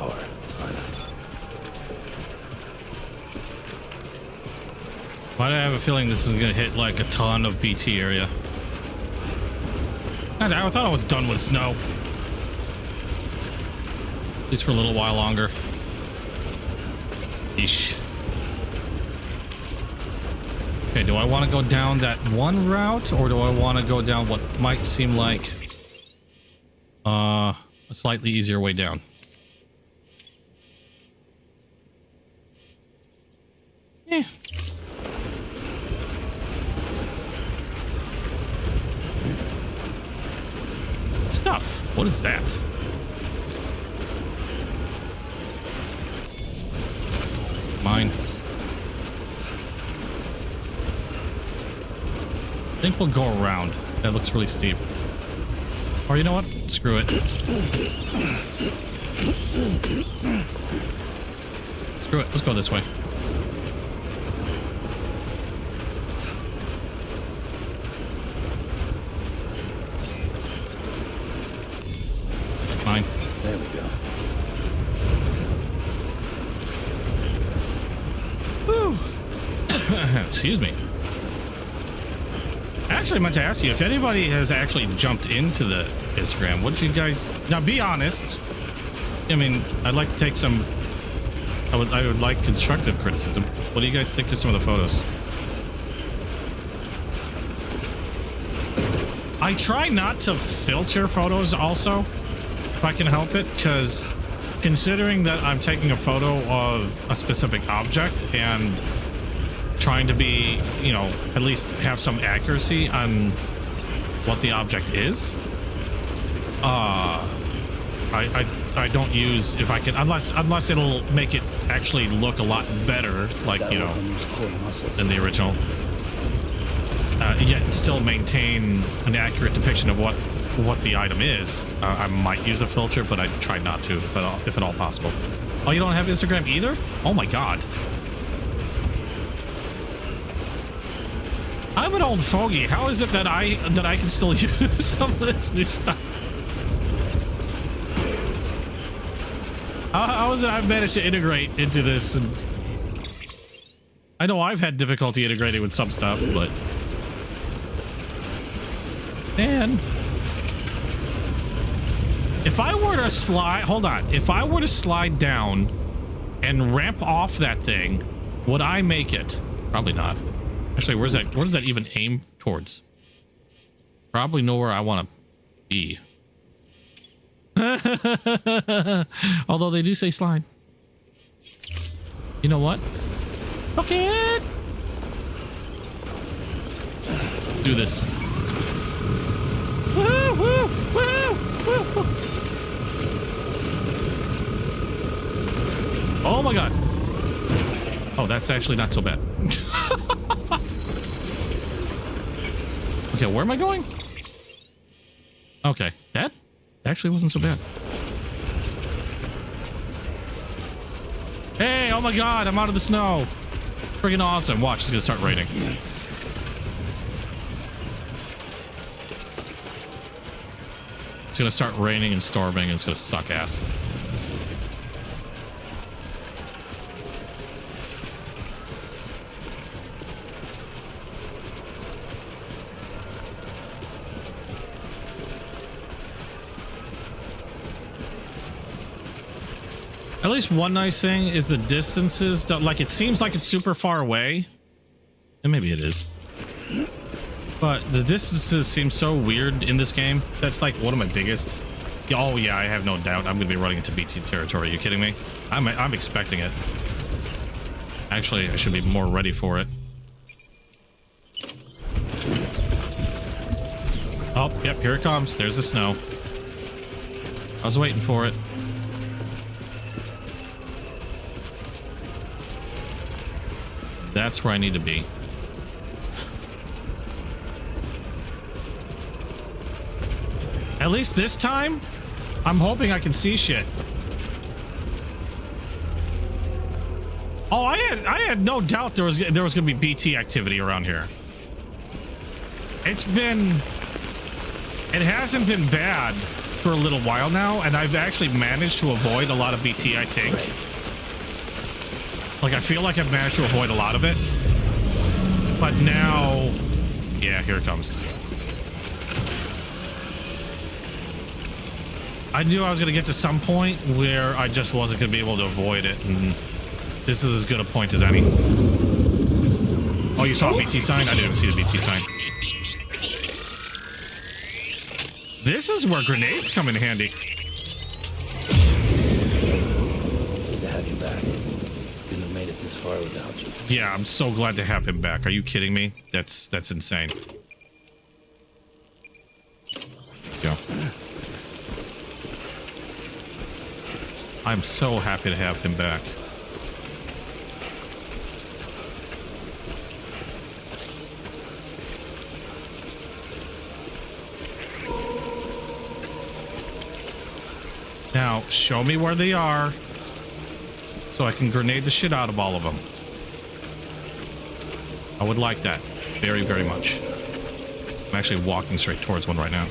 Why do I have a feeling this is gonna hit like a ton of BT area? I thought I was done with snow. At least for a little while longer. Eesh. Okay, do I want to go down that one route, or do I want to go down what might seem like a slightly easier way down? Eh. Stuff. What is that? Mine. I think we'll go around. That looks really steep. Or you know what? Screw it. Screw it. Let's go this way. Mine. There we go. Woo. Excuse me. Actually, I meant to ask you if anybody has actually jumped into the Instagram. What did you guys? Now, be honest. I mean, I'd like to take some. I would like constructive criticism. What do you guys think of some of the photos? I try not to filter photos also, if I can help it, because considering that I'm taking a photo of a specific object and trying to be, you know, at least have some accuracy on what the object is, I don't use, if I can, unless it'll make it actually look a lot better, like, you know, than the original. Yet still maintain an accurate depiction of what the item is. I might use a filter, but I try not to, if at all possible. Oh, you don't have Instagram either? Oh my god. I'm an old fogey. How is it that I can still use some of this new stuff? How is it I've managed to integrate into this? And I know I've had difficulty integrating with some stuff, but man, if I were to slide, hold on, if I were to slide down and ramp off that thing, would I make it? Probably not. Actually, where does that even aim towards? Probably nowhere I want to be. Although they do say slide. You know what? Okay. Let's do this. Woo, woo, woo, woo. Oh my god. Oh, that's actually not so bad. Okay, where am I going? Okay, that actually wasn't so bad. Hey, oh my god, I'm out of the snow. Freaking awesome. Watch, it's gonna start raining. It's gonna start raining and storming, and it's gonna suck ass. At least one nice thing is the distances. Like, it seems like it's super far away, and maybe it is, but the distances seem so weird in this game. That's like one of my biggest. Oh yeah, I have no doubt I'm gonna be running into BT territory. Are you kidding me? I'm expecting it. Actually, I should be more ready for it. Oh, yep, here it comes. There's the snow. I was waiting for it. That's where I need to be. At least this time, I'm hoping I can see shit. Oh, I had no doubt there was gonna be BT activity around here. It hasn't been bad for a little while now, and I've actually managed to avoid a lot of BT, I think. Like, I feel like I've managed to avoid a lot of it. But now... yeah, here it comes. I knew I was going to get to some point where I just wasn't going to be able to avoid it. And this is as good a point as any. Oh, you saw a BT sign? I didn't even see the BT sign. This is where grenades come in handy. Good to have you back. This far without you. Yeah, I'm so glad to have him back. Are you kidding me? That's insane. Go. I'm so happy to have him back. Now, show me where they are, so I can grenade the shit out of all of them. I would like that very, very much. I'm actually walking straight towards one right now.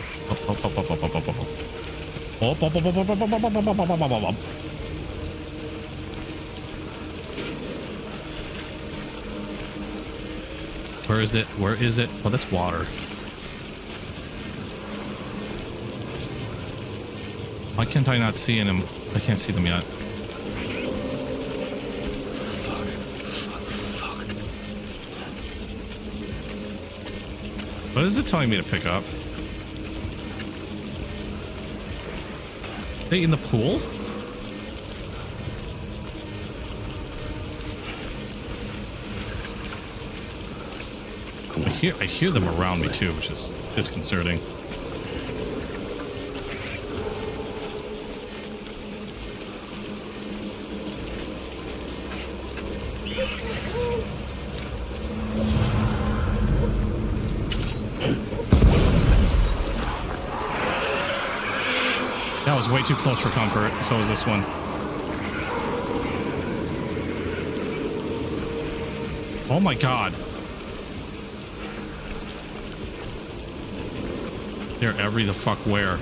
Where is it? Where is it? Oh, that's water. Why can't I not see them? I can't see them yet. What is it telling me to pick up? Are they in the pool? I hear them around me too, which is disconcerting. That was way too close for comfort. So is this one. Oh my god. They're every the fuck where.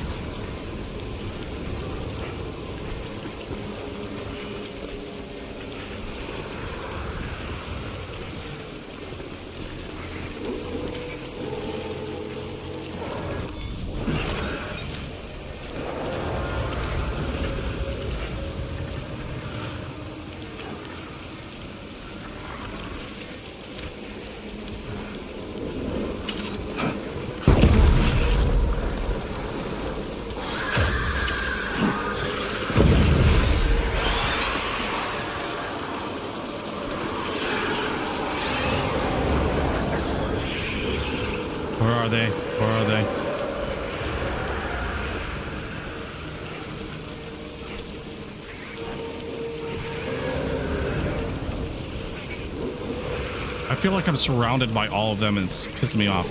Where are they? Where are they? I feel like I'm surrounded by all of them and it's pissing me off.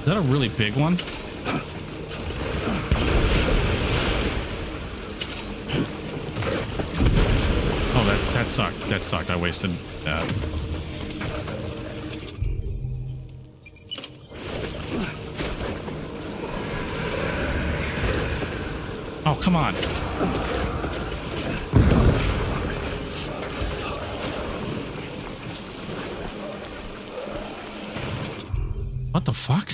Is that a really big one? Oh, that sucked. That sucked. I wasted that. Oh, come on. What the fuck?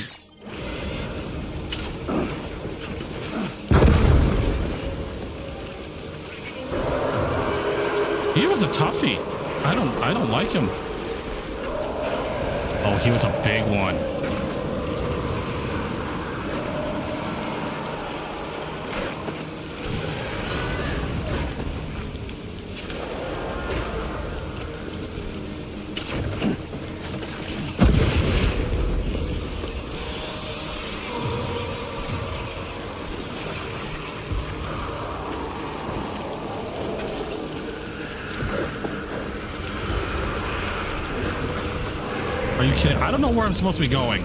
He was a toughie. I don't like him. Oh, he was a big one. Are you kidding? I don't know where I'm supposed to be going.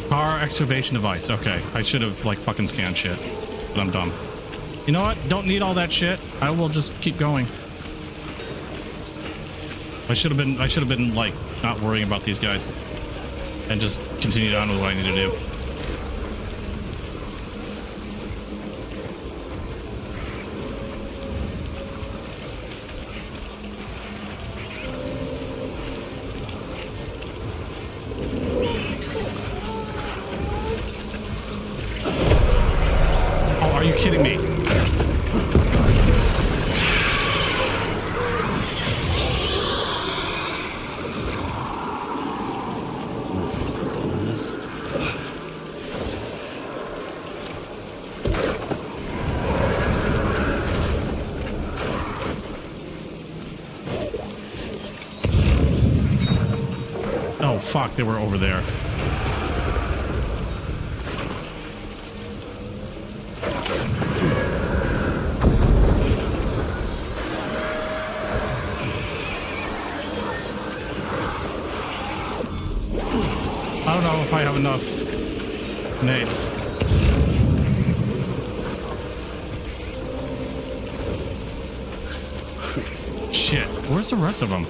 Car excavation device. Okay, I should have like fucking scanned shit, but I'm dumb. You know what? Don't need all that shit. I will just keep going. I should have been like not worrying about these guys and just continued on with what I need to do. Are you kidding me? Oh fuck, they were over there. I don't know if I have enough nades. Shit, where's the rest of them?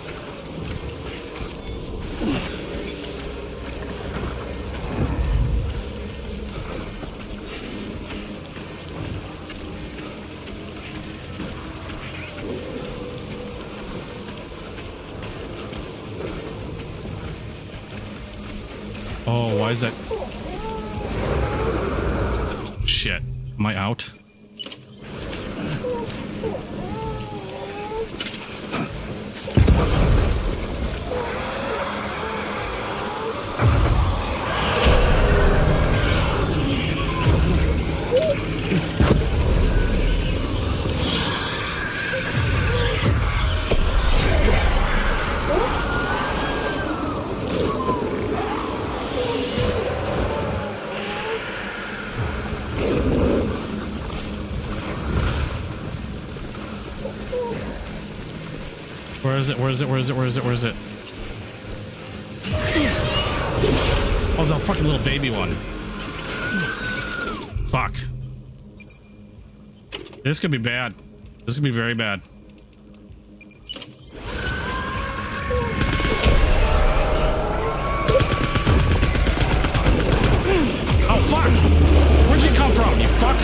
Why is that? Shit. Am I out? Where is it? Where is it? Where is it? Where is it? Where is it? Oh, it's a fucking little baby one. Fuck. This could be bad. This could be very bad. Oh, fuck! Where'd you come from, you fuck?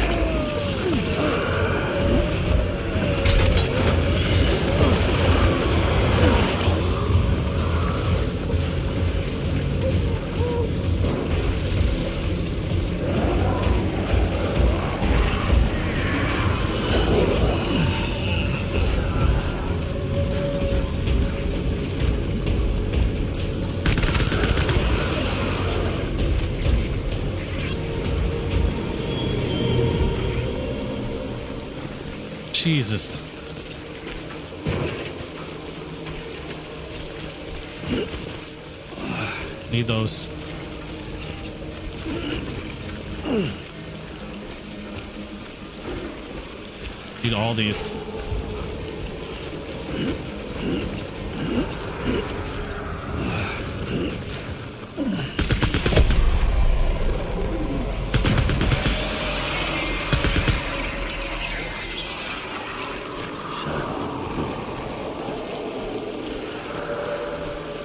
Jesus. Need those. Need all these.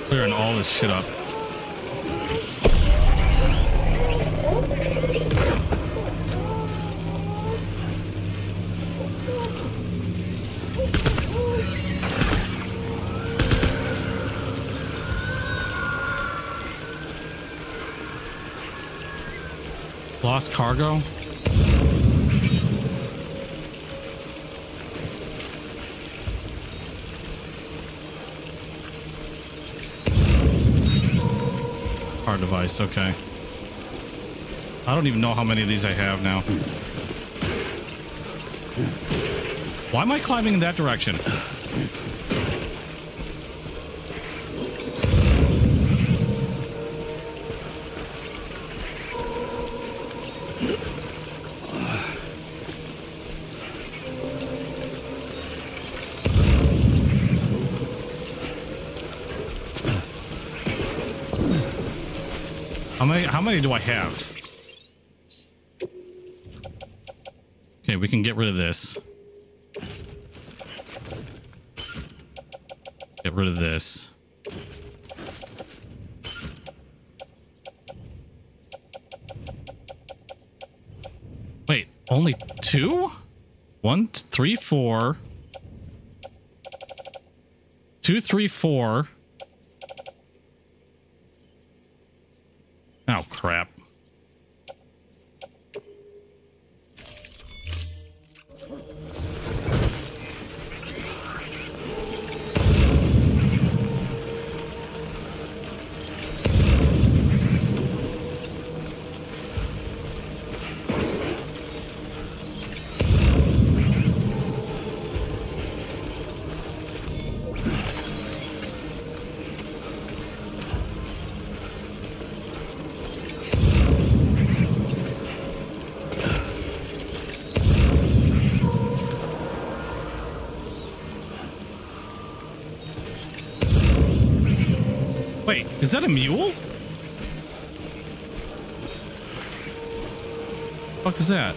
Clearing all this shit up. Lost cargo? Hard device, okay. I don't even know how many of these I have now. Why am I climbing in that direction? How many do I have? Okay, we can get rid of this. Get rid of this. Wait, only 2? 1, 3, 4. 2, 3, 4. Oh, crap. Wait, is that a mule? What the fuck is that?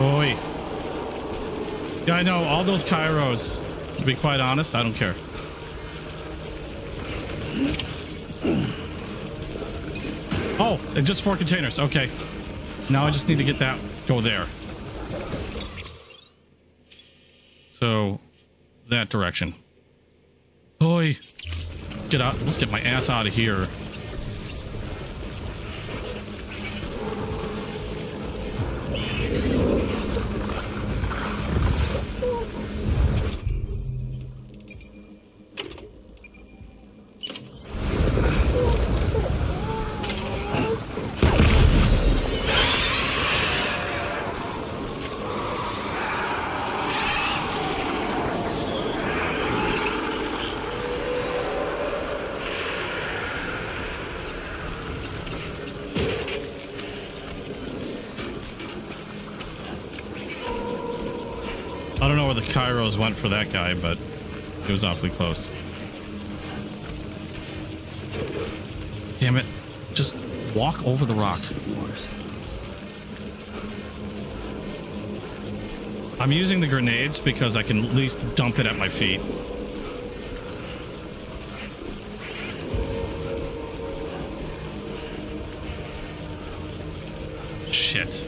Boy. Yeah, I know, all those Kairos. To be quite honest, I don't care. Oh, it's just 4 containers. Okay. Now I just need to get that. Go there. So, that direction. Boy. Let's get out. Let's get my ass out of here. I don't know where the Kairos went for that guy, but it was awfully close. Damn it. Just walk over the rock. I'm using the grenades because I can at least dump it at my feet. Shit.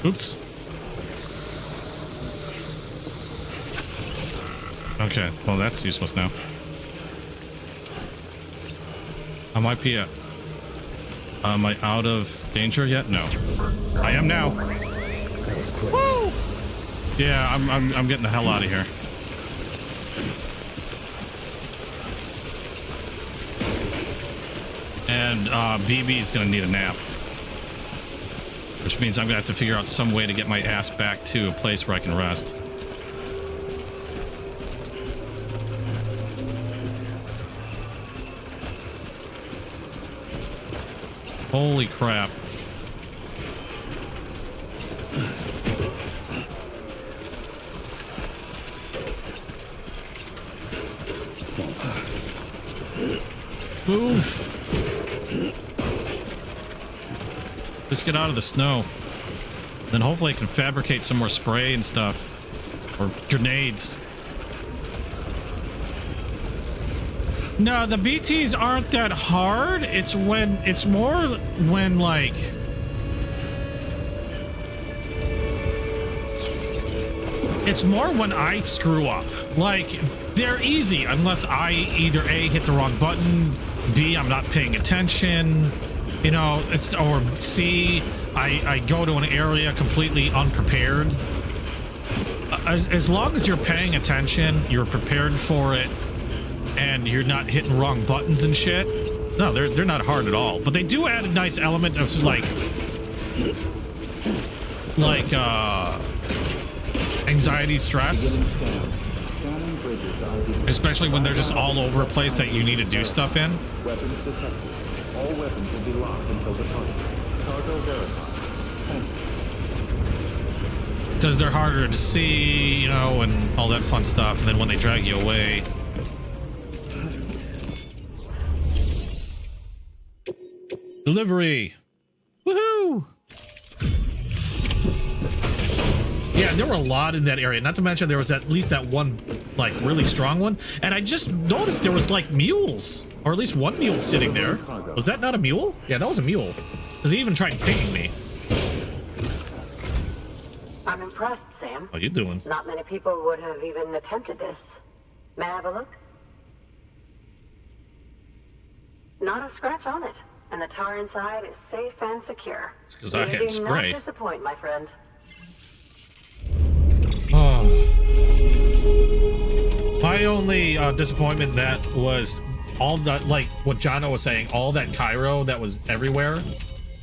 Oops. Okay, well that's useless now. I might be am I out of danger yet? No. I am now. Woo! Yeah, I'm getting the hell out of here. And BB's gonna need a nap. Which means I'm gonna have to figure out some way to get my ass back to a place where I can rest. Holy crap. Move. Just get out of the snow. Then hopefully I can fabricate some more spray and stuff. Or grenades. No, the BTs aren't that hard. It's more when like... It's more when I screw up. Like, they're easy unless I either A, hit the wrong button, B, I'm not paying attention, you know, or C, I go to an area completely unprepared. As long as you're paying attention, you're prepared for it, and you're not hitting wrong buttons and shit. No, they're not hard at all. But they do add a nice element of like anxiety, stress. Especially when they're just all over a place that you need to do stuff in. Weapons detected. All weapons will be locked until departure. Cargo verified. Because they're harder to see, you know, and all that fun stuff. And then when they drag you away. Delivery. Woohoo! Yeah, there were a lot in that area. Not to mention there was at least that one, like, really strong one. And I just noticed there was, like, mules. Or at least one mule sitting there. Was that not a mule? Yeah, that was a mule. Because he even tried pinging me. I'm impressed, Sam. How you doing? Not many people would have even attempted this. May I have a look? Not a scratch on it. And the tar inside is safe and secure. It's because I had spray. Do not disappoint, my friend. Oh. My only disappointment that was all that, like what Jono was saying, all that Cairo that was everywhere,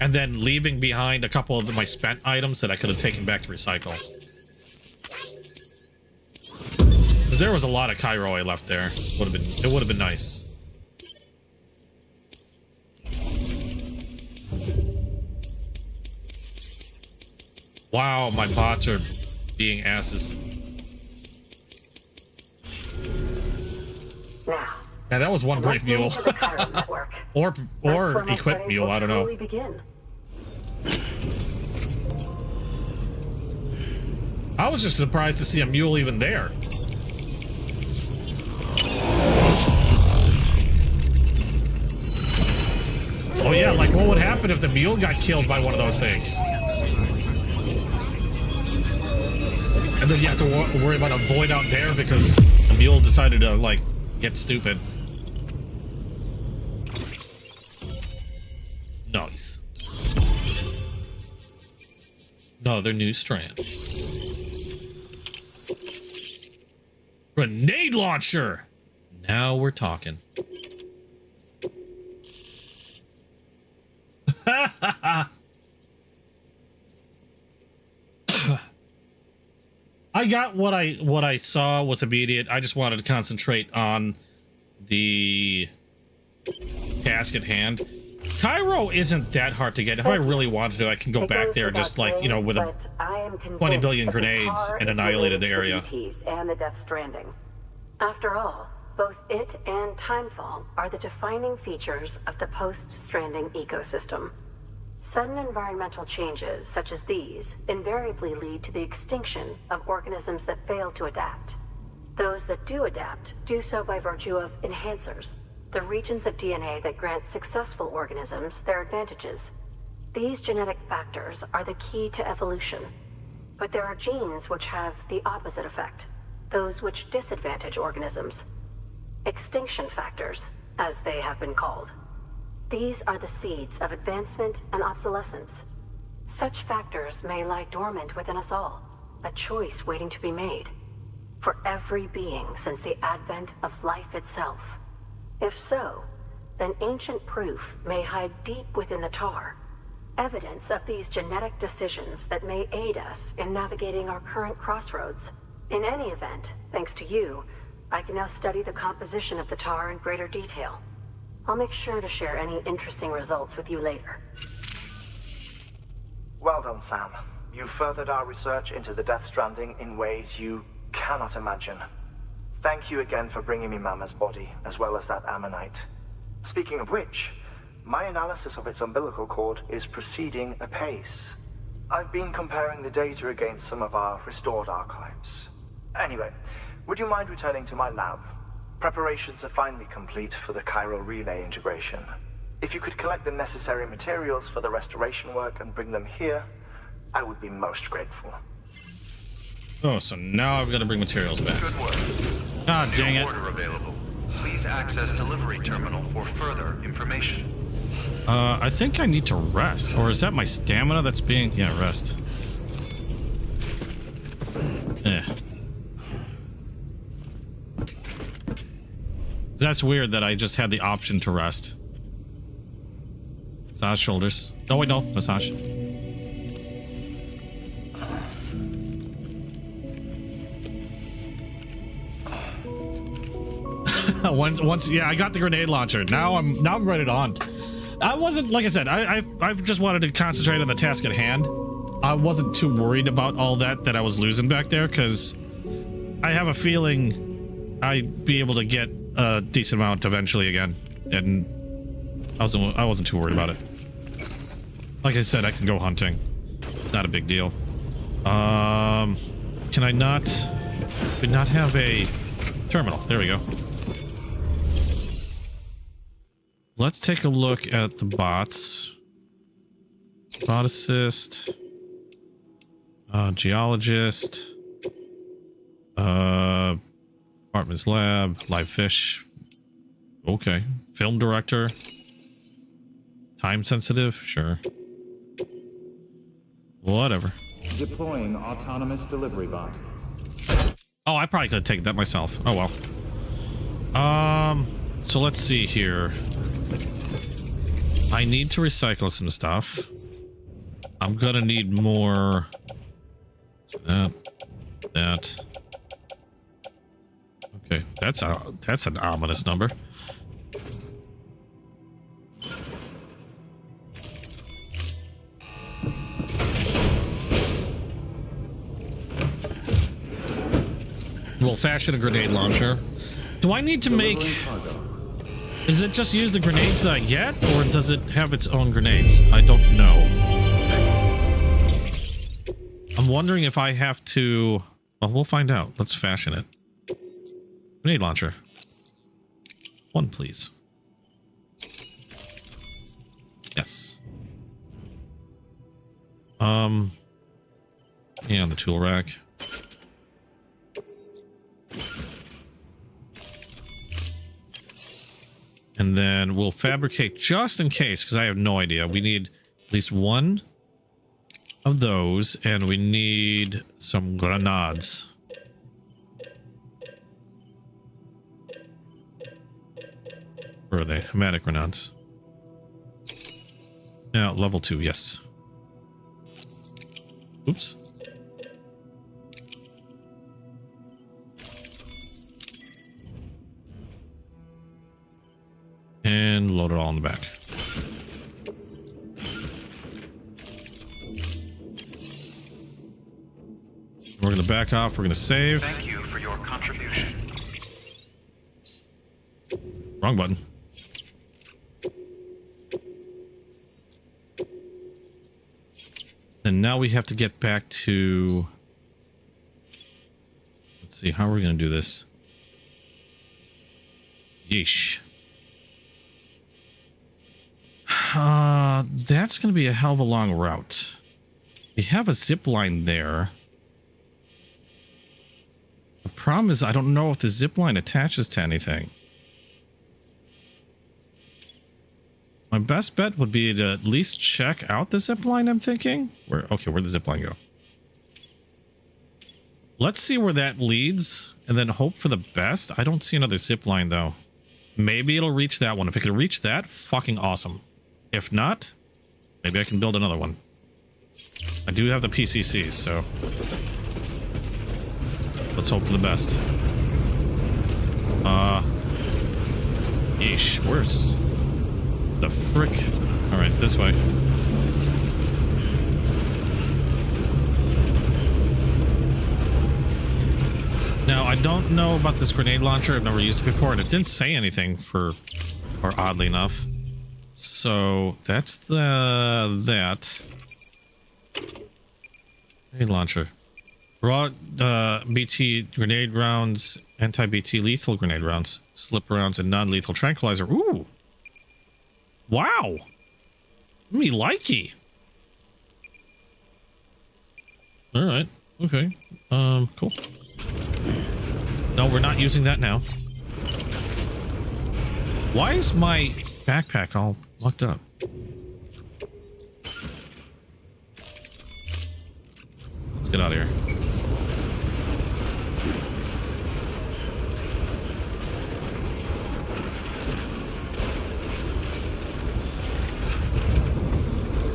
and then leaving behind a couple of my spent items that I could have taken back to recycle. Because there was a lot of Cairo I left there. It would have been nice. Wow, my bots are being asses. Now, yeah, that was one brave mule. or equipped mule, I don't know. Begin. I was just surprised to see a mule even there. Oh yeah, like what would happen if the mule got killed by one of those things? And then you have to worry about a void out there because the mule decided to, like, get stupid. Nice. Another new strand. Grenade launcher! Now we're talking. I got what I saw was immediate. I just wanted to concentrate on the task at hand. Cairo isn't that hard to get. If I really wanted to, I can go back there just like, you know, with a 20 billion grenades and annihilated the area. And the Death Stranding. After all, both it and Timefall are the defining features of the post-Stranding ecosystem. Sudden environmental changes such as these invariably lead to the extinction of organisms that fail to adapt. Those that do adapt do so by virtue of enhancers, the regions of DNA that grant successful organisms their advantages. These genetic factors are the key to evolution. But there are genes which have the opposite effect, those which disadvantage organisms. Extinction factors, as they have been called. These are the seeds of advancement and obsolescence. Such factors may lie dormant within us all, a choice waiting to be made. For every being since the advent of life itself. If so, then ancient proof may hide deep within the tar, evidence of these genetic decisions that may aid us in navigating our current crossroads. In any event, thanks to you, I can now study the composition of the tar in greater detail. I'll make sure to share any interesting results with you later. Well done, Sam. You furthered our research into the Death Stranding in ways you cannot imagine. Thank you again for bringing me Mama's body, as well as that ammonite. Speaking of which, my analysis of its umbilical cord is proceeding apace. I've been comparing the data against some of our restored archives. Anyway, would you mind returning to my lab? Preparations are finally complete for the Cairo relay integration. If you could collect the necessary materials for the restoration work and bring them here, I would be most grateful. Oh, so now I've got to bring materials back. Good work. Ah, dang it. Order available. Please access delivery terminal for further information. I think I need to rest. Or is that my stamina that's being... Yeah, rest. Yeah. That's weird that I just had the option to rest. Massage shoulders. No, wait, no. Massage. once, yeah, I got the grenade launcher. Now I'm ready to hunt. I wasn't, like I said, I've just wanted to concentrate on the task at hand. I wasn't too worried about all that I was losing back there, because I have a feeling I'd be able to get a decent amount eventually again, and I wasn't too worried about it. Like I said, I can go hunting. Not a big deal. Can I not? Did not have a terminal. There we go. Let's take a look at the bots. Bot assist. Geologist. Apartments lab. Live fish. Okay. Film director. Time sensitive. Sure. Whatever. Deploying autonomous delivery bot. Oh, I probably could have taken that myself. Oh well. So let's see here. I need to recycle some stuff. I'm gonna need more. That. Okay, that's an ominous number. We'll fashion a grenade launcher. Do I need to make... Is it just use the grenades that I get, or does it have its own grenades? I don't know. I'm wondering if I have to... Well, we'll find out. Let's fashion it. Grenade launcher. One, please. Yes. Yeah, on the tool rack. And then we'll fabricate just in case, because I have no idea. We need at least one of those, and we need some grenades. Where are they? Hematic grenades. Now, level 2, yes. Oops. And load it all in the back. We're going to back off. We're going to save. Thank you for your contribution. Wrong button. And now we have to get back to... Let's see, how are we going to do this? Yeesh. That's going to be a hell of a long route. We have a zip line there. The problem is I don't know if the zip line attaches to anything. My best bet would be to at least check out the zip line, I'm thinking. Okay, where'd the zip line go? Let's see where that leads and then hope for the best. I don't see another zip line though. Maybe it'll reach that one. If it can reach that, fucking awesome. If not, maybe I can build another one. I do have the PCCs, so let's hope for the best. Yeesh, where's the frick? All right, this way. Now, I don't know about this grenade launcher. I've never used it before, and it didn't say anything or oddly enough. So that's that. Grenade launcher. Raw BT grenade rounds, anti-BT lethal grenade rounds, slip rounds, and non-lethal tranquilizer. Ooh. Wow. Me likey. All right. Okay. Cool. No, we're not using that now. Why is my backpack all locked up? Let's get out of here.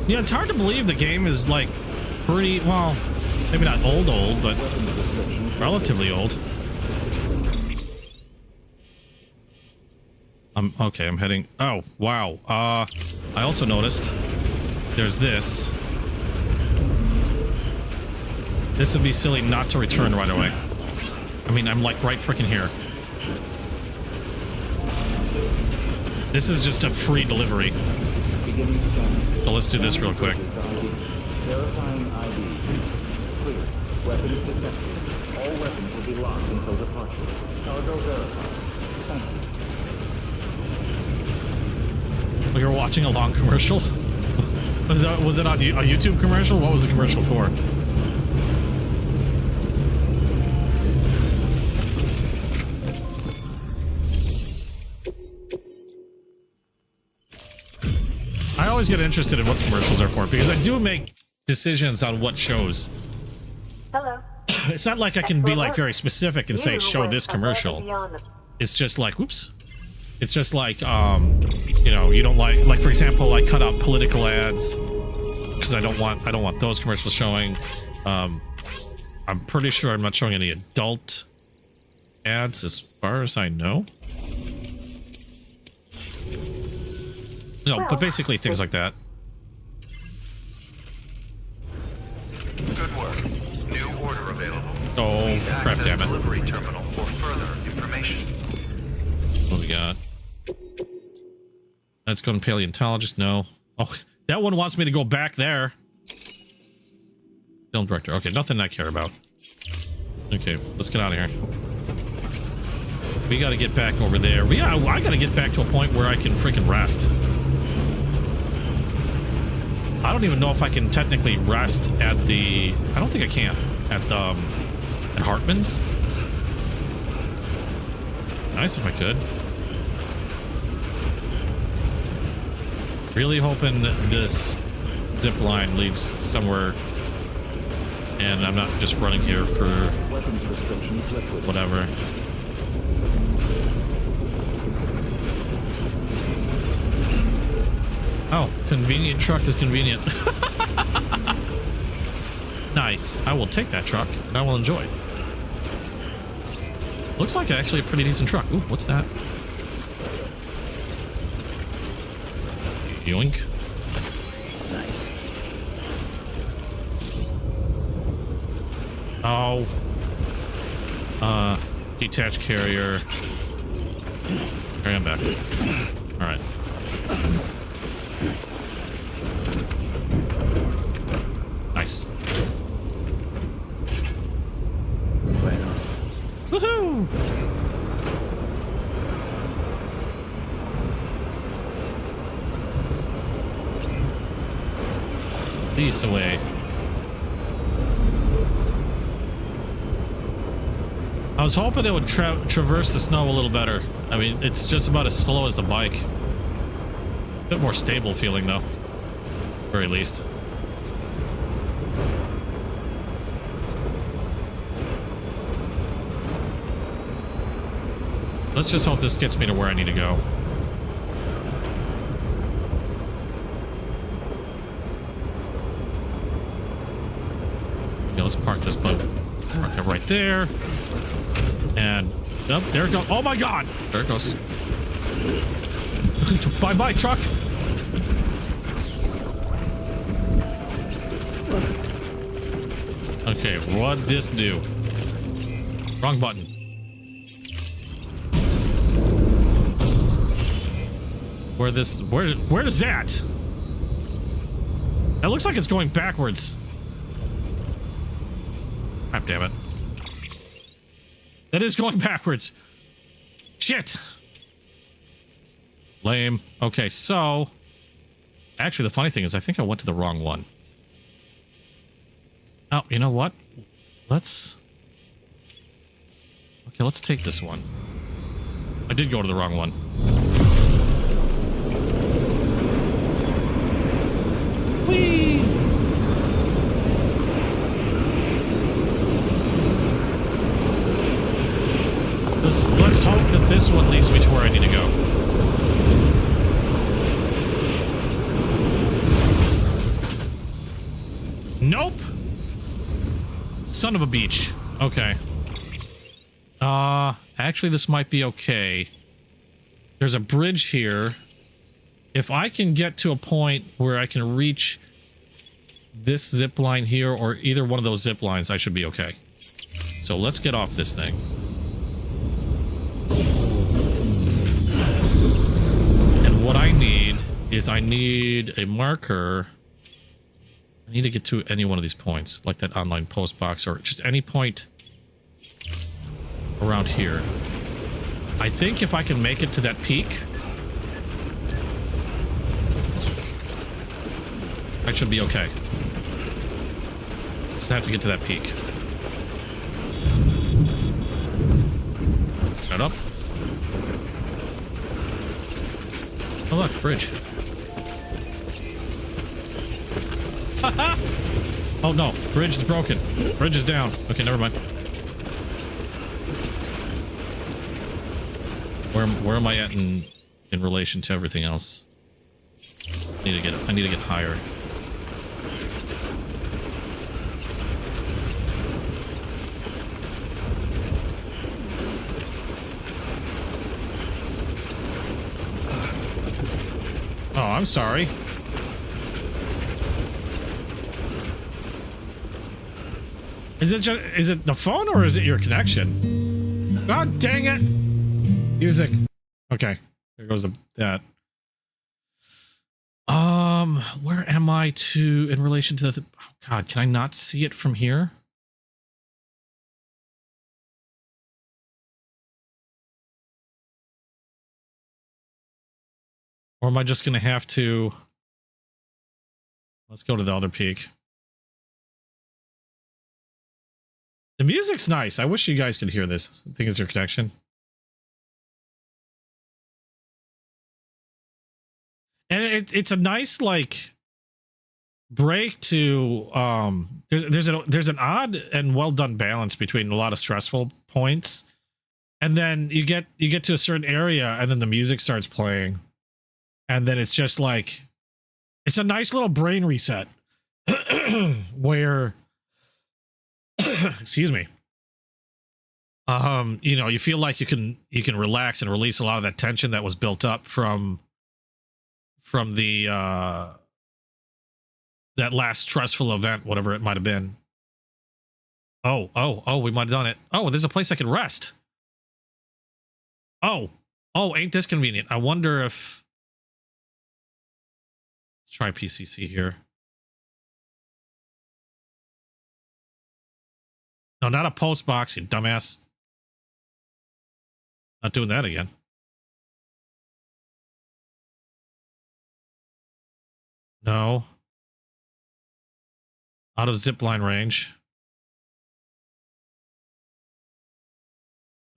Yeah, it's hard to believe the game is like pretty, well, maybe not old, but relatively old. Okay, I'm heading. Oh, wow. I also noticed there's this. This would be silly not to return right away. I mean, I'm like right freaking here. This is just a free delivery. So let's do this real quick. Verifying ID. Clear. Weapons detected. All weapons will be locked until departure. Cargo verified. Thank you. We were watching a long commercial. Was it on a YouTube commercial? What was the commercial for? I always get interested in what the commercials are for because I do make decisions on what shows. Hello. It's not like I can be like very specific and say show this commercial. It's just like, oops. It's just like, you know, you don't like for example, I cut out political ads because I don't want those commercials showing. I'm pretty sure I'm not showing any adult ads as far as I know. No, but basically things like that. Good work. New order available. Oh, Please crap, access damn it. delivery terminal for further information. What do we got? Let's go to paleontologist. No. Oh, that one wants me to go back there. Film director. Okay, nothing I care about. Okay, let's get out of here. We got to get back over there. I got to get back to a point where I can freaking rest. I don't even know if I can technically rest at the... I don't think I can. At Hartman's. Nice if I could. Really hoping this zip line leads somewhere and I'm not just running here for Weapons restrictions lifted. whatever. Oh, convenient truck is convenient. Nice. I will take that truck and I will enjoy it. Looks like actually a pretty decent truck. Ooh, what's that? Yoink. Nice. Oh. Detached carrier. Carry on back. All right. Nice. Right on. Woohoo! Peace away. I was hoping it would traverse the snow a little better. I mean, it's just about as slow as the bike. A bit more stable feeling, though. Very least. Let's just hope this gets me to where I need to go. Yeah, let's park this boat. Park that right there. And oh, there it goes. Oh my god! There it goes. Bye-bye, truck. Okay, what'd this do? Wrong button. Where does that? That looks like it's going backwards. God damn it. That is going backwards. Shit. Lame. Okay, so actually the funny thing is I think I went to the wrong one. Oh, you know what? Let's take this one. I did go to the wrong one. Whee! Let's hope that this one leads me to where I need to go. Nope. Son of a beach. Okay. Actually this might be okay. There's a bridge here. If I can get to a point where I can reach this zip line here or either one of those zip lines, I should be okay. So let's get off this thing. And what I need is I need a marker. I need to get to any one of these points, like that online post box or just any point around here. I think if I can make it to that peak, I should be okay. Just have to get to that peak. Shut up. Oh look, bridge. Oh no, bridge is broken. Bridge is down. Okay, never mind. Where am I at in in relation to everything else. I need to get higher. Oh, I'm sorry. Is it the phone or is it your connection? God dang it. Music. Okay. There goes that. Where am I in relation to the oh God, can I not see it from here? Or am I just going to have to... Let's go to the other peak. The music's nice. I wish you guys could hear this. I think it's your connection. And it's a nice, like, break to... There's an odd and well done balance between a lot of stressful points. And then you get to a certain area and then the music starts playing. And then it's just like, it's a nice little brain reset where, excuse me. You know, you feel like you can relax and release a lot of that tension that was built up from the, that last stressful event, whatever it might have been. Oh, we might have done it. Oh, there's a place I can rest. Oh, ain't this convenient? I wonder if, try PCC here. No, not a post box, you dumbass. Not doing that again. No. Out of zipline range.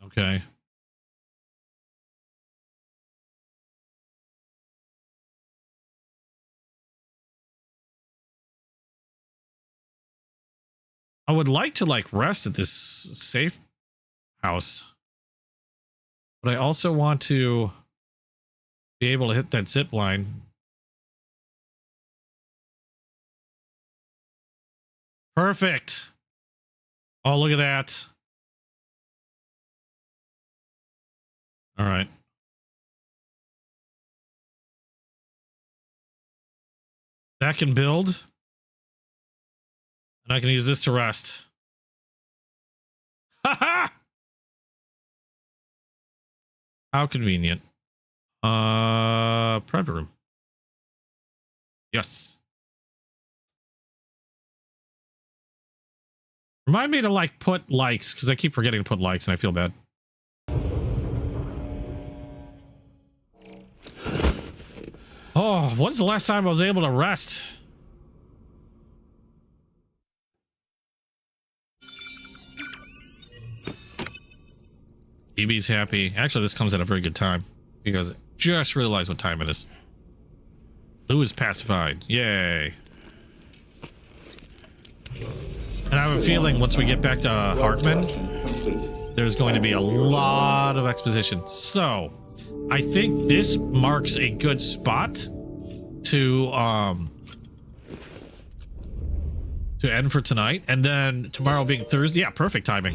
Okay. I would like to like rest at this safe house, but I also want to be able to hit that zip line. Perfect. Oh, look at that. All right. That can build. And I can use this to rest. Ha! How convenient. Private room. Yes. Remind me to like put likes, because I keep forgetting to put likes and I feel bad. Oh, when's the last time I was able to rest? EB's happy. Actually, this comes at a very good time because I just realized what time it is. Lou is pacified. Yay. And I have a feeling once we get back to Hartman, there's going to be a lot of exposition. So, I think this marks a good spot to end for tonight. And then tomorrow being Thursday. Yeah, perfect timing.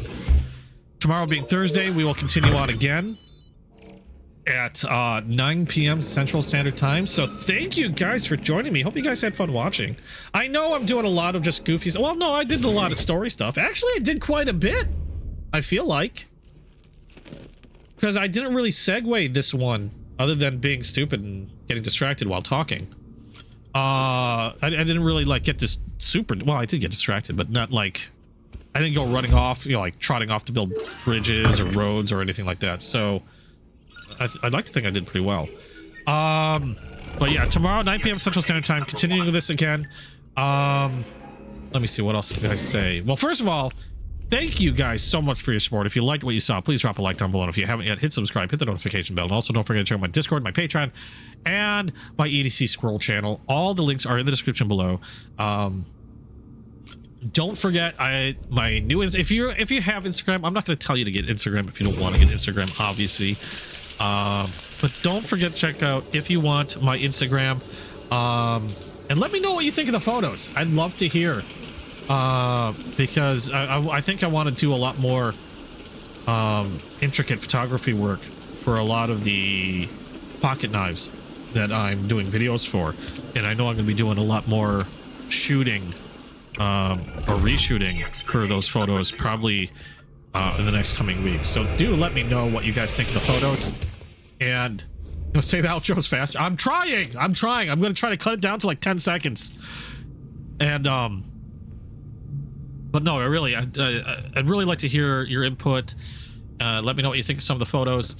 Tomorrow being Thursday, we will continue on again at 9 p.m. Central Standard Time. So thank you guys for joining me. Hope you guys had fun watching. I know I'm doing a lot of just goofy stuff. Well, no, I did a lot of story stuff. Actually, I did quite a bit, I feel like. Because I didn't really segue this one, other than being stupid and getting distracted while talking. I didn't really, like, get this super... Well, I did get distracted, but not, like... I didn't go running off, you know, like trotting off to build bridges or roads or anything like that. So I'd like to think I did pretty well. But yeah, tomorrow, 9 p.m. Central Standard Time, continuing with this again. Let me see, what else can I say? Well, first of all, thank you guys so much for your support. If you liked what you saw, please drop a like down below. If you haven't yet, hit subscribe, hit the notification bell. And also don't forget to check out my Discord, my Patreon, and my EDC Scroll channel. All the links are in the description below. Don't forget, my newest, if you have Instagram, I'm not going to tell you to get Instagram if you don't want to get Instagram, obviously. But don't forget to check out, if you want, my Instagram. And let me know what you think of the photos. I'd love to hear. Because I think I want to do a lot more intricate photography work for a lot of the pocket knives that I'm doing videos for. And I know I'm going to be doing a lot more shooting or reshooting for those photos probably in the next coming weeks. So do let me know what you guys think of the photos. And say the outros faster. I'm trying. I'm going to try to cut it down to like 10 seconds. And but no, I'd really like to hear your input. Let me know what you think of some of the photos.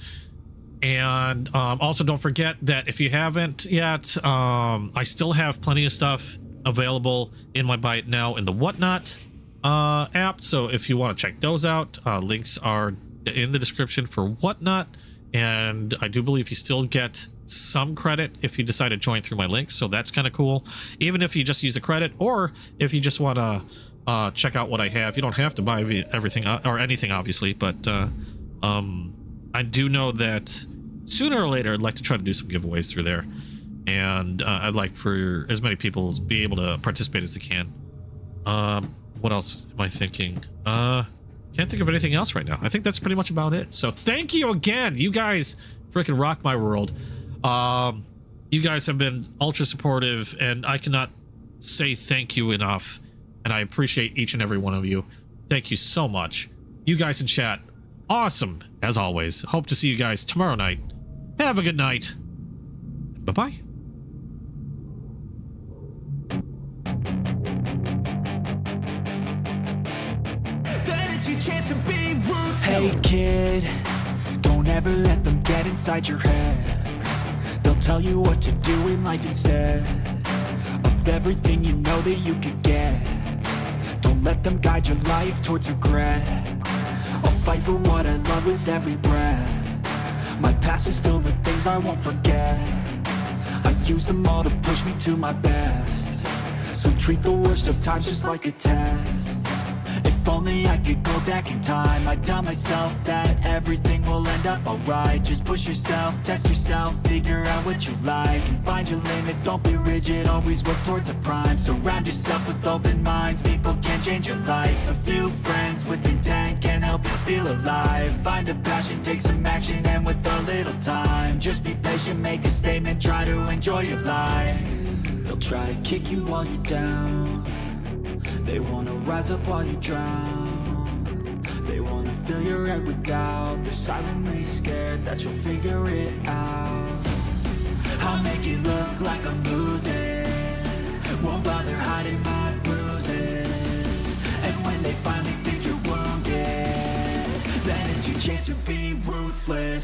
And also don't forget that if you haven't yet, I still have plenty of stuff available in my Buy It Now in the Whatnot app. So if you want to check those out, links are in the description for Whatnot. And I do believe you still get some credit if you decide to join through my links. So that's kind of cool. Even if you just use a credit, or if you just want to check out what I have. You don't have to buy everything or anything, obviously, but I do know that sooner or later I'd like to try to do some giveaways through there, and I'd like for as many people to be able to participate as they can. What else am I thinking? Can't think of anything else right now. I think that's pretty much about it. So thank you again. You guys freaking rock my world. You guys have been ultra supportive, and I cannot say thank you enough. And I appreciate each and every one of you. Thank you so much. You guys in chat, awesome as always. Hope to see you guys tomorrow night. Have a good night. Bye-bye. Hey kid, don't ever let them get inside your head. They'll tell you what to do in life instead of everything you know that you could get. Don't let them guide your life towards regret. I'll fight for what I love with every breath. My past is filled with things I won't forget. I use them all to push me to my best. So treat the worst of times just like a test. If only I could go back in time, I'd tell myself that everything will end up alright. Just push yourself, test yourself, figure out what you like, and find your limits, don't be rigid, always work towards a prime. Surround yourself with open minds, people can change your life. A few friends with intent can help you feel alive. Find a passion, take some action, and with a little time, just be patient, make a statement, try to enjoy your life. They'll try to kick you while you're down. They wanna rise up while you drown. They wanna fill your head with doubt. They're silently scared that you'll figure it out. I'll make it look like I'm losing. Won't bother hiding my bruises. And when they finally think you're wounded, then it's your chance to be ruthless.